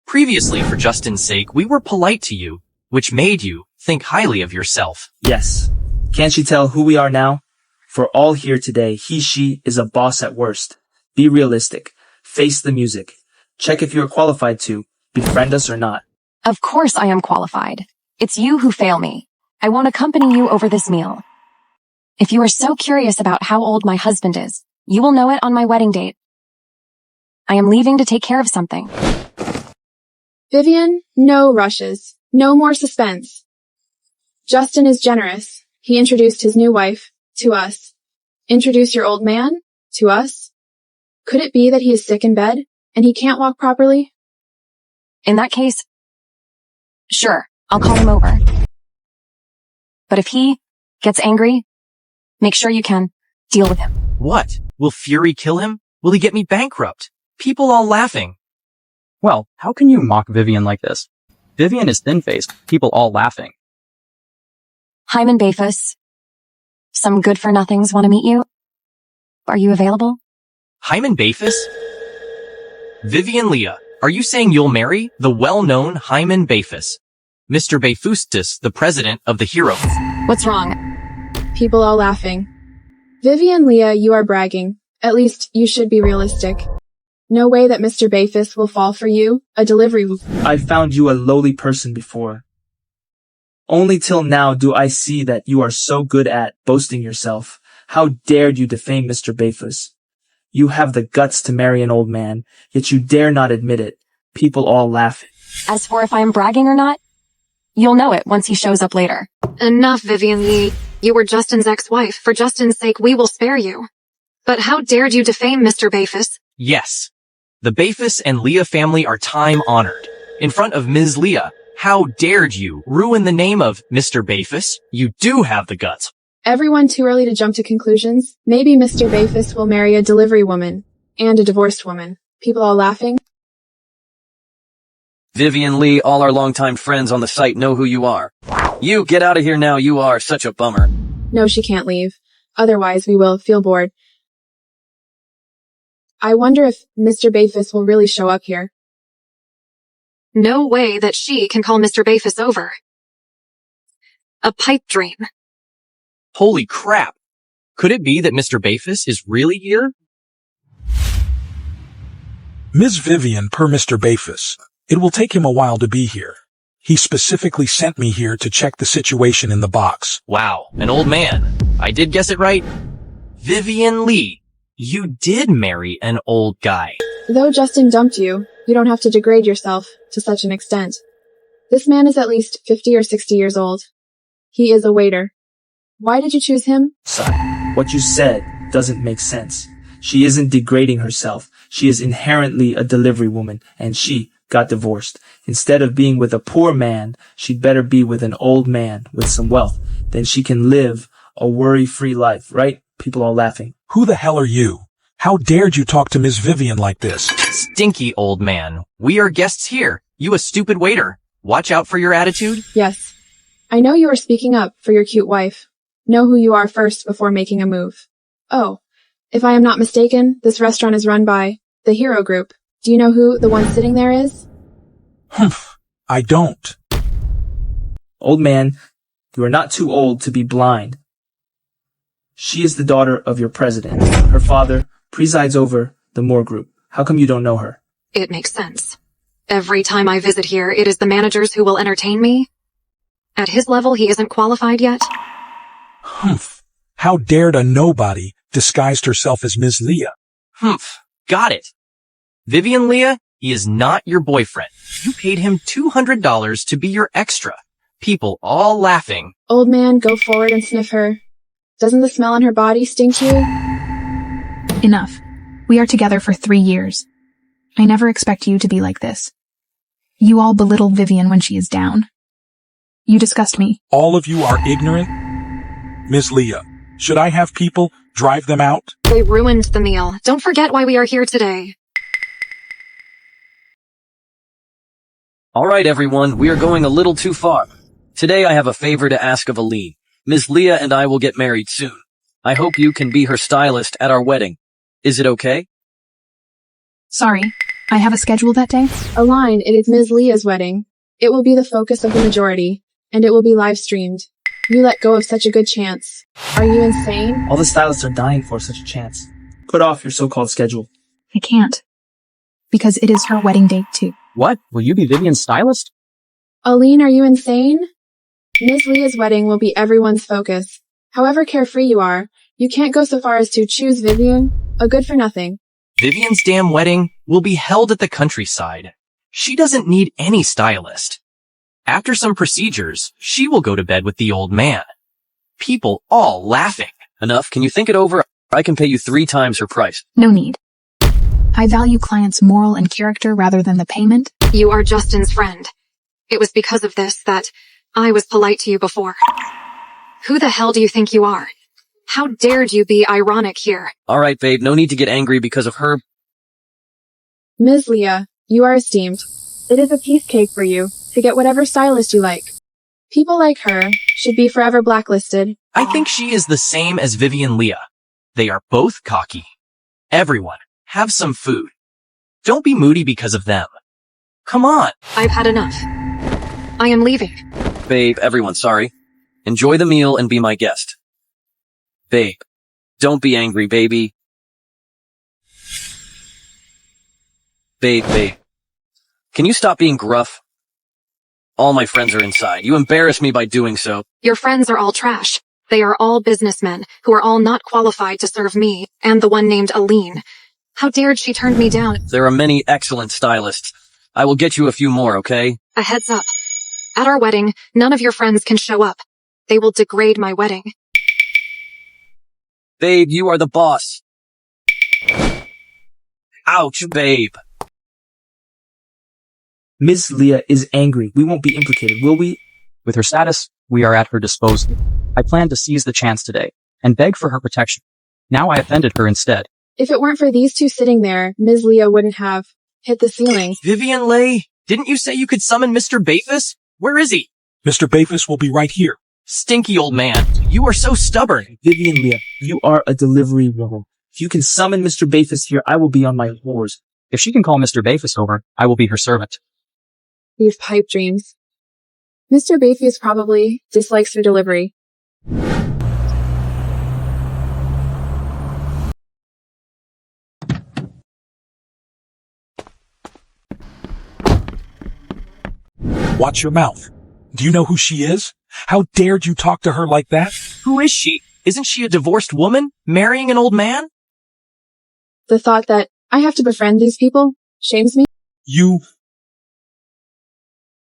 Previously, for Justin's sake, we were polite to you, which made you think highly of yourself. Yes. Can't she tell who we are now? For all here today, she is a boss at worst. Be realistic. Face the music. Check if you're qualified to befriend us or not. Of course I am qualified. It's you who fail me. I won't accompany you over this meal. If you are so curious about how old my husband is, you will know it on my wedding date. I am leaving to take care of something. Vivian, no rushes. No more suspense. Justin is generous. He introduced his new wife to us. Introduce your old man to us? Could it be that he is sick in bed and he can't walk properly? In that case, sure, I'll call him over. But if he gets angry, make sure you can deal with him. What? Will fury kill him? Will he get me bankrupt? People all laughing. Well, how can you mock Vivian like this? Vivian is thin-faced, people all laughing. Hyman Bafus, some good-for-nothings want to meet you. Are you available? Hyman Bafus? Vivian Leah, are you saying you'll marry the well-known Hyman Bafus? Mr. Bafustus, the president of the Heroes. What's wrong? People all laughing. Vivian Leah, you are bragging. At least you should be realistic. No way that Mr. Bafus will fall for you, a delivery. I found you a lowly person before. Only till now do I see that you are so good at boasting yourself. How dared you defame Mr. Bafus? You have the guts to marry an old man, yet you dare not admit it. People all laugh. As for if I am bragging or not, you'll know it once he shows up later. Enough, Vivian Lee. You were Justin's ex-wife. For Justin's sake, we will spare you. But how dared you defame Mr. Bafus? Yes. The Bafus and Leah family are time-honored. In front of Ms. Leah, how dared you ruin the name of Mr. Bafus? You do have the guts. Everyone too early to jump to conclusions. Maybe Mr. Bafus will marry a delivery woman and a divorced woman. People all laughing. Vivian Lee, all our longtime friends on the site know who you are. You get out of here now, you are such a bummer. No, she can't leave. Otherwise, we will feel bored. I wonder if Mr. Bafus will really show up here. No way that she can call Mr. Bafus over. A pipe dream. Holy crap. Could it be that Mr. Bafus is really here? Ms. Vivian, per Mr. Bafus, it will take him a while to be here. He specifically sent me here to check the situation in the box. Wow, an old man. I did guess it right. Vivian Lee, you did marry an old guy. Though Justin dumped you, you don't have to degrade yourself to such an extent. This man is at least 50 or 60 years old. He is a waiter. Why did you choose him? Son, what you said doesn't make sense. She isn't degrading herself. She is inherently a delivery woman, and she got divorced. Instead of being with a poor man, she'd better be with an old man with some wealth. Then she can live a worry-free life, right? People all laughing. Who the hell are you? How dared you talk to Ms. Vivian like this? Stinky old man. We are guests here. You a stupid waiter. Watch out for your attitude. Yes. I know you are speaking up for your cute wife. Know who you are first before making a move. Oh, if I am not mistaken, this restaurant is run by the Hero Group. Do you know who the one sitting there is? Humph. I don't. Old man, you are not too old to be blind. She is the daughter of your president. Her father presides over the Moore Group. How come you don't know her? It makes sense. Every time I visit here, it is the managers who will entertain me. At his level, he isn't qualified yet. Humph. How dared a nobody disguised herself as Ms. Leah? Humph. Got it. Vivian Leah, he is not your boyfriend. You paid him $200 to be your extra. People all laughing. Old man, go forward and sniff her. Doesn't the smell on her body stink to you? Enough. We are together for 3 years. I never expect you to be like this. You all belittle Vivian when she is down. You disgust me. All of you are ignorant? Ms. Leah, should I have people drive them out? They ruined the meal. Don't forget why we are here today. All right, everyone, we are going a little too far. Today I have a favor to ask of Aline. Ms. Leah and I will get married soon. I hope you can be her stylist at our wedding. Is it okay? Sorry, I have a schedule that day. Aline, it is Ms. Leah's wedding. It will be the focus of the majority, and it will be live streamed. You let go of such a good chance. Are you insane? All the stylists are dying for such a chance. Put off your so-called schedule. I can't. Because it is her wedding date too. What? Will you be Vivian's stylist? Aline, are you insane? Ms. Leah's wedding will be everyone's focus. However carefree you are, you can't go so far as to choose Vivian, a good for nothing. Vivian's damn wedding will be held at the countryside. She doesn't need any stylist. After some procedures, she will go to bed with the old man. People all laughing. Enough. Can you think it over? I can pay you 3 times her price. No need. I value clients' moral and character rather than the payment. You are Justin's friend. It was because of this that I was polite to you before. Who the hell do you think you are? How dared you be ironic here? All right, babe, no need to get angry because of her. Ms. Leah, you are esteemed. It is a piece cake for you to get whatever stylist you like. People like her should be forever blacklisted. I think she is the same as Vivian Leah. They are both cocky. Everyone, have some food. Don't be moody because of them. Come on. I've had enough. I am leaving. Babe, everyone, sorry. Enjoy the meal and be my guest. Babe, don't be angry, baby. Babe. Can you stop being gruff? All my friends are inside. You embarrass me by doing so. Your friends are all trash. They are all businessmen who are all not qualified to serve me and the one named Aline. How dared she turn me down? There are many excellent stylists. I will get you a few more, okay? A heads up. At our wedding, none of your friends can show up. They will degrade my wedding. Babe, you are the boss. Ouch, babe. Ms. Leah is angry. We won't be implicated, will we? With her status, we are at her disposal. I plan to seize the chance today and beg for her protection. Now I offended her instead. If it weren't for these two sitting there, Ms. Leah wouldn't have hit the ceiling. Vivian Leigh, didn't you say you could summon Mr. Bafus? Where is he? Mr. Bafus will be right here. Stinky old man. You are so stubborn. Vivian Leah, you are a delivery woman. If you can summon Mr. Bafus here, I will be on my horse. If she can call Mr. Bafus over, I will be her servant. These pipe dreams. Mr. Bafus probably dislikes your delivery. Watch your mouth. Do you know who she is? How dared you talk to her like that? Who is she? Isn't she a divorced woman marrying an old man? The thought that I have to befriend these people shames me.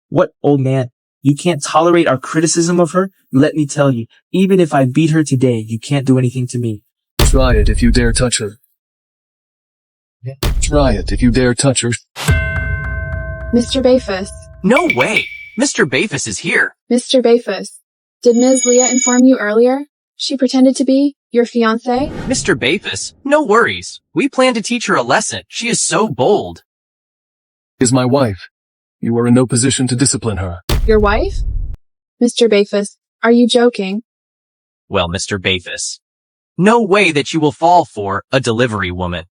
What, old man? You can't tolerate our criticism of her? Let me tell you, even if I beat her today, you can't do anything to me. Try it if you dare touch her. Try it if you dare touch her. Mr. Bafus. No way. Mr. Bafus is here. Mr. Bafus. Did Ms. Leah inform you earlier? She pretended to be your fiancé? Mr. Bafus, no worries. We plan to teach her a lesson. She is so bold. Is my wife. You are in no position to discipline her. Your wife? Mr. Bafus, are you joking? Well, Mr. Bafus, no way that you will fall for a delivery woman.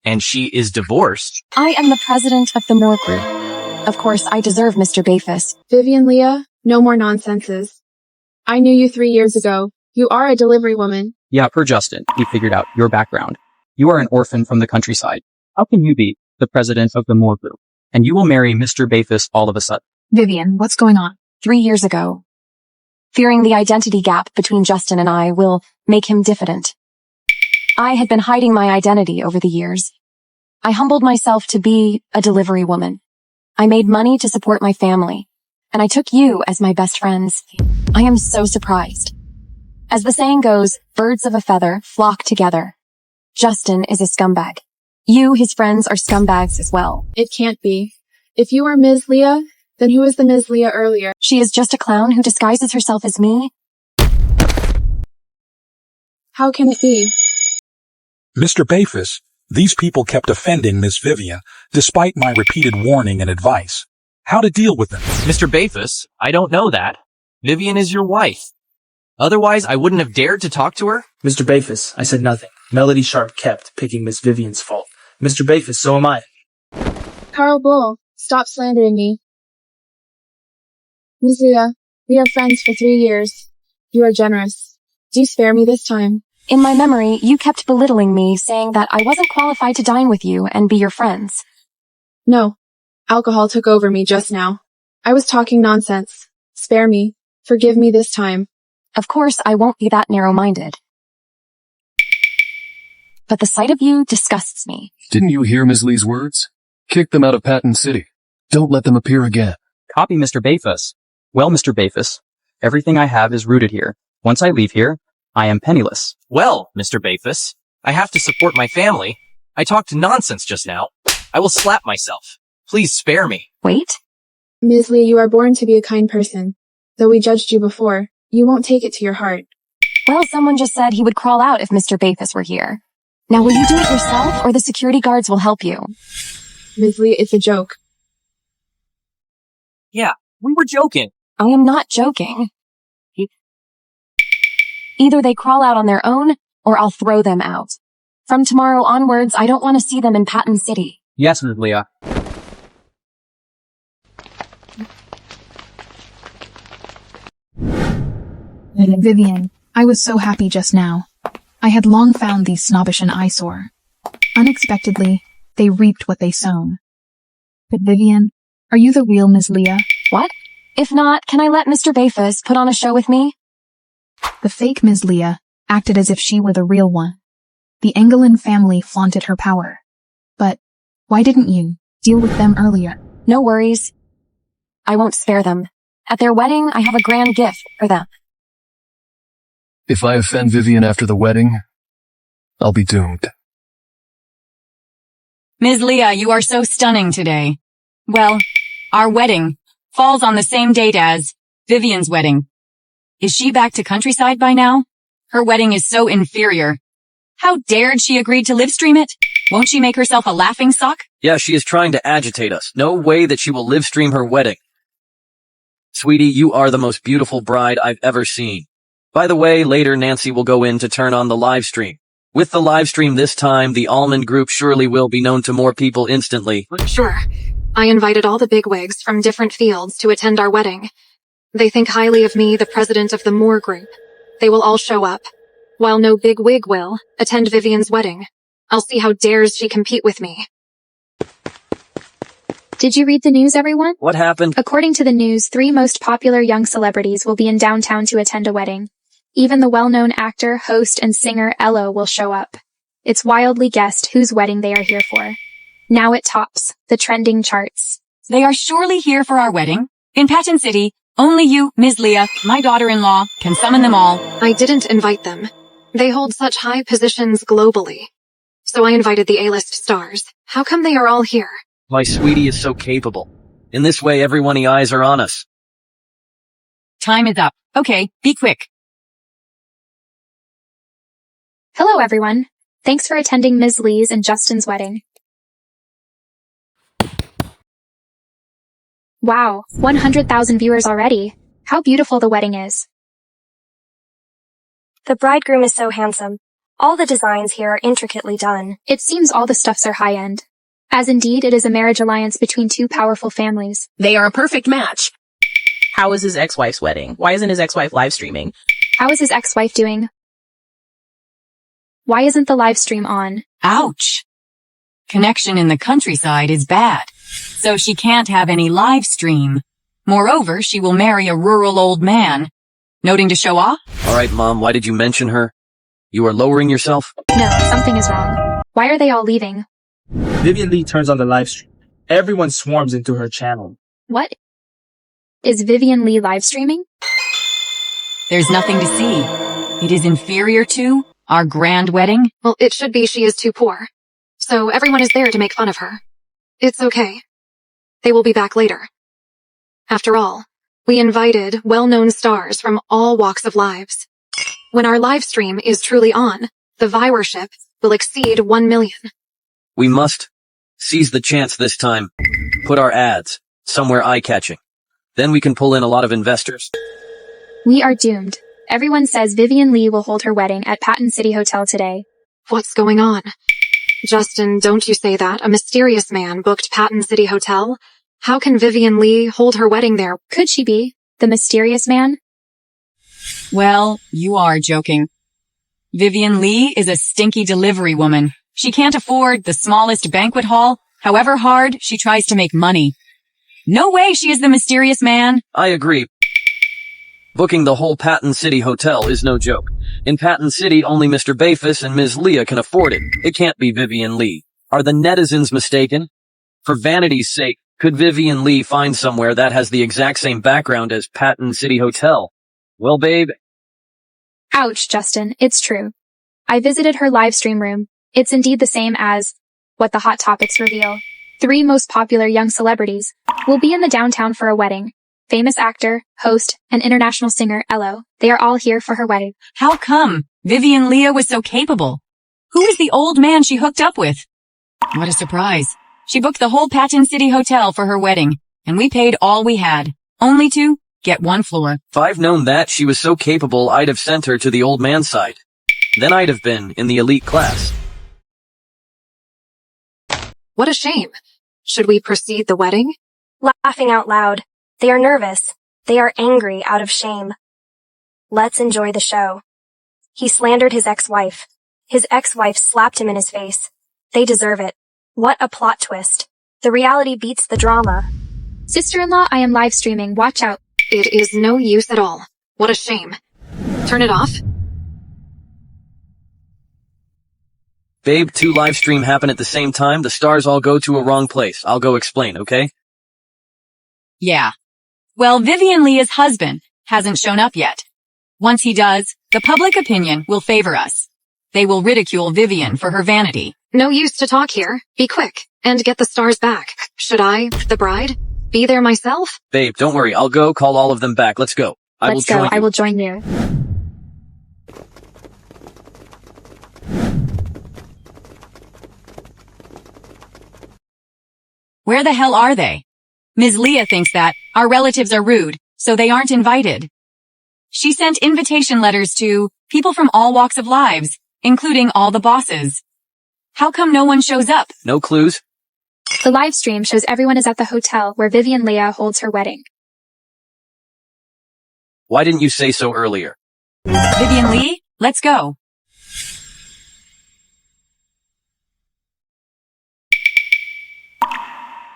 And she is divorced. I am the president of the Moore Group. Of course, I deserve Mr. Bafus. Vivian Leah, no more nonsenses. I knew you 3 years ago. You are a delivery woman. Yeah, per Justin, he figured out your background. You are an orphan from the countryside. How can you be the president of the Moore Group? And you will marry Mr. Bafus all of a sudden. Vivian, what's going on? 3 years ago. Fearing the identity gap between Justin and I will make him diffident. I had been hiding my identity over the years. I humbled myself to be a delivery woman. I made money to support my family, and I took you as my best friends. I am so surprised. As the saying goes, birds of a feather flock together. Justin is a scumbag. You, his friends, are scumbags as well. It can't be. If you are Ms. Leah, then who was the Ms. Leah earlier? She is just a clown who disguises herself as me. How can it be? Mr. Bafus, these people kept offending Miss Vivian, despite my repeated warning and advice. How to deal with them? Mr. Bafus, I don't know that. Vivian is your wife. Otherwise, I wouldn't have dared to talk to her. Mr. Bafus, I said nothing. Melody Sharp kept picking Miss Vivian's fault. Mr. Bafus, so am I. Carl Bull, stop slandering me. Ms. Leah, we are friends for 3 years. You are generous. Do spare me this time. In my memory, you kept belittling me, saying that I wasn't qualified to dine with you and be your friends. No. Alcohol took over me just now. I was talking nonsense. Spare me. Forgive me this time. Of course, I won't be that narrow-minded. But the sight of you disgusts me. Didn't you hear Ms. Lee's words? Kick them out of Patton City. Don't let them appear again. Copy Mr. Bafus. Well, Mr. Bafus, everything I have is rooted here. Once I leave here, I am penniless. Well, Mr. Bafus, I have to support my family. I talked nonsense just now. I will slap myself. Please spare me. Wait. Ms. Lee, you are born to be a kind person. Though we judged you before, you won't take it to your heart. Well, someone just said he would crawl out if Mr. Bafus were here. Now, will you do it yourself, or the security guards will help you? Ms. Lee, it's a joke. Yeah, we were joking. I am not joking. Either they crawl out on their own, or I'll throw them out. From tomorrow onwards, I don't want to see them in Patton City. Yes, Ms. Leah. Vivian, I was so happy just now. I had long found these snobbish an eyesore. Unexpectedly, they reaped what they sown. But Vivian, are you the real Ms. Leah? What? If not, can I let Mr. Bafus put on a show with me? The fake Ms. Leah acted as if she were the real one. The Engelin family flaunted her power. But why didn't you deal with them earlier? No worries. I won't spare them. At their wedding, I have a grand gift for them. If I offend Vivian after the wedding, I'll be doomed. Ms. Leah, you are so stunning today. Well, our wedding falls on the same date as Vivian's wedding. Is she back to countryside by now? Her wedding is so inferior. How dared she agree to live stream it? Won't she make herself a laughing stock? Yeah, she is trying to agitate us. No way that she will live stream her wedding. Sweetie, you are the most beautiful bride I've ever seen. By the way, later Nancy will go in to turn on the live stream. With the live stream this time, the Almond Group surely will be known to more people instantly. Sure. I invited all the bigwigs from different fields to attend our wedding. They think highly of me, the president of the Moore Group. They will all show up. While no bigwig will attend Vivian's wedding. I'll see how dares she compete with me. Did you read the news, everyone? What happened? According to the news, 3 most popular young celebrities will be in downtown to attend a wedding. Even the well-known actor, host, and singer Ello will show up. It's wildly guessed whose wedding they are here for. Now it tops the trending charts. They are surely here for our wedding. In Patton City, only you, Ms. Leah, my daughter-in-law, can summon them all. I didn't invite them. They hold such high positions globally. So I invited the A-list stars. How come they are all here? My sweetie is so capable. In this way, everyone's eyes are on us. Time is up. Okay, be quick. Hello, everyone. Thanks for attending Ms. Lee's and Justin's wedding. Wow, 100,000 viewers already. How beautiful the wedding is. The bridegroom is so handsome. All the designs here are intricately done. It seems all the stuffs are high-end. as indeed it is a marriage alliance between two powerful families. They are a perfect match. How is his ex-wife's wedding? Why isn't his ex-wife live streaming? How is his ex-wife doing? Why isn't the live stream on? Ouch. Connection in the countryside is bad, so she can't have any live stream. Moreover, she will marry a rural old man. Noting to show off? Alright, Mom, why did you mention her? You are lowering yourself? No, something is wrong. Why are they all leaving? Vivian Lee turns on the live stream. Everyone swarms into her channel. What? Is Vivian Lee live streaming? There's nothing to see. It is inferior to our grand wedding. Well, it should be she is too poor. So everyone is there to make fun of her. It's okay. They will be back later. After all, we invited well-known stars from all walks of lives. When our live stream is truly on, the viewership will exceed 1 million. We must seize the chance this time. Put our ads somewhere eye-catching. Then we can pull in a lot of investors. We are doomed. Everyone says Vivian Lee will hold her wedding at Patton City Hotel today. What's going on? Justin, don't you say that. A mysterious man booked Patton City Hotel. How can Vivian Lee hold her wedding there? Could she be the mysterious man? Well, you are joking. Vivian Lee is a stinky delivery woman. She can't afford the smallest banquet hall, however hard she tries to make money. No way she is the mysterious man. I agree. Booking the whole Patton City Hotel is no joke. In Patton City, only Mr. Bafus and Ms. Leah can afford it. It can't be Vivian Lee. Are the netizens mistaken? For vanity's sake, could Vivian Lee find somewhere that has the exact same background as Patton City Hotel? Well, babe. Ouch, Justin, it's true. I visited her live stream room. It's indeed the same as what the Hot Topics reveal. 3 most popular young celebrities will be in the downtown for a wedding. Famous actor, host, and international singer Elo. They are all here for her wedding. How come Vivian Leah was so capable? Who is the old man she hooked up with? What a surprise. She booked the whole Patton City Hotel for her wedding, and we paid all we had, only to get 1 floor. If I've known that she was so capable, I'd have sent her to the old man's side. Then I'd have been in the elite class. What a shame. Should we proceed the wedding? Laughing out loud. They are nervous. They are angry out of shame. Let's enjoy the show. He slandered his ex-wife. His ex-wife slapped him in his face. They deserve it. What a plot twist. The reality beats the drama. Sister-in-law, I am live streaming. Watch out. It is no use at all. What a shame. Turn it off. Babe, 2 live stream happen at the same time. The stars all go to a wrong place. I'll go explain, okay? Yeah. Well, Vivian Leah's husband hasn't shown up yet. Once he does, the public opinion will favor us. They will ridicule Vivian for her vanity. No use to talk here. Be quick and get the stars back. Should I, the bride, be there myself? Babe, don't worry. I'll go call all of them back. Let's go. I will join you. Where the hell are they? Ms. Leah thinks that our relatives are rude, so they aren't invited. She sent invitation letters to people from all walks of lives, including all the bosses. How come no one shows up? No clues? The live stream shows everyone is at the hotel where Vivian Leah holds her wedding. Why didn't you say so earlier? Vivian Lee, let's go.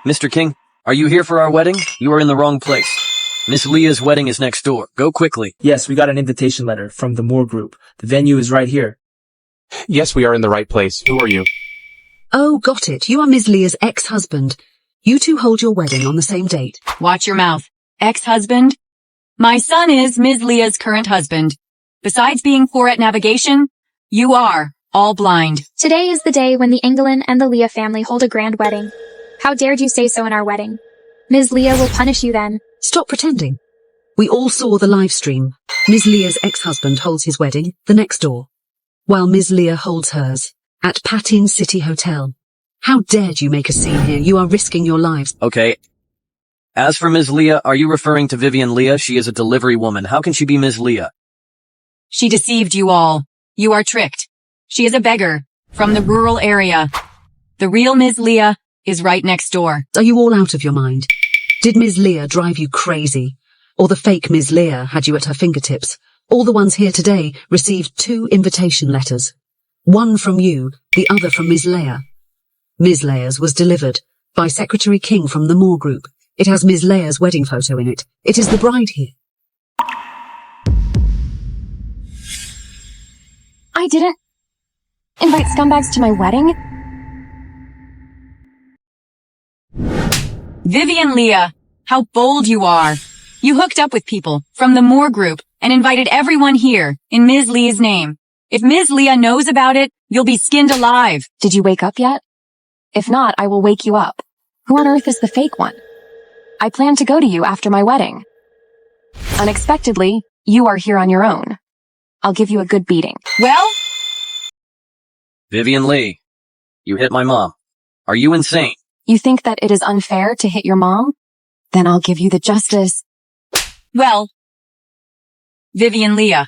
Mr. King, are you here for our wedding? You are in the wrong place. Miss Leah's wedding is next door. Go quickly. Yes, we got an invitation letter from the Moore Group. The venue is right here. Yes, we are in the right place. Who are you? Oh, got it. You are Ms. Leah's ex-husband. You two hold your wedding on the same date. Watch your mouth. Ex-husband? My son is Ms. Leah's current husband. Besides being poor at navigation, you are all blind. Today is the day when the Engelin and the Leah family hold a grand wedding. How dared you say so in our wedding? Ms. Leah will punish you then. Stop pretending. We all saw the live stream. Ms. Leah's ex-husband holds his wedding, the next door, while Ms. Leah holds hers, at Patton City Hotel. How dared you make a scene here? You are risking your lives. Okay. As for Ms. Leah, are you referring to Vivian Leah? She is a delivery woman. How can she be Ms. Leah? She deceived you all. You are tricked. She is a beggar from the rural area. The real Ms. Leah is right next door. Are you all out of your mind? Did Ms. Leah drive you crazy? Or the fake Ms. Leah had you at her fingertips? All the ones here today received 2 invitation letters. One from you, the other from Ms. Leah. Ms. Leah's was delivered by Secretary King from the Moore Group. It has Ms. Leah's wedding photo in it. It is the bride here. I didn't invite scumbags to my wedding. Vivian Leah, how bold you are. You hooked up with people from the Moore Group and invited everyone here in Ms. Leah's name. If Ms. Leah knows about it, you'll be skinned alive. Did you wake up yet? If not, I will wake you up. Who on earth is the fake one? I plan to go to you after my wedding. Unexpectedly, you are here on your own. I'll give you a good beating. Well? Vivian Lee, you hit my mom. Are you insane? You think that it is unfair to hit your mom? Then I'll give you the justice. Well, Vivian Leah,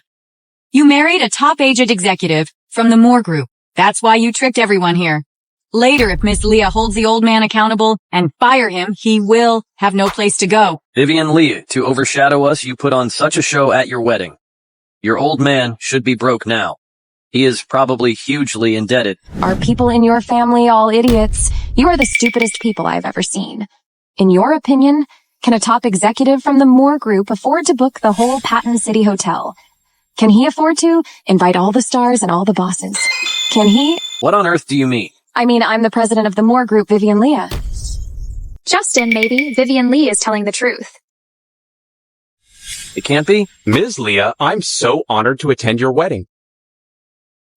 you married a top-agent executive from the Moore Group. That's why you tricked everyone here. Later, if Miss Leah holds the old man accountable and fire him, he will have no place to go. Vivian Lee, to overshadow us, you put on such a show at your wedding. Your old man should be broke now. He is probably hugely indebted. Are people in your family all idiots? You are the stupidest people I've ever seen. In your opinion, can a top executive from the Moore Group afford to book the whole Patton City Hotel? Can he afford to invite all the stars and all the bosses? Can he? What on earth do you mean? I mean, I'm the president of the Moore Group, Vivian Leah. Justin, maybe. Vivian Lee is telling the truth. It can't be? Ms. Leah, I'm so honored to attend your wedding.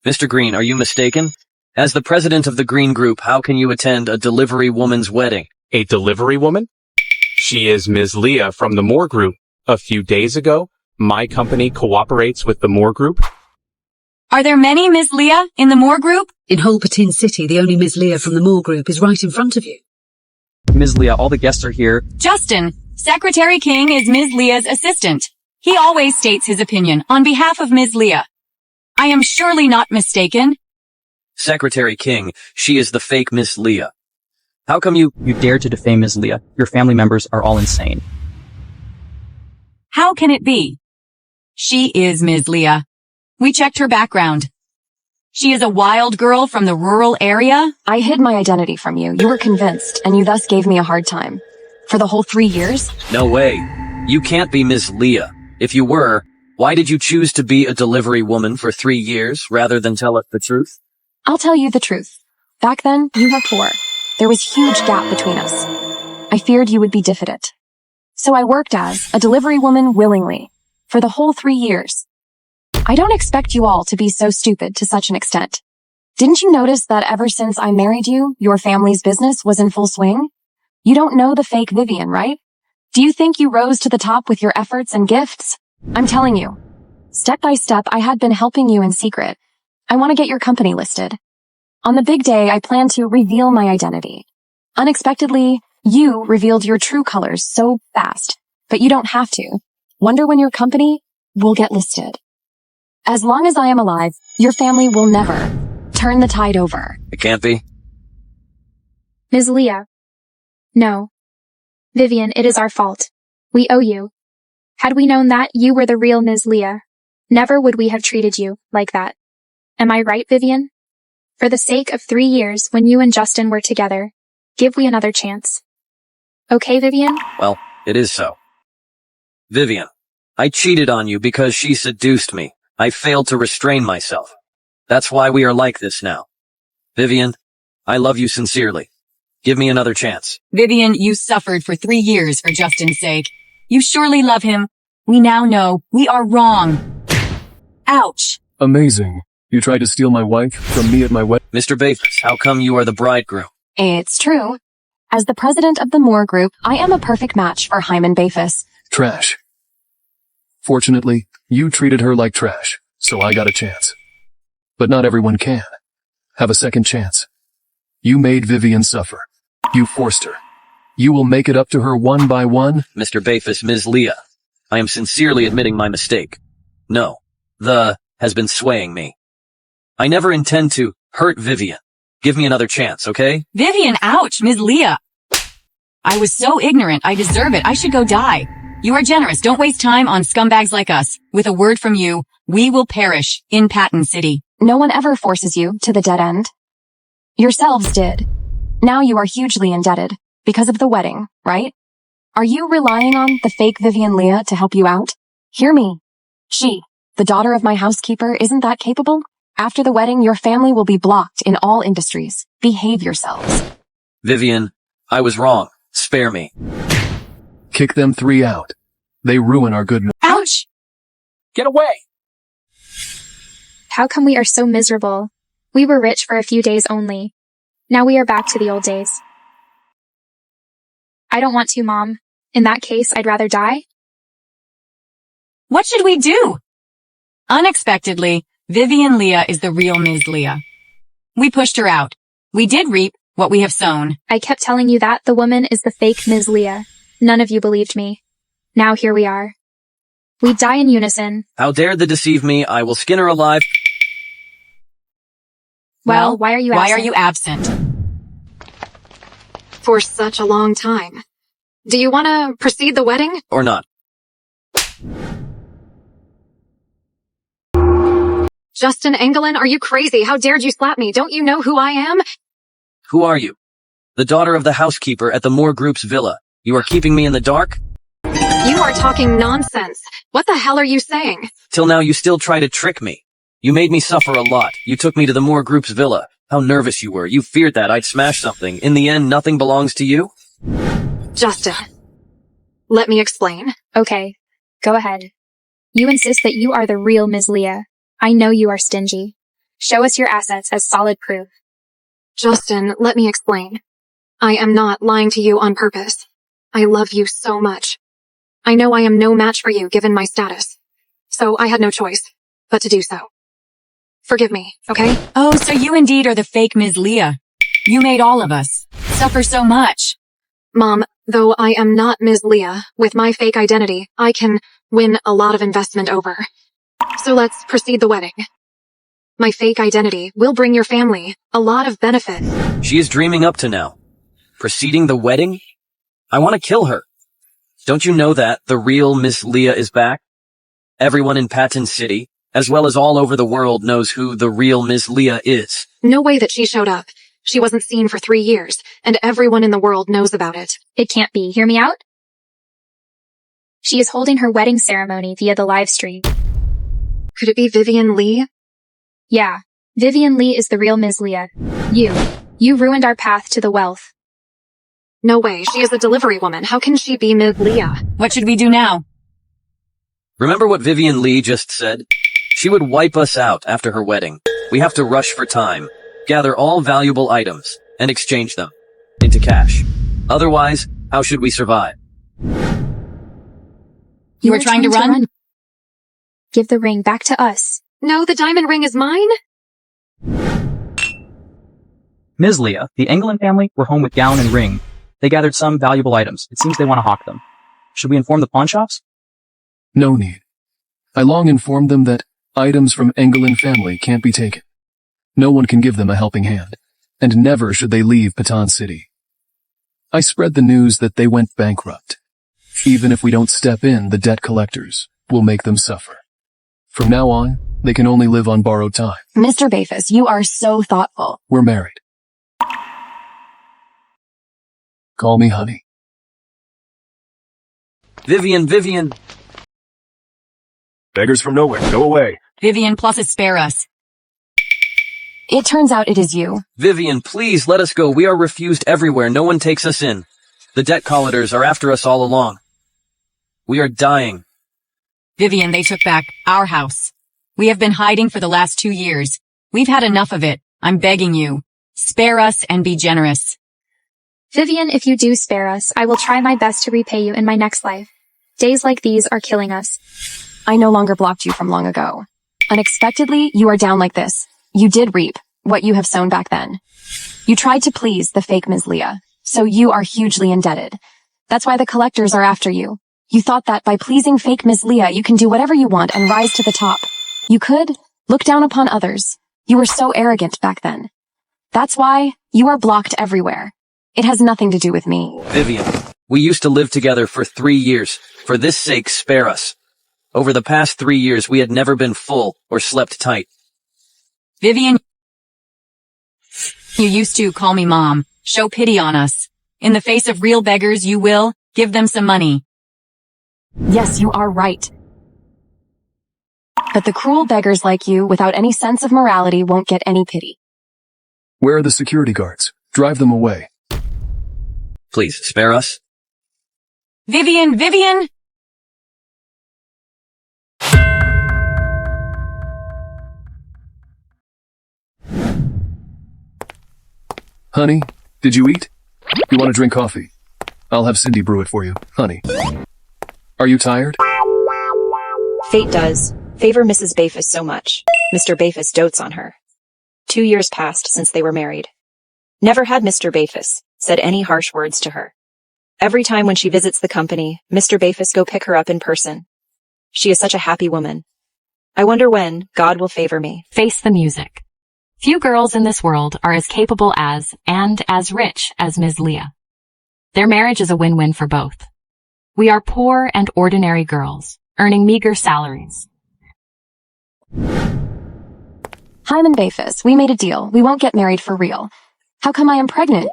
Mr. Green, are you mistaken? As the president of the Green Group, how can you attend a delivery woman's wedding? A delivery woman? She is Ms. Leah from the Moore Group. A few days ago, my company cooperates with the Moore Group. Are there many Ms. Leah in the Moore Group? In whole Patin City, the only Ms. Leah from the Moore Group is right in front of you. Ms. Leah, all the guests are here. Justin, Secretary King is Ms. Leah's assistant. He always states his opinion on behalf of Ms. Leah. I am surely not mistaken. Secretary King, she is the fake Miss Leah. How come you dare to defame Ms. Leah? Your family members are all insane. How can it be? She is Ms. Leah. We checked her background. She is a wild girl from the rural area. I hid my identity from you. You were convinced, and you thus gave me a hard time. For the whole 3 years? No way. You can't be Miss Leah. If you were, why did you choose to be a delivery woman for 3 years rather than tell us the truth? I'll tell you the truth. Back then, you were poor. There was huge gap between us. I feared you would be diffident. So I worked as a delivery woman willingly for the whole 3 years. I don't expect you all to be so stupid to such an extent. Didn't you notice that ever since I married you, your family's business was in full swing? You don't know the fake Vivian, right? Do you think you rose to the top with your efforts and gifts? I'm telling you, step by step, I had been helping you in secret. I want to get your company listed. On the big day, I plan to reveal my identity. Unexpectedly, you revealed your true colors so fast, but you don't have to. Wonder when your company will get listed. As long as I am alive, your family will never turn the tide over. It can't be. Ms. Leah. No. Vivian, it is our fault. We owe you. Had we known that you were the real Ms. Leah, never would we have treated you like that. Am I right, Vivian? For the sake of 3 years when you and Justin were together, give we another chance. Okay, Vivian? Well, it is so. Vivian, I cheated on you because she seduced me. I failed to restrain myself. That's why we are like this now. Vivian, I love you sincerely. Give me another chance. Vivian, you suffered for 3 years for Justin's sake. You surely love him. We now know we are wrong. Ouch. Amazing. You tried to steal my wife from me at my wedding. Mr. Bafis, how come you are the bridegroom? It's true. As the president of the Moore Group, I am a perfect match for Hyman Bafis. Trash. Fortunately, you treated her like trash, so I got a chance. But not everyone can. Have a second chance. You made Vivian suffer. You forced her. You will make it up to her one by one. Mr. Bafis, Ms. Leah, I am sincerely admitting my mistake. No, the has been swaying me. I never intend to hurt Vivian. Give me another chance, okay? Vivian, ouch, Ms. Leah. I was so ignorant. I deserve it. I should go die. You are generous. Don't waste time on scumbags like us. With a word from you, we will perish in Patton City. No one ever forces you to the dead end. Yourselves did. Now you are hugely indebted because of the wedding, right? Are you relying on the fake Vivian Leah to help you out? Hear me. She, the daughter of my housekeeper, isn't that capable? After the wedding, your family will be blocked in all industries. Behave yourselves. Vivian, I was wrong. Spare me. Kick them 3 out. They ruin our good. Ouch! Get away! How come we are so miserable? We were rich for a few days only. Now we are back to the old days. I don't want to, Mom. In that case, I'd rather die. What should we do? Unexpectedly, Vivian Leah is the real Ms. Leah. We pushed her out. We did reap what we have sown. I kept telling you that the woman is the fake Ms. Leah. None of you believed me. Now here we are. We die in unison. How dare they deceive me? I will skin her alive. Well, why are you absent? For such a long time. Do you want to proceed the wedding? Or not. Justin Engelin, are you crazy? How dared you slap me? Don't you know who I am? Who are you? The daughter of the housekeeper at the Moore Group's villa. You are keeping me in the dark? You are talking nonsense. What the hell are you saying? Till now you still try to trick me. You made me suffer a lot. You took me to the Moore Group's villa. How nervous you were. You feared that I'd smash something. In the end, nothing belongs to you? Justin, let me explain. Okay, go ahead. You insist that you are the real Ms. Leah. I know you are stingy. Show us your assets as solid proof. Justin, let me explain. I am not lying to you on purpose. I love you so much. I know I am no match for you given my status. So I had no choice but to do so. Forgive me, okay? Oh, so you indeed are the fake Ms. Leah. You made all of us suffer so much. Mom, though I am not Ms. Leah, with my fake identity, I can win a lot of investment over. So let's proceed the wedding. My fake identity will bring your family a lot of benefit. She is dreaming up to now. Preceding the wedding? I want to kill her. Don't you know that the real Miss Leah is back? Everyone in Patton City, as well as all over the world, knows who the real Miss Leah is. No way that she showed up. She wasn't seen for 3 years, and everyone in the world knows about it. It can't be. Hear me out? She is holding her wedding ceremony via the live stream. Could it be Vivian Lee? Yeah, Vivian Lee is the real Ms. Leah. You ruined our path to the wealth. No way, she is a delivery woman. How can she be Ms. Leah? What should we do now? Remember what Vivian Lee just said? She would wipe us out after her wedding. We have to rush for time, gather all valuable items, and exchange them into cash. Otherwise, how should we survive? You are trying to run? Give the ring back to us. No, the diamond ring is mine? Ms. Leah, the Engelin family were home with gown and ring. They gathered some valuable items. It seems they want to hawk them. Should we inform the pawn shops? No need. I long informed them that items from Engelin family can't be taken. No one can give them a helping hand, and never should they leave Patton City. I spread the news that they went bankrupt. Even if we don't step in, the debt collectors will make them suffer. From now on, they can only live on borrowed time. Mr. Bafus, you are so thoughtful. We're married. Call me honey. Vivian. Beggars from nowhere, go away. Vivian plus spare us. It turns out it is you. Vivian, please let us go. We are refused everywhere. No one takes us in. The debt collectors are after us all along. We are dying. Vivian, they took back our house. We have been hiding for the last 2 years. We've had enough of it. I'm begging you. Spare us and be generous. Vivian, if you do spare us, I will try my best to repay you in my next life. Days like these are killing us. I no longer blocked you from long ago. Unexpectedly, you are down like this. You did reap what you have sown back then. You tried to please the fake Ms. Leah, so you are hugely indebted. That's why the collectors are after you. You thought that by pleasing fake Ms. Leah, you can do whatever you want and rise to the top. You could look down upon others. You were so arrogant back then. That's why you are blocked everywhere. It has nothing to do with me. Vivian, we used to live together for 3 years. For this sake, spare us. Over the past 3 years, we had never been full or slept tight. Vivian, you used to call me mom. Show pity on us. In the face of real beggars, you will give them some money. Yes, you are right. But the cruel beggars like you, without any sense of morality, won't get any pity. Where are the security guards? Drive them away. Please, spare us. Vivian! Honey, did you eat? You want to drink coffee? I'll have Cindy brew it for you, honey. Are you tired? Fate does favor Mrs. Bafus so much. Mr. Bafus dotes on her. 2 years passed since they were married. Never had Mr. Bafus said any harsh words to her. Every time when she visits the company, Mr. Bafus go pick her up in person. She is such a happy woman. I wonder when God will favor me. Face the music. Few girls in this world are as capable as, and as rich as Ms. Leah. Their marriage is a win-win for both. We are poor and ordinary girls, earning meager salaries. Hyman Bafus, we made a deal. We won't get married for real. How come I am pregnant?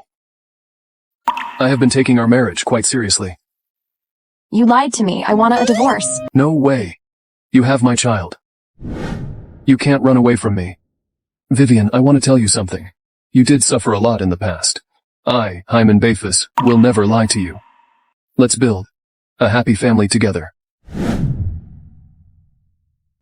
I have been taking our marriage quite seriously. You lied to me. I want a divorce. No way. You have my child. You can't run away from me. Vivian, I want to tell you something. You did suffer a lot in the past. I, Hyman Bafus, will never lie to you. Let's build a happy family together.